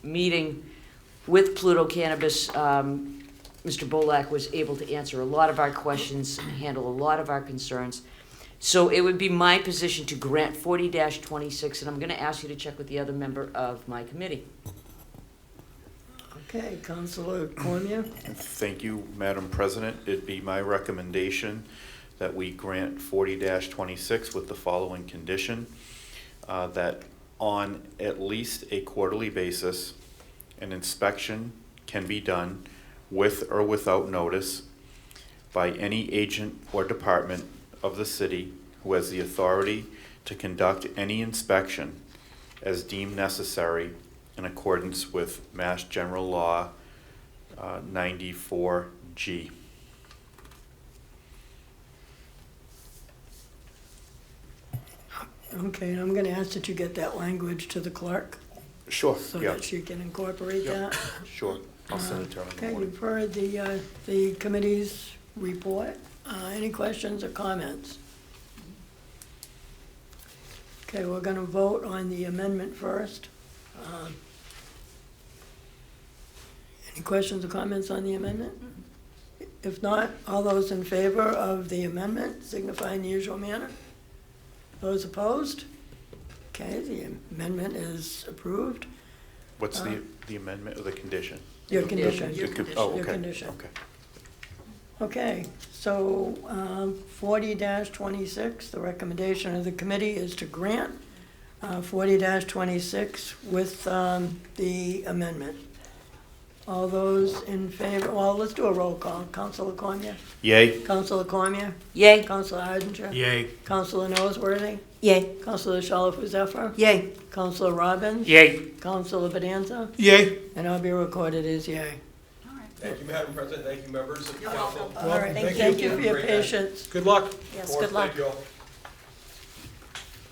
[SPEAKER 7] meeting with Pluto Cannabis, Mr. Bolak was able to answer a lot of our questions, handle a lot of our concerns. So it would be my position to grant 40-26, and I'm going to ask you to check with the other member of my committee.
[SPEAKER 6] Okay, Councilor Cormier.
[SPEAKER 5] Thank you, Madam President. It'd be my recommendation that we grant 40-26 with the following condition, that on at least a quarterly basis, an inspection can be done with or without notice by any agent or department of the city who has the authority to conduct any inspection as deemed necessary in accordance with Mass General Law 94G.
[SPEAKER 6] Okay, I'm gonna ask that you get that language to the clerk,
[SPEAKER 5] Sure,
[SPEAKER 6] so
[SPEAKER 5] yeah,
[SPEAKER 6] that she can incorporate
[SPEAKER 5] Yeah.
[SPEAKER 6] that.
[SPEAKER 5] sure. I'll send it to her in the
[SPEAKER 6] Okay,
[SPEAKER 5] morning.
[SPEAKER 6] you've heard the committee's report. Any questions or comments? Okay, we're gonna vote on the amendment first. Any questions or comments on the amendment? If not, all those in favor of the amendment signify in the usual manner. Those opposed? Okay, the amendment is approved.
[SPEAKER 5] What's the amendment or the condition?
[SPEAKER 6] Your condition.
[SPEAKER 5] The con- Oh,
[SPEAKER 6] Your
[SPEAKER 5] okay,
[SPEAKER 6] condition.
[SPEAKER 5] okay.
[SPEAKER 6] Okay, so 40-26, the recommendation of the committee is to grant 40-26 with the amendment. All those in favor, well, let's do a roll call. Councilor Cormier?
[SPEAKER 5] Yay?
[SPEAKER 6] Councilor Cormier?
[SPEAKER 7] Yay.
[SPEAKER 6] Councilor Ardenter?
[SPEAKER 10] Yay.
[SPEAKER 6] Councilor Noseworthy?
[SPEAKER 1] Yay.
[SPEAKER 6] Councilor Shalfo Zephyr?
[SPEAKER 1] Yay.
[SPEAKER 6] Councilor Robbins?
[SPEAKER 2] Yay.
[SPEAKER 6] Councilor Bedanza?
[SPEAKER 9] Yay.
[SPEAKER 6] And I'll be recorded as yay.
[SPEAKER 8] Thank you, Madam President. Thank you, members of the council.
[SPEAKER 6] All right,
[SPEAKER 9] Thank
[SPEAKER 6] thank
[SPEAKER 9] you.
[SPEAKER 6] you for your patience.
[SPEAKER 9] Good luck.
[SPEAKER 1] Yes,
[SPEAKER 8] Of course,
[SPEAKER 1] good luck.
[SPEAKER 8] thank you all.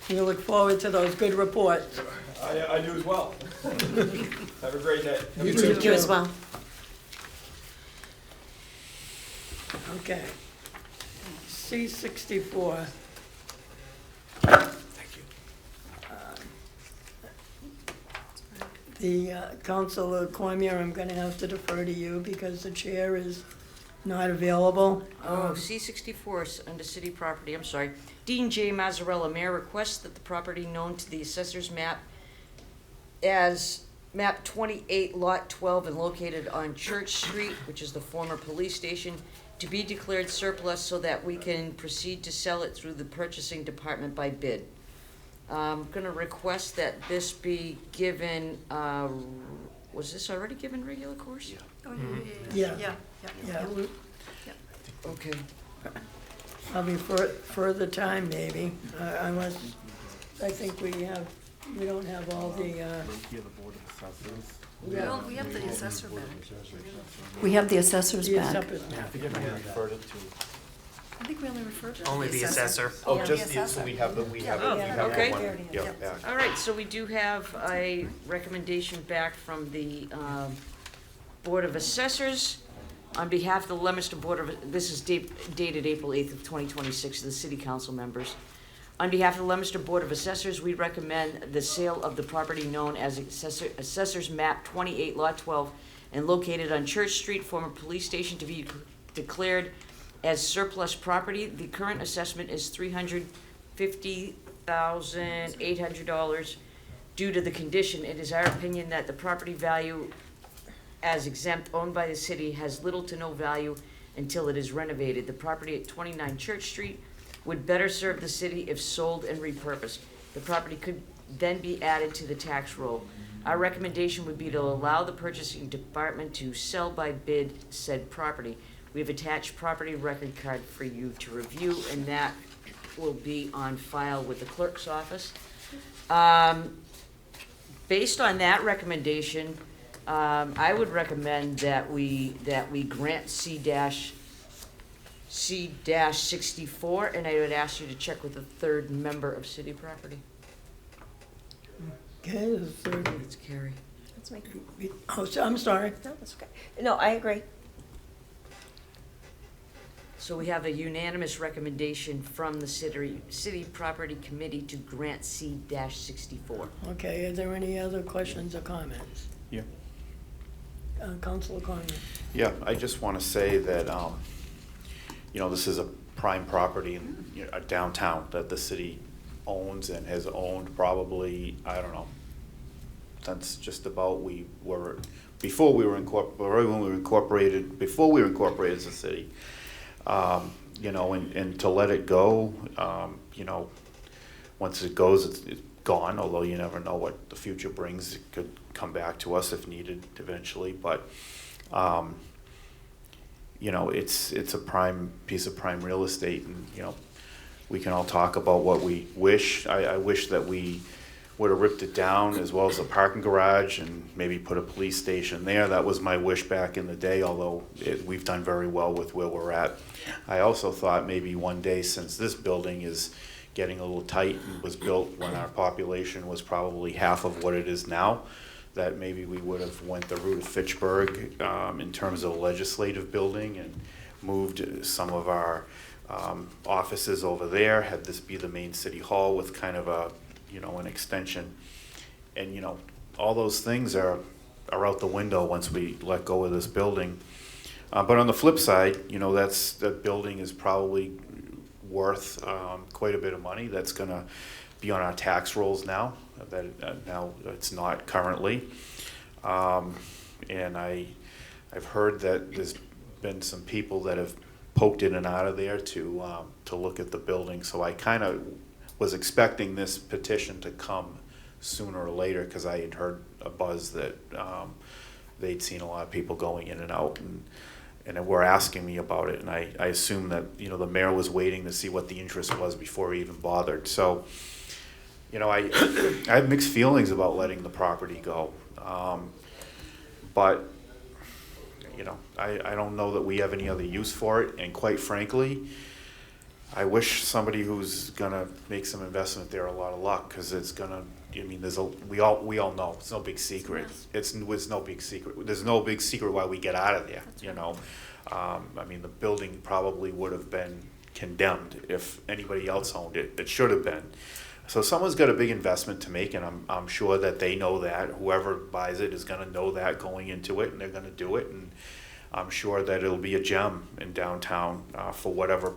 [SPEAKER 6] We look forward to those good reports.
[SPEAKER 8] I do as well. Have a great day.
[SPEAKER 9] You too.
[SPEAKER 1] You as well.
[SPEAKER 6] Okay. C-64.
[SPEAKER 9] Thank you.
[SPEAKER 6] The Councilor Cormier, I'm going to have to defer to you because the chair is not available.
[SPEAKER 7] Oh, C-64 is under city property, I'm sorry. Dean J. Mazzarella, Mayor, requests that the property known to the assessor's map as map 28, lot 12, and located on Church Street, which is the former police station, to be declared surplus so that we can proceed to sell it through the purchasing department by bid. I'm gonna request that this be given, was this already given regular course?
[SPEAKER 6] Yeah. we-
[SPEAKER 7] Okay.
[SPEAKER 6] Probably further time maybe, unless, I think we don't have all the, yeah.
[SPEAKER 4] We have the assessor back. We have the assessors
[SPEAKER 6] The
[SPEAKER 4] back.
[SPEAKER 6] assessors map.
[SPEAKER 4] I think we only referred to
[SPEAKER 2] Only the assessor.
[SPEAKER 5] Oh,
[SPEAKER 4] Yeah,
[SPEAKER 5] just
[SPEAKER 4] the
[SPEAKER 5] the, so
[SPEAKER 4] assessor.
[SPEAKER 5] we have the, we have it.
[SPEAKER 7] Oh,
[SPEAKER 5] we have
[SPEAKER 7] okay.
[SPEAKER 5] one. Yeah, yeah.
[SPEAKER 7] All right, so we do have a recommendation back from the Board of Assessors. On behalf of the Leominster Board of, this is dated April 8th of 2026, to the City Council members. On behalf of the Leominster Board of Assessors, we recommend the sale of the property known as Assessor's Map 28, Lot 12, and located on Church Street, former police station, to be declared as surplus property. The current assessment is $350,800 Due to the condition, it is our opinion that the property value as exempt owned by the city has little to no value until it is renovated. The property at 29 Church Street would better serve the city if sold and repurposed. The property could then be added to the tax roll. Our recommendation would be to allow the purchasing department to sell by bid said property. We have attached property record card for you to review, and that will be on file with the clerk's office. Based on that recommendation, I would recommend that we grant C-64, and I would ask you to check with the third member of city property.
[SPEAKER 6] Okay, the third,
[SPEAKER 7] It's Carrie.
[SPEAKER 1] Let's make,
[SPEAKER 6] oh, so, I'm sorry.
[SPEAKER 1] no, that's okay. No, I agree.
[SPEAKER 7] So we have a unanimous recommendation from the city property committee to grant C-64.
[SPEAKER 6] Okay, are there any other questions or comments?
[SPEAKER 5] Yeah.
[SPEAKER 6] Councilor Conley?
[SPEAKER 5] Yeah, I just want to say that, you know, this is a prime property in, you know, downtown that the city owns and has owned probably, I don't know, since just about before we were incorporated as a city. You know, and to let it go, you know, once it goes, it's gone, although you never know what the future brings. It could come back to us if needed eventually, but, you know, it's a prime piece of prime real estate, and, you know, we can all talk about what we wish. I wish that we would have ripped it down, as well as a parking garage, and maybe put a police station there. That was my wish back in the day, although we've done very well with where we're at. I also thought maybe one day, since this building is getting a little tight and was built when our population was probably half of what it is now, that maybe we would have went the route of Fitchburg in terms of a legislative building and moved some of our offices over there, had this be the main city hall with kind of a, you know, an extension. And, you know, all those things are out the window once we let go of this building. But on the flip side, you know, that building is probably worth quite a bit of money. That's gonna be on our tax rolls now, that now it's not currently. And I've heard that there's been some people that have poked in and out of there to look at the building. So I kind of was expecting this petition to come sooner or later, because I had heard a buzz that they'd seen a lot of people going in and out, and were asking me about it. And I assumed that, you know, the mayor was waiting to see what the interest was before he even bothered. So, you know, I have mixed feelings about letting the property go. But, you know, I don't know that we have any other use for it. And quite frankly, I wish somebody who's gonna make some investment there a lot of luck, because it's gonna, I mean, we all know, it's no big secret. It's no big secret. There's no big secret why we get out of there, you know. I mean, the building probably would have been condemned if anybody else owned it. It should have been. So someone's got a big investment to make, and I'm sure that they know that. Whoever buys it is gonna know that going into it, and they're gonna do it. And I'm sure that it'll be a gem in downtown for whatever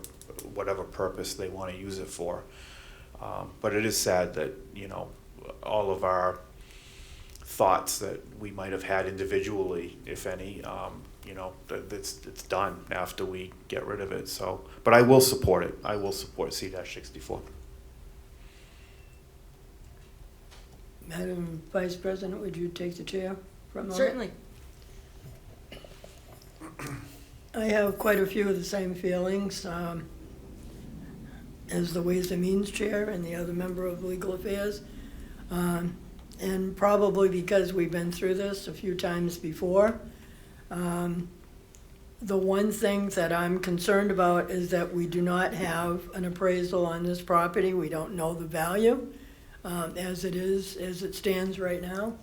[SPEAKER 5] purpose they want to use it for. But it is sad that, you know, all of our thoughts that we might have had individually, if any, you know, it's done after we get rid of it. So, but I will support it. I will support C-64.
[SPEAKER 6] Madam Vice President, would you take the chair for a moment?
[SPEAKER 7] Certainly.
[SPEAKER 6] I have quite a few of the same feelings as the Ways and Means Chair and the other member of Legal Affairs. And probably because we've been through this a few times before. The one thing that I'm concerned about is that we do not have an appraisal on this property. We don't know the value as it stands right now.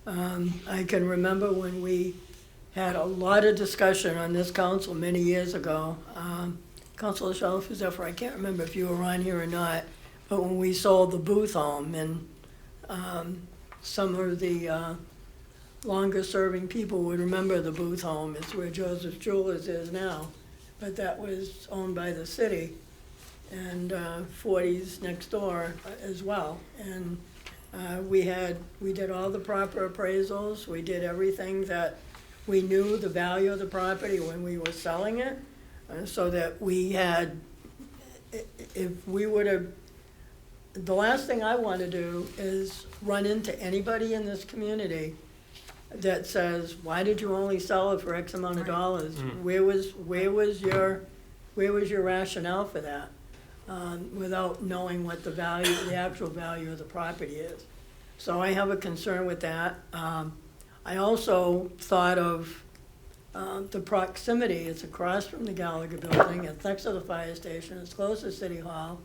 [SPEAKER 6] I can remember when we had a lot of discussion on this council many years ago. Councilor Shalfo-Zephyr, I can't remember if you were on here or not, but when we sold the Booth home, and some of the longer-serving people would remember the Booth home. It's where Joseph Jewelers is now, but that was owned by the city, and 40's next door as well. And We did all the proper appraisals, we did everything that we knew the value of the property when we were selling it, so that we had, if we would have, the last thing I want to do is run into anybody in this community that says, why did you only sell it for X amount of dollars? Where was your rationale for that? Without knowing what the value, the actual value of the property is. So I have a concern with that. I also thought of the proximity. It's across from the Gallagher Building, it's next to the fire station, it's close to City Hall.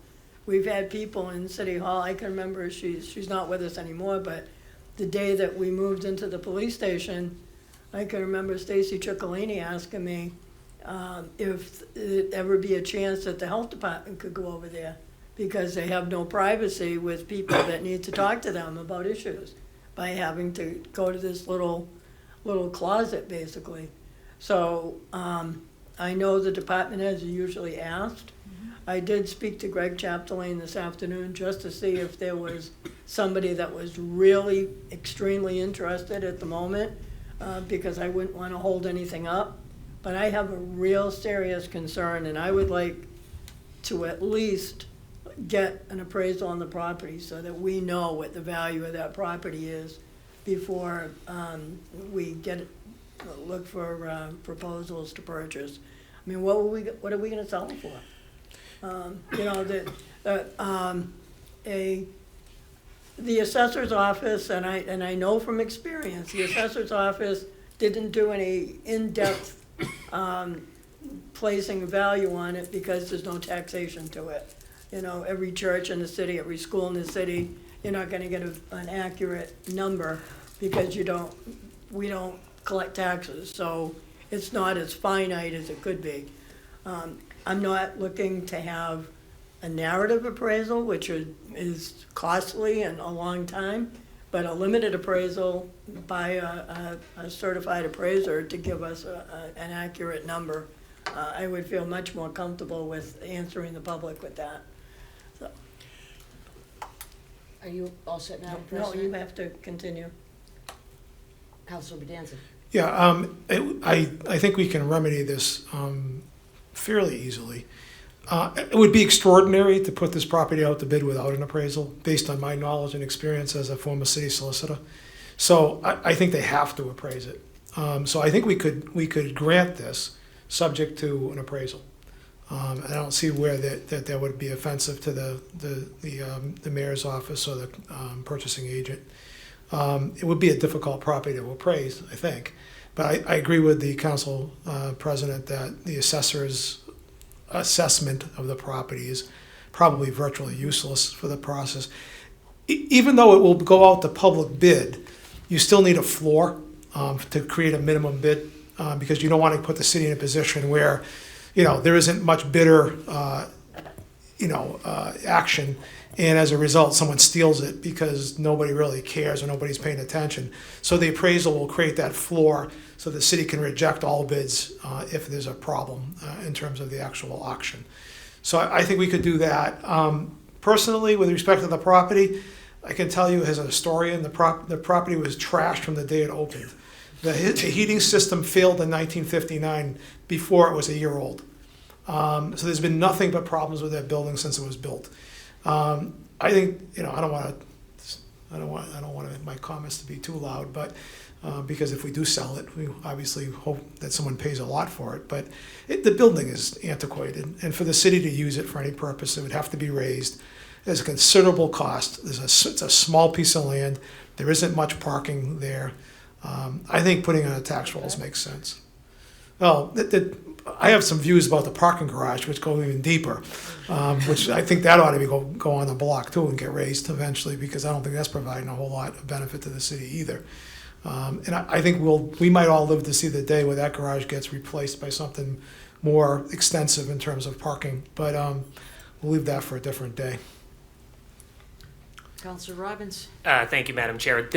[SPEAKER 6] We've had people in City Hall, I can remember, she's not with us anymore, but the day that we moved into the police station, I can remember Stacy Ciccolini asking me if it'd ever be a chance that the health department could go over there, because they have no privacy with people that need to talk to them about issues by having to go to this little closet, basically. So I know the department heads are usually asked. I did speak to Greg Chapdelaine this afternoon just to see if there was somebody that was really extremely interested at the moment, because I wouldn't want to hold anything up. But I have a real serious concern, and I would like to at least get an appraisal on the property so that we know what the value of that property is before we look for proposals to purchase. I mean, what are we gonna sell them for? You know, the assessor's office, and I know from experience, the assessor's office didn't do any in-depth placing value on it because there's no taxation to it. You know, every church in the city, every school in the city, you're not gonna get an accurate number because we don't collect taxes, so it's not as finite as it could be. I'm not looking to have a narrative appraisal, which is costly and a long time, but a limited appraisal by a certified appraiser to give us an accurate number. I would feel much more comfortable with answering the public with that. So,
[SPEAKER 7] Are you all set now,
[SPEAKER 6] no, you
[SPEAKER 7] President?
[SPEAKER 6] have to continue.
[SPEAKER 7] Councilor Bedanza?
[SPEAKER 9] Yeah, I think we can remedy this fairly easily. It would be extraordinary to put this property out to bid without an appraisal, based on my knowledge and experience as a former city solicitor. So I think they have to appraise it. So I think we could grant this subject to an appraisal. I don't see where that would be offensive to the mayor's office or the purchasing agent. It would be a difficult property to appraise, I think. But I agree with the council president that the assessor's assessment of the property is probably virtually useless for the process. Even though it will go out to public bid, you still need a floor to create a minimum bid, because you don't want to put the city in a position where, there isn't much bidder, action, and as a result, someone steals it because nobody really cares or nobody's paying attention. So the appraisal will create that floor so the city can reject all bids if there's a problem in terms of the actual auction. So I think we could do that. Personally, with respect to the property, I can tell you as a historian, the property was trashed from the day it opened. The heating system failed in 1959 before it was a year old. So there's been nothing but problems with that building since it was built. I think, I don't want my comments to be too loud, but because if we do sell it, we obviously hope that someone pays a lot for it. But the building is antiquated, and for the city to use it for any purpose, it would have to be raised. There's a considerable cost. It's a small piece of land. There isn't much parking there. I think putting on a tax rolls makes sense. Well, I have some views about the parking garage, which go even deeper, which I think that ought to be go on the block too and get raised eventually, because I don't think that's providing a whole lot of benefit to the city either. And I think we might all live to see the day where that garage gets replaced by something more extensive in terms of parking, but we'll leave that for a different day.
[SPEAKER 7] Councilor Robbins?
[SPEAKER 2] Thank you, Madam Chair.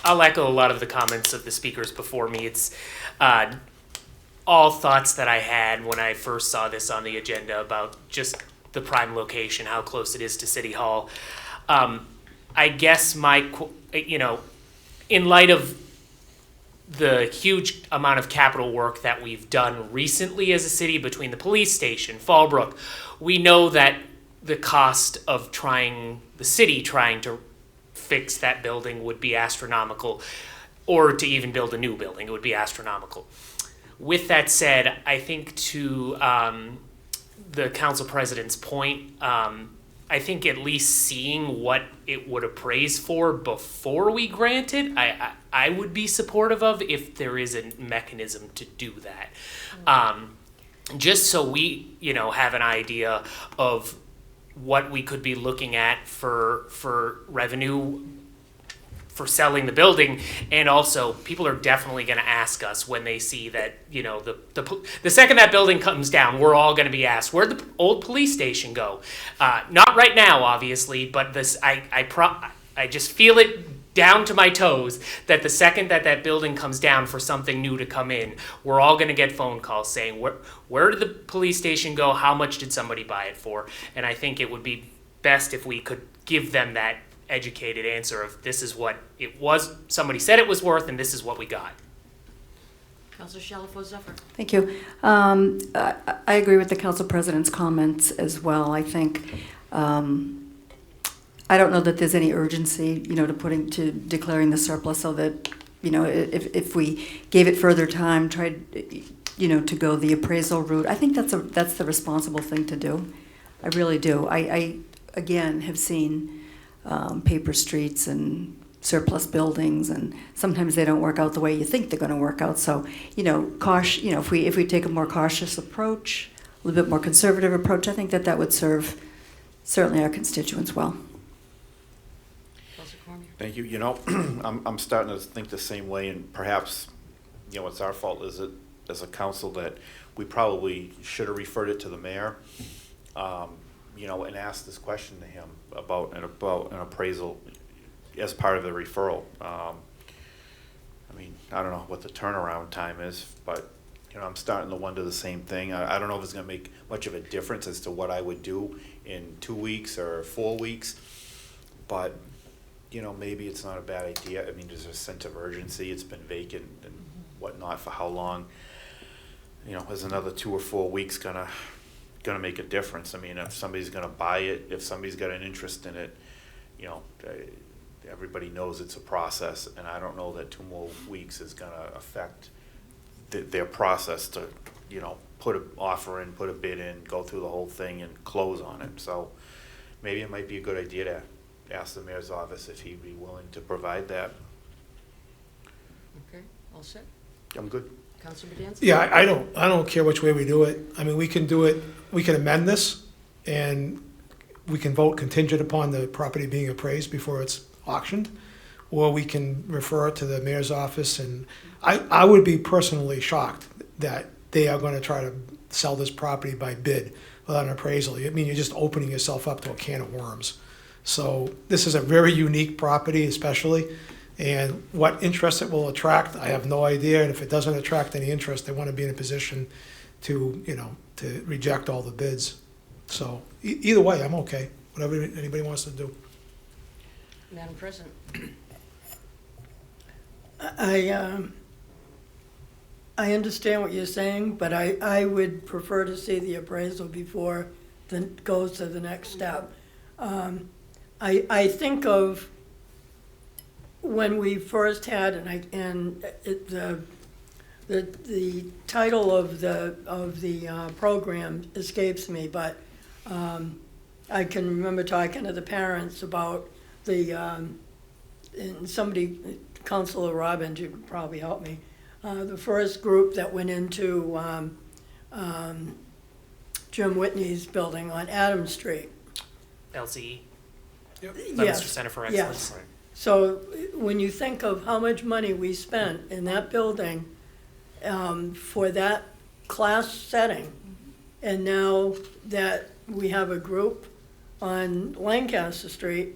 [SPEAKER 2] I'll echo a lot of the comments of the speakers before me. It's all thoughts that I had when I first saw this on the agenda about just the prime location, how close it is to City Hall. I guess in light of the huge amount of capital work that we've done recently as a city between the police station, Fallbrook, we know that the cost of the city trying to fix that building would be astronomical, or to even build a new building, it would be astronomical. With that said, I think to the council president's point, I think at least seeing what it would appraise for before we grant it, I would be supportive of if there is a mechanism to do that. Just so we, have an idea of what we could be looking at for revenue for selling the building, and also people are definitely going to ask us when they see that the second that building comes down, we're all going to be asked, where'd the old police station go? Not right now, obviously, but this I just feel it down to my toes that the second that building comes down for something new to come in, we're all going to get phone calls saying, where did the police station go? How much did somebody buy it for? And I think it would be best if we could give them that educated answer of this is what it was, somebody said it was worth, and this is what we got.
[SPEAKER 7] Councilor Shalfo Zephyr.
[SPEAKER 4] Thank you. I agree with the council president's comments as well. I think, I don't know that there's any urgency, to declaring the surplus, so that, if we gave it further time, tried, to go the appraisal route, I think that's the responsible thing to do. I really do. I again, have seen paper streets and surplus buildings, and sometimes they don't work out the way you think they're going to work out. So, if we take a more cautious approach, a little bit more conservative approach, I think that would serve certainly our constituents well.
[SPEAKER 5] Thank you. I'm starting to think the same way, and perhaps, it's our fault as a council that we probably should have referred it to the mayor, and asked this question to him about an appraisal as part of the referral. I don't know what the turnaround time is, but I'm starting to wonder the same thing. I don't know if it's going to make much of a difference as to what I would do in 2 weeks or 4 weeks, but maybe it's not a bad idea. There's a sense of urgency. It's been vacant and whatnot for how long? Is another 2 or 4 weeks gonna make a difference? If somebody's gonna buy it, if somebody's got an interest in it, everybody knows it's a process, and I don't know that 2 more weeks is gonna affect their process to, put an offer in, put a bid in, go through the whole thing and close on it. So maybe it might be a good idea to ask the mayor's office if he'd be willing to provide that.
[SPEAKER 7] Okay, all set.
[SPEAKER 5] I'm good.
[SPEAKER 7] Councilor Bedanza?
[SPEAKER 9] Yeah, I don't care which way we do it. We can do it, we can amend this, and we can vote contingent upon the property being appraised before it's auctioned, or we can refer it to the mayor's office, and I would be personally shocked that they are gonna try to sell this property by bid without an appraisal. You're just opening yourself up to a can of worms. So this is a very unique property especially, and what interest it will attract, I have no idea, and if it doesn't attract any interest, they want to be in a position to, to reject all the bids. So either way, I'm okay, whatever anybody wants to do.
[SPEAKER 7] Madam President.
[SPEAKER 6] I understand what you're saying, but I would prefer to see the appraisal before it goes to the next step. I think of when we first had, the title of the program escapes me, but I can remember talking to the parents about and somebody, Councilor Robbins, you could probably help me, the first group that went into Jim Whitney's building on Adams Street.
[SPEAKER 2] LCE.
[SPEAKER 6] Yes.
[SPEAKER 2] Leominster Center for Excellence.
[SPEAKER 6] Yes. So when you think of how much money we spent in that building for that class setting, and now that we have a group on Lancaster Street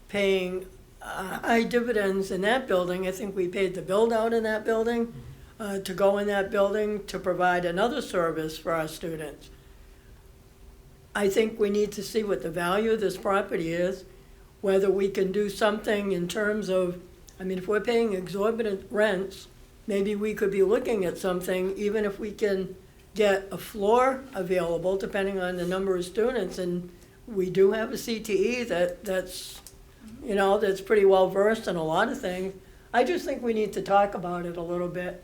[SPEAKER 6] paying high dividends in that building, I think we paid the build out in that building, to go in that building to provide another service for our students. I think we need to see what the value of this property is, whether we can do something in terms of, I mean, if we're paying exorbitant rents, maybe we could be looking at something, even if we can get a floor available, depending on the number of students, and we do have a CTE that's, you know, that's pretty well versed in a lot of things. I just think we need to talk about it a little bit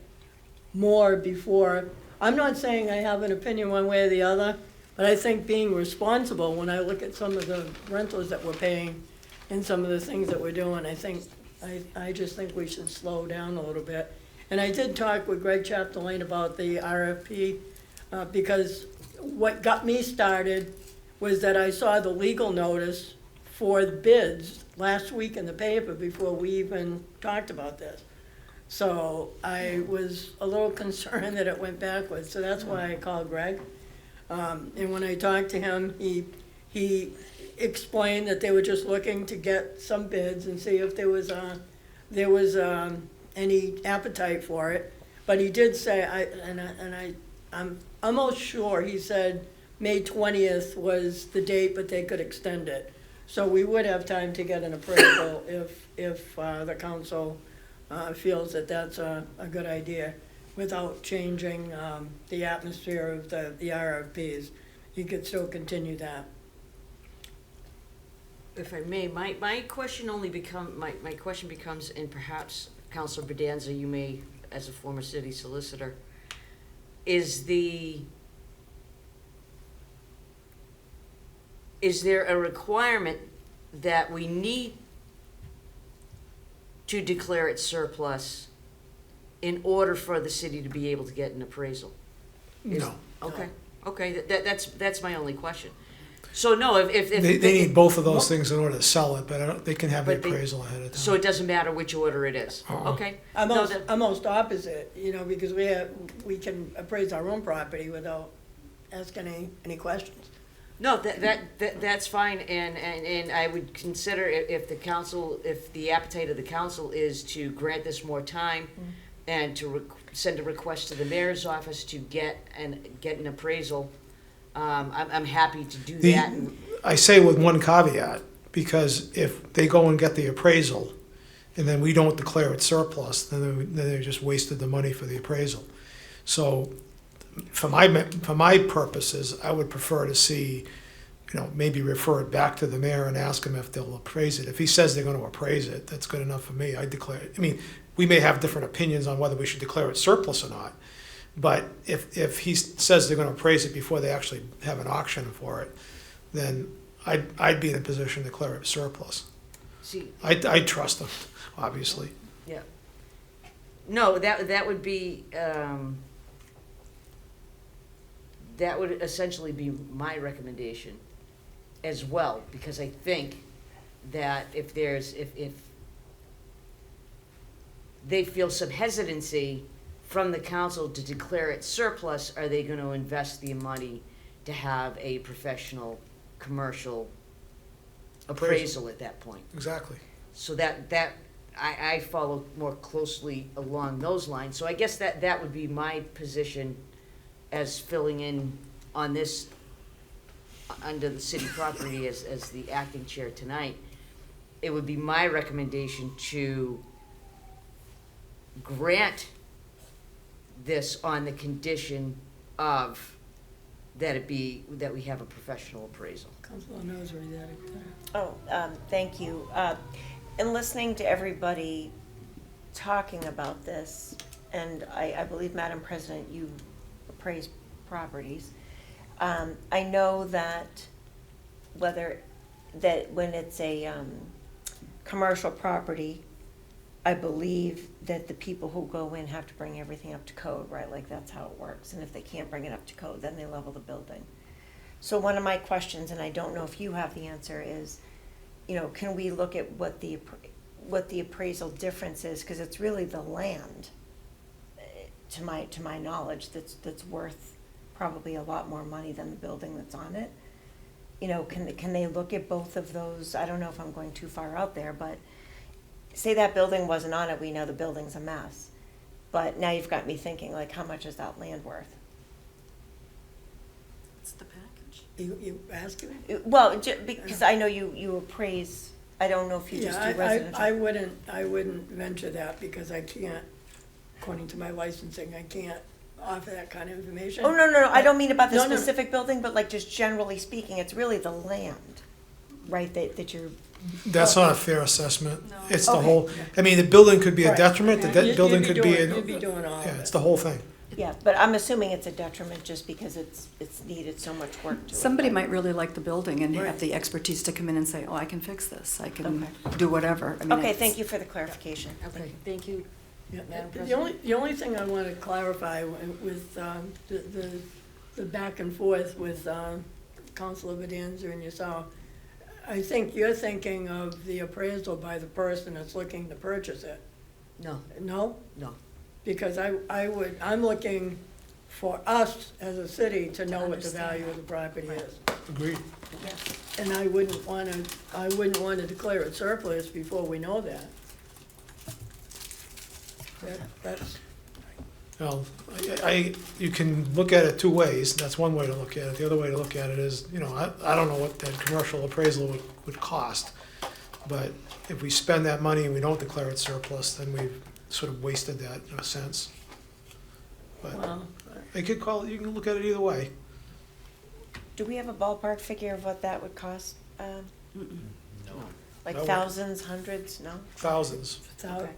[SPEAKER 6] more before, I'm not saying I have an opinion one way or the other, but I think being responsible, when I look at some of the rentals that we're paying and some of the things that we're doing, I just think we should slow down a little bit. And I did talk with Greg Chapdelaine about the RFP, because what got me started was that I saw the legal notice for the bids last week in the paper before we even talked about this. So I was a little concerned that it went backwards, so that's why I called Greg. And when I talked to him, he explained that they were just looking to get some bids and see if there was any appetite for it. But he did say, I'm almost sure he said May 20th was the date, but they could extend it. So we would have time to get an appraisal if the council feels that that's a good idea without changing the atmosphere of the RFPs. You could still continue that.
[SPEAKER 7] If I may, my question becomes, and perhaps Councilor Bedanza, you may, as a former city solicitor, is there a requirement that we need to declare it surplus in order for the city to be able to get an appraisal?
[SPEAKER 9] No.
[SPEAKER 7] Okay, that's my only question. So no, if
[SPEAKER 9] They need both of those things in order to sell it, but they can have the
[SPEAKER 7] But they-
[SPEAKER 9] appraisal ahead of time.
[SPEAKER 7] So it doesn't matter which order it is? Okay. No,
[SPEAKER 6] Almost opposite, you know, because we can appraise our own property without asking any questions.
[SPEAKER 7] No, that's fine, and I would consider if the appetite of the council is to grant this more time and to send a request to the mayor's office to get an appraisal, I'm happy to do that.
[SPEAKER 9] I say with one caveat, because if they go and get the appraisal and then we don't declare it surplus, then they just wasted the money for the appraisal. So for my purposes, I would prefer to see, maybe refer it back to the mayor and ask him if they'll appraise it. If he says they're going to appraise it, that's good enough for me. I declare it. I mean, we may have different opinions on whether we should declare it surplus or not. But if he says they're going to appraise it before they actually have an auction for it, then I'd be in a position to declare it surplus.
[SPEAKER 7] See,
[SPEAKER 9] I'd trust them, obviously.
[SPEAKER 7] yeah. No, that would be, that would essentially be my recommendation as well, because I think that if they feel some hesitancy from the council to declare it surplus, are they going to invest the money to have a professional commercial appraisal at that point?
[SPEAKER 9] Exactly.
[SPEAKER 7] So I follow more closely along those lines. So I guess that would be my position as filling in on this under the city property as the acting chair tonight. It would be my recommendation to grant this on the condition of that we have a professional appraisal.
[SPEAKER 6] Councilor knows where that is.
[SPEAKER 1] Oh, thank you. In listening to everybody talking about this, and I believe, Madam President, you appraise properties. I know that when it's a commercial property, I believe that the people who go in have to bring everything up to code, right? Like, that's how it works. And if they can't bring it up to code, then they level the building. So one of my questions, and I don't know if you have the answer, is, can we look at what the appraisal difference is? Because it's really the land, to my knowledge, that's worth probably a lot more money than the building that's on it. Can they look at both of those? I don't know if I'm going too far out there, but say that building wasn't on it, we know the building's a mess. But now you've got me thinking, like, how much is that land worth?
[SPEAKER 4] It's the package.
[SPEAKER 6] You asking?
[SPEAKER 1] Well, because I know you appraise I don't know if you just do
[SPEAKER 6] Yeah,
[SPEAKER 1] residential.
[SPEAKER 6] I wouldn't venture that because I can't, according to my licensing, I can't offer that kind of information.
[SPEAKER 1] Oh, no, I don't mean about the
[SPEAKER 6] No, no.
[SPEAKER 1] specific building, but like just generally speaking, it's really the land, right, that you're,
[SPEAKER 9] That's not a fair assessment.
[SPEAKER 4] No.
[SPEAKER 9] It's the
[SPEAKER 1] Okay.
[SPEAKER 9] whole, I mean, the building could be a
[SPEAKER 6] Right.
[SPEAKER 9] detriment, the
[SPEAKER 6] You'd
[SPEAKER 9] building
[SPEAKER 6] be
[SPEAKER 9] could be,
[SPEAKER 6] doing- You'd be
[SPEAKER 9] an-
[SPEAKER 6] doing all of
[SPEAKER 9] yeah,
[SPEAKER 6] it.
[SPEAKER 9] it's the whole thing.
[SPEAKER 1] yeah, but I'm assuming it's a detriment just because it's needed so much work to it.
[SPEAKER 4] Somebody might really like the building and
[SPEAKER 6] Right.
[SPEAKER 4] have the expertise to come in and say, oh, I can fix this, I can
[SPEAKER 1] Okay.
[SPEAKER 4] do whatever. I mean,
[SPEAKER 1] Okay,
[SPEAKER 4] it's-
[SPEAKER 1] thank you for the clarification.
[SPEAKER 7] Okay, thank you.
[SPEAKER 6] Yeah,
[SPEAKER 7] Madam
[SPEAKER 6] the only thing I want to clarify with the back and forth with Councilor Bedanza and yourself, I think you're thinking of the appraisal by the person that's looking to purchase it.
[SPEAKER 7] No,
[SPEAKER 6] No?
[SPEAKER 7] no.
[SPEAKER 6] Because I'm looking for us as a city to know what the
[SPEAKER 7] understand
[SPEAKER 6] value of the property is.
[SPEAKER 9] Agreed.
[SPEAKER 6] And I wouldn't want to declare it surplus before we know that. That's,
[SPEAKER 9] Well, you can look at it two ways. That's one way to look at it. The other way to look at it is, I don't know what that commercial appraisal would cost. But if we spend that money and we don't declare it surplus, then we've sort of wasted that in a sense. But
[SPEAKER 6] well,
[SPEAKER 9] you can look at it either way.
[SPEAKER 1] Do we have a ballpark figure of what that would cost?
[SPEAKER 10] No.
[SPEAKER 1] Like
[SPEAKER 9] No.
[SPEAKER 1] thousands, hundreds, no?
[SPEAKER 9] Thousands.
[SPEAKER 6] so,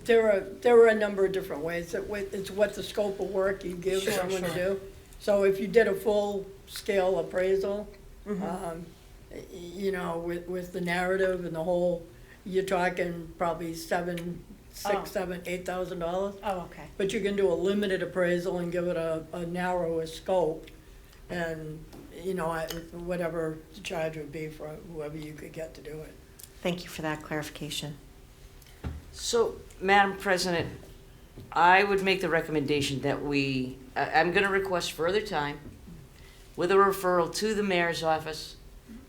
[SPEAKER 6] there are a number of different ways. It's what the scope of work you give
[SPEAKER 1] Sure,
[SPEAKER 6] someone to
[SPEAKER 1] sure.
[SPEAKER 6] do. So if you did a full-scale appraisal,
[SPEAKER 1] Mhm.
[SPEAKER 6] with the narrative and the whole, you're talking probably
[SPEAKER 1] Oh.
[SPEAKER 6] $8,000.
[SPEAKER 1] Oh, okay.
[SPEAKER 6] But you can do a limited appraisal and give it a narrower scope, and, whatever the charge would be for whoever you could get to do it.
[SPEAKER 1] Thank you for that clarification.
[SPEAKER 7] So, Madam President, I would make the recommendation that I'm going to request further time with a referral to the mayor's office,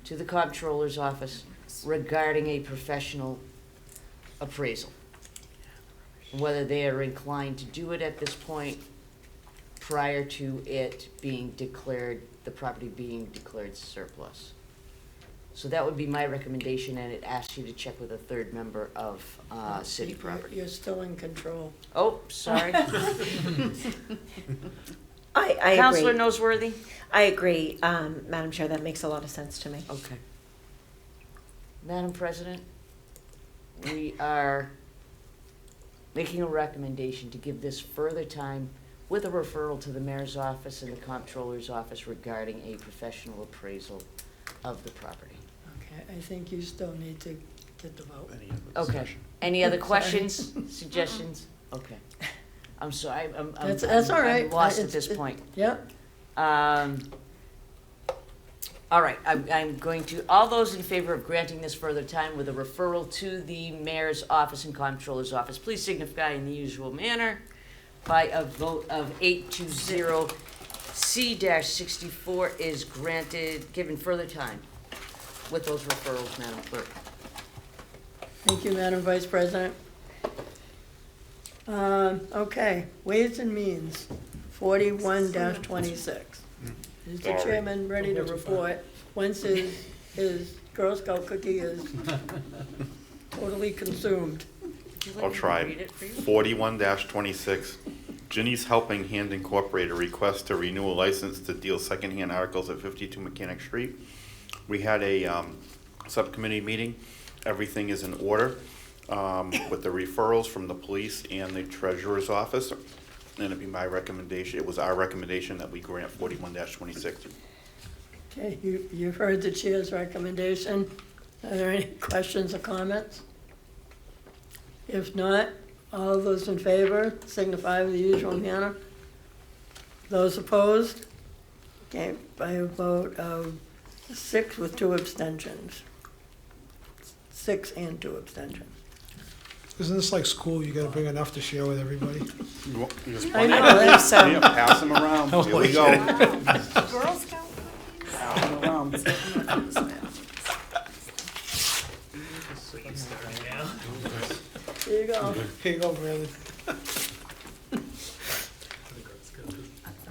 [SPEAKER 7] to the comptroller's office, regarding a professional appraisal. Whether they are inclined to do it at this point prior to it being declared, the property being declared surplus. So that would be my recommendation, and it asks you to check with a third member of city property.
[SPEAKER 6] You're still in control.
[SPEAKER 7] Oh, sorry.
[SPEAKER 1] I
[SPEAKER 7] Counselor
[SPEAKER 1] agree.
[SPEAKER 7] Noseworthy?
[SPEAKER 1] I agree, Madam Chair, that makes a lot of sense to me.
[SPEAKER 7] Okay. Madam President, we are making a recommendation to give this further time with a referral to the mayor's office and the comptroller's office regarding a professional appraisal of the property.
[SPEAKER 6] Okay, I think you still need to get the vote.
[SPEAKER 5] Any other
[SPEAKER 7] Okay.
[SPEAKER 5] discussion?
[SPEAKER 7] Any other
[SPEAKER 6] Sorry.
[SPEAKER 7] questions, suggestions? Okay. I'm sorry,
[SPEAKER 6] That's all right.
[SPEAKER 7] I'm lost at
[SPEAKER 6] It's-
[SPEAKER 7] this point.
[SPEAKER 6] Yep,
[SPEAKER 7] All right, I'm going to, all those in favor of granting this further time with a referral to the mayor's office and comptroller's office, please signify in the usual manner by a vote of 8-0. C-64 is granted, given further time with those referrals, Madam Clerk.
[SPEAKER 6] thank you, Madam Vice President. Okay, Ways and Means, 41-26. Is the
[SPEAKER 5] Sorry.
[SPEAKER 6] chairman ready to report once his Girl Scout cookie is totally consumed?
[SPEAKER 7] Would you like
[SPEAKER 5] I'll
[SPEAKER 7] me to
[SPEAKER 5] try.
[SPEAKER 7] read it for you?
[SPEAKER 5] 41-26. Ginny's Helping Hand Incorporated request to renew a license to deal secondhand articles at 52 Mechanic Street. We had a subcommittee meeting. Everything is in order with the referrals from the police and the treasurer's office. And it'd be my recommendation, it was our recommendation that we grant 41-26.
[SPEAKER 6] Okay, you've heard the chair's recommendation. Are there any questions or comments? If not, all those in favor signify with the usual manner. Those opposed? Okay, by a vote of 6 with 2 abstentions. 6 and 2 abstentions.
[SPEAKER 9] Isn't this like school? You gotta bring enough to share with everybody.
[SPEAKER 6] I know, that's,
[SPEAKER 5] Yeah, pass them around,
[SPEAKER 9] Oh,
[SPEAKER 5] here we go.
[SPEAKER 12] Girl Scout
[SPEAKER 6] there you go.
[SPEAKER 9] Here you go, Brandon.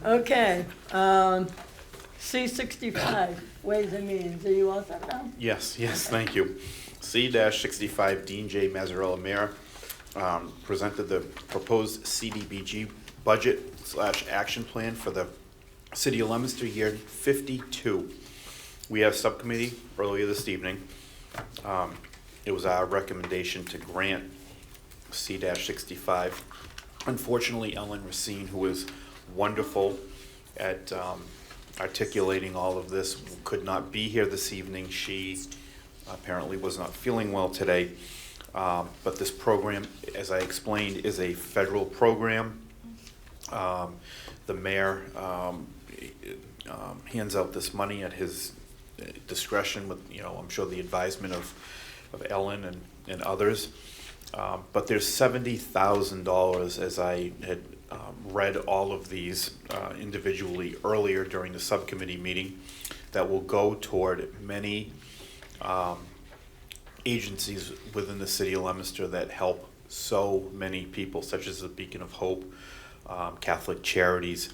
[SPEAKER 6] Okay, C-65, Ways and Means. Are you all set now?
[SPEAKER 5] Yes, thank you. C-65, Dean J. Mazzarella, Mayor, presented the proposed CDBG budget/action plan for the City of Leominster, year 52. We have subcommittee earlier this evening. It was our recommendation to grant C-65. Unfortunately, Ellen Racine, who is wonderful at articulating all of this, could not be here this evening. She apparently was not feeling well today. But this program, as I explained, is a federal program. The mayor hands out this money at his discretion with, I'm sure the advisement of Ellen and others. But there's $70,000, as I had read all of these individually earlier during the subcommittee meeting, that will go toward many agencies within the city of Leominster that help so many people, such as the Beacon of Hope, Catholic Charities,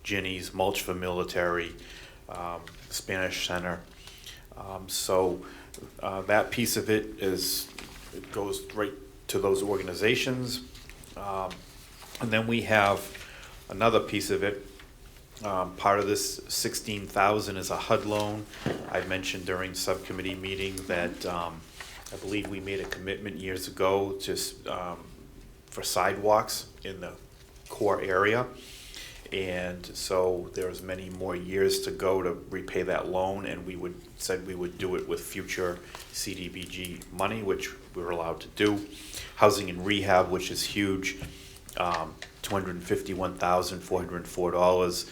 [SPEAKER 5] Ginny's, Mulch for Military, Spanish Center. So that piece of it goes right to those organizations. And then we have another piece of it. Part of this $16,000 is a HUD loan. I mentioned during subcommittee meeting that I believe we made a commitment years ago for sidewalks in the core area. And so there's many more years to go to repay that loan, and said we would do it with future CDBG money, which we're allowed to do. Housing and rehab, which is huge, $251,404.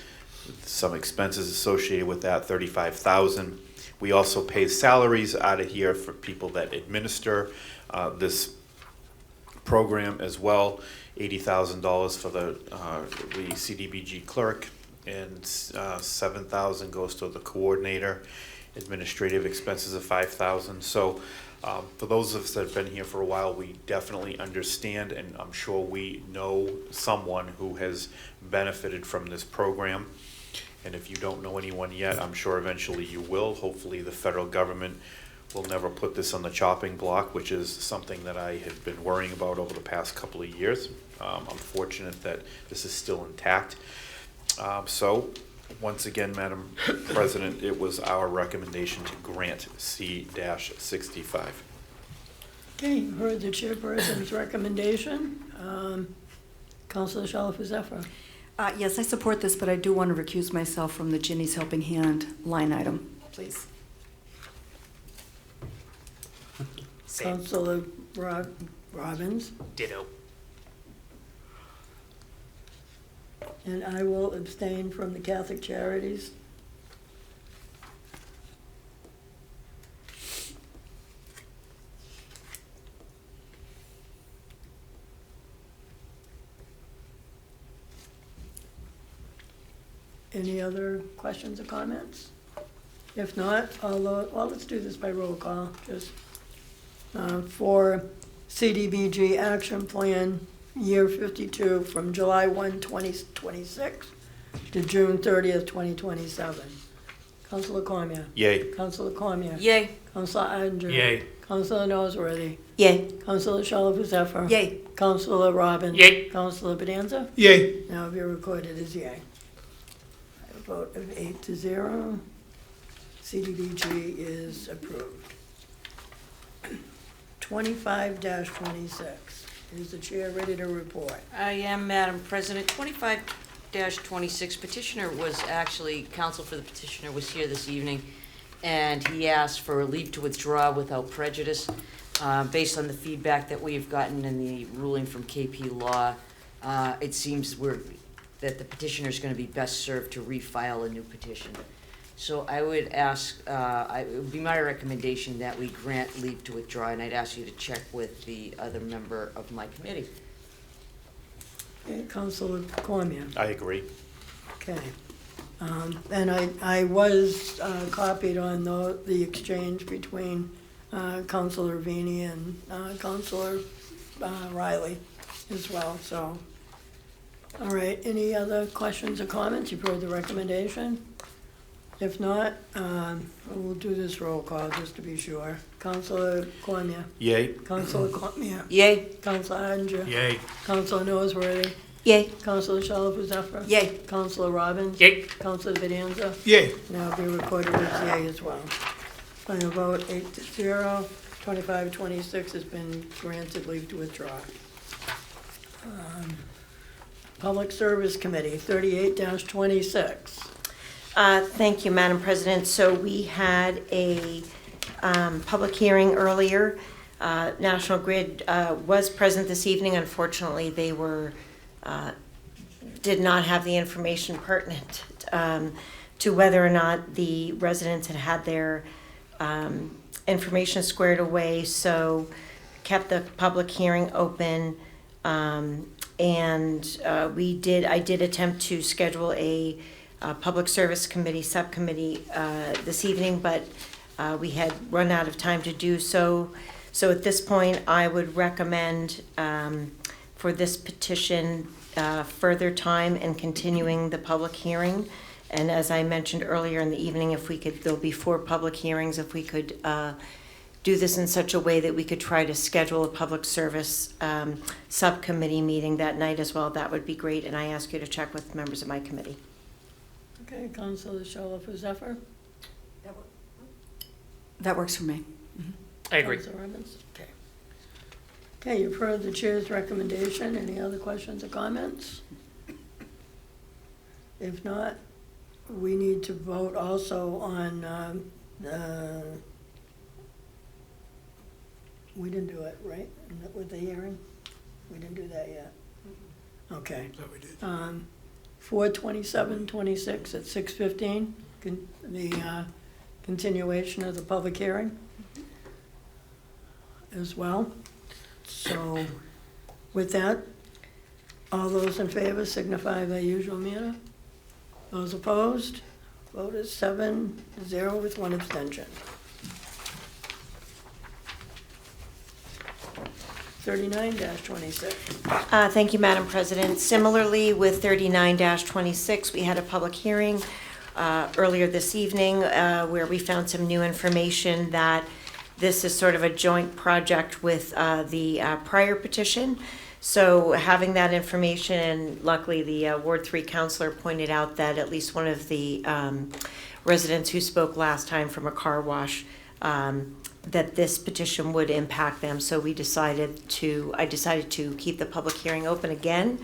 [SPEAKER 5] Some expenses associated with that, $35,000. We also pay salaries out of here for people that administer this program as well. $80,000 for the CDBG clerk, and $7,000 goes to the coordinator. Administrative expenses of $5,000. So for those of us that have been here for a while, we definitely understand, and I'm sure we know someone who has benefited from this program. And if you don't know anyone yet, I'm sure eventually you will. Hopefully the federal government will never put this on the chopping block, which is something that I have been worrying about over the past couple of years. I'm fortunate that this is still intact. So once again, Madam President, it was our recommendation to grant C-65.
[SPEAKER 6] Okay, you heard the chairperson's recommendation. Councilor Shalfo Zephyr.
[SPEAKER 4] Yes, I support this, but I do want to recuse myself from the Ginny's Helping Hand line item, please.
[SPEAKER 2] Same.
[SPEAKER 6] Councilor Robbins.
[SPEAKER 2] Ditto.
[SPEAKER 6] And I will abstain from the Catholic Charities. Any other questions or comments? If not, let's do this by roll call, just for CDBG Action Plan, year 52, from July 1, 2026 to June 30th, 2027. Councilor Cormier.
[SPEAKER 5] Yay.
[SPEAKER 6] Councilor Cormier.
[SPEAKER 7] Yay.
[SPEAKER 6] Councilor Andrew.
[SPEAKER 10] Yay.
[SPEAKER 6] Councilor Noseworthy.
[SPEAKER 7] Yay.
[SPEAKER 6] Councilor Shalfo Zephyr.
[SPEAKER 4] Yay.
[SPEAKER 6] Councilor Robbins.
[SPEAKER 2] Yay.
[SPEAKER 6] Councilor Bedanza.
[SPEAKER 9] Yay.
[SPEAKER 6] Now be recorded as yay. A vote of 8-0. CDBG is approved. 25-26. Is the chair ready to report?
[SPEAKER 7] I am, Madam President. 25-26, petitioner was actually, counsel for the petitioner was here this evening, and he asked for a leave to withdraw without prejudice. Based on the feedback that we've gotten in the ruling from KP Law, it seems that the petitioner is going to be best served to refile a new petition. So I would ask, it would be my recommendation that we grant leave to withdraw, and I'd ask you to check with the other member of my committee.
[SPEAKER 6] Okay, Councilor Cormier.
[SPEAKER 5] I agree.
[SPEAKER 6] Okay. And I was copied on the exchange between Councilor Vini and Councilor Riley as well, so. All right, any other questions or comments? You've heard the recommendation. If not, we'll do this roll call just to be sure. Counselor Cormier.
[SPEAKER 5] Yay.
[SPEAKER 6] Counselor Cormier.
[SPEAKER 7] Yay.
[SPEAKER 6] Counselor Odinger.
[SPEAKER 10] Yay.
[SPEAKER 6] Counselor Noseworthy.
[SPEAKER 1] Yay.
[SPEAKER 6] Counselor Shalfo Zephyr.
[SPEAKER 7] Yay.
[SPEAKER 6] Counselor Robbins.
[SPEAKER 2] Yay.
[SPEAKER 6] Counselor Vidanza.
[SPEAKER 9] Yay.
[SPEAKER 6] Now be recorded as yea as well. By a vote 8-0, 2526 has been granted leave to withdraw. Public Service Committee, 38-26.
[SPEAKER 1] Thank you, Madam President. So we had a public hearing earlier. National Grid was present this evening. Unfortunately, they did not have the information pertinent to whether or not the residents had their information squared away, so kept the public hearing open. I did attempt to schedule a Public Service Committee subcommittee this evening, but we had run out of time to do so. So at this point, I would recommend for this petition further time and continuing the public hearing. And as I mentioned earlier in the evening, if we could, there'll be 4 public hearings, if we could do this in such a way that we could try to schedule a public service subcommittee meeting that night as well, that would be great. And I ask you to check with members of my committee.
[SPEAKER 6] Okay, Counselor Shalfo Zephyr.
[SPEAKER 4] That works for me.
[SPEAKER 2] I agree.
[SPEAKER 6] Counselor Robbins. Okay. Okay, you've heard the chair's recommendation. Any other questions or comments? If not, we need to vote also on, we didn't do it, right, with the hearing? We didn't do that yet? Okay.
[SPEAKER 9] That we did.
[SPEAKER 6] 4/27/26 at 6:15, the continuation of the public hearing as well. So with that, all those in favor signify by usual manner. Those opposed, vote is 7-0 with 1 abstention. 39-26.
[SPEAKER 1] Thank you, Madam President. Similarly, with 39-26, we had a public hearing earlier this evening where we found some new information that this is sort of a joint project with the prior petition. So having that information, and luckily the Ward 3 councilor pointed out that at least one of the residents who spoke last time from a car wash, that this petition would impact them. So I decided to keep the public hearing open again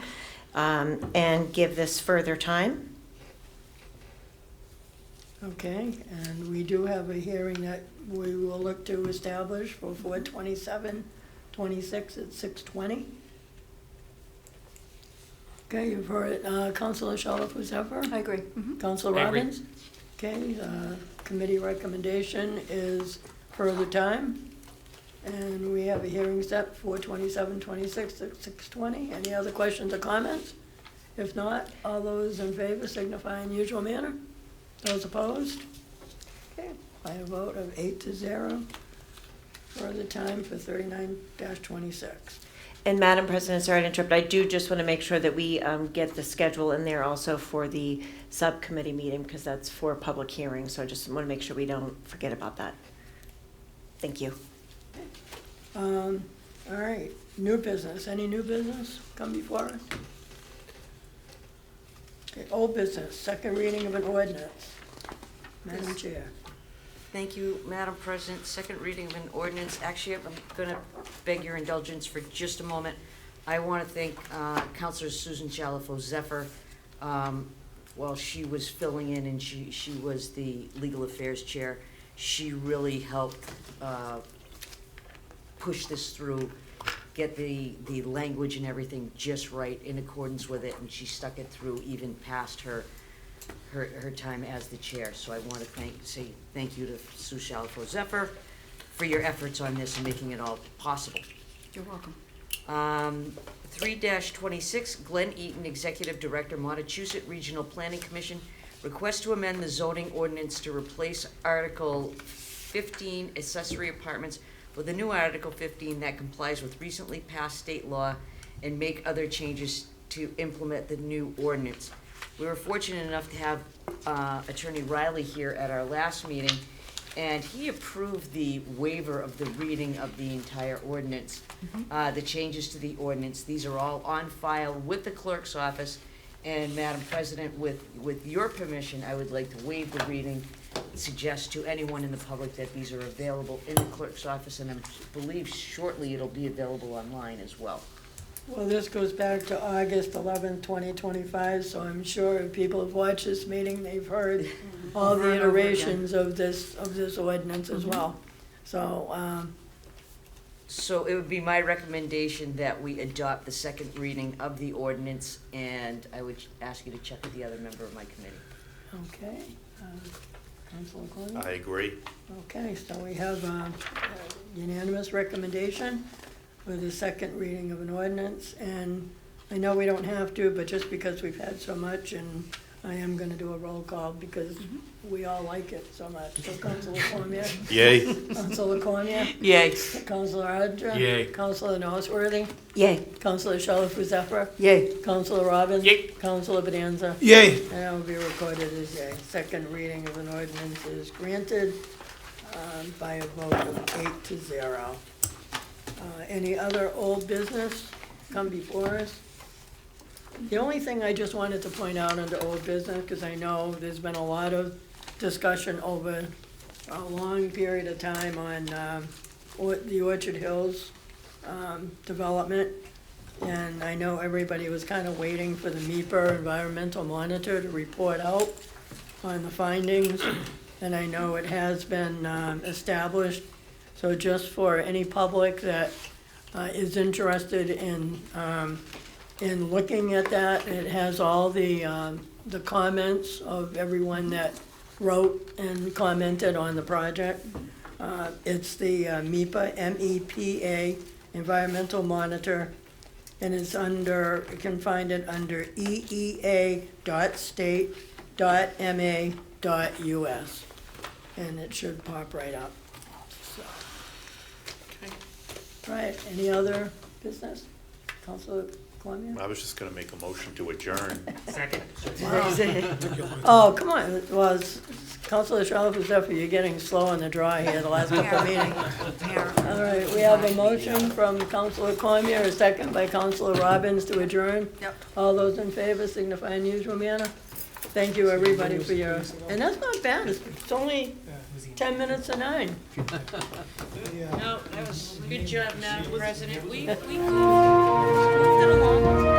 [SPEAKER 1] and give this further time.
[SPEAKER 6] Okay, and we do have a hearing that we will look to establish for 4/27/26 at 6:20. Okay, you've heard Councilor Shalfo Zephyr.
[SPEAKER 4] I agree.
[SPEAKER 6] Councilor
[SPEAKER 2] I agree.
[SPEAKER 6] Robbins. Okay, committee recommendation is further time. And we have a hearing set for 4/27/26 at 6:20. Any other questions or comments? If not, all those in favor signify in usual manner. Those opposed? Okay, by a vote of 8-0, further time for 39-26.
[SPEAKER 1] And Madam President, sorry to interrupt, I do just want to make sure that we get the schedule in there also for the subcommittee meeting, because that's for public hearings, so I just want to make sure we don't forget about that. Thank you.
[SPEAKER 6] All right, new business. Any new business come before us? Okay, old business, second reading of an ordinance. Madam Chair.
[SPEAKER 7] Thank you, Madam President. Second reading of an ordinance. Actually, I'm going to beg your indulgence for just a moment. I want to thank Councilor Susan Shalfo Zephyr. While she was filling in and she was the Legal Affairs Chair, she really helped push this through, get the language and everything just right in accordance with it, and she stuck it through even past her time as the chair. So I want to say thank you to Sue Shalfo Zephyr for your efforts on this and making it all possible.
[SPEAKER 4] You're welcome.
[SPEAKER 7] 3-26, Glenn Eaton, Executive Director, Montechusett Regional Planning Commission, request to amend the zoning ordinance to replace Article 15, accessory apartments, with a new Article 15 that complies with recently passed state law and make other changes to implement the new ordinance. We were fortunate enough to have Attorney Riley here at our last meeting, and he approved the waiver of the reading of the entire ordinance, the changes to the ordinance. These are all on file with the clerk's office. And Madam President, with your permission, I would like to waive the reading, suggest to anyone in the public that these are available in the clerk's office, and I believe shortly it'll be available online as well.
[SPEAKER 6] Well, this goes back to August 11th, 2025, so I'm sure if people have watched this meeting, they've heard all
[SPEAKER 7] Over
[SPEAKER 6] the
[SPEAKER 7] and over again.
[SPEAKER 6] iterations of this ordinance as well. So,
[SPEAKER 7] So it would be my recommendation that we adopt the second reading of the ordinance, and I would ask you to check with the other member of my committee.
[SPEAKER 6] okay. Councilor Clement?
[SPEAKER 5] I agree.
[SPEAKER 6] Okay, so we have a unanimous recommendation for the second reading of an ordinance, and I know we don't have to, but just because we've had so much, and I am gonna do a roll call because we all like it so much. So Councilor Cormier?
[SPEAKER 5] Yay.
[SPEAKER 6] Councilor Cormier?
[SPEAKER 7] Yay.
[SPEAKER 6] Councilor Ardra?
[SPEAKER 10] Yay.
[SPEAKER 6] Councilor Noseworthy?
[SPEAKER 1] Yay.
[SPEAKER 6] Councilor Shalfo Zephyr?
[SPEAKER 1] Yay.
[SPEAKER 6] Councilor Robbins?
[SPEAKER 2] Yay.
[SPEAKER 6] Councilor Bonanza?
[SPEAKER 9] Yay.
[SPEAKER 6] And that will be recorded as yea. Second reading of an ordinance is granted by a vote of 8-0. Any other old business come before us? The only thing I just wanted to point out under old business, because I know there's been a lot of discussion over a long period of time on the Orchard Hills development. And I know everybody was kind of waiting for the MEPR environmental monitor to report out on the findings. And I know it has been established. So just for any public that is interested in looking at that, it has all the comments of everyone that wrote and commented on the project. It's the MEPA, M-E-P-A, Environmental Monitor, and it's under, you can find it under eea.state.ma.us, and it should pop right up. So. Right, any other business? Councilor Cormier?
[SPEAKER 5] I was just gonna make a motion to adjourn.
[SPEAKER 2] Second.
[SPEAKER 6] Oh, come on, it was, Councilor Shalfo Zephyr, you're getting slow on the draw here the last couple of meetings. All right, we have a motion from Councilor Cormier, a second by Councilor Robbins to adjourn.
[SPEAKER 12] Yep.
[SPEAKER 6] All those in favor signify in usual manner. Thank you, everybody, for your, and that's not bad, it's only 10 minutes to 9.
[SPEAKER 7] No, that was, good job, Madam President. We moved it along.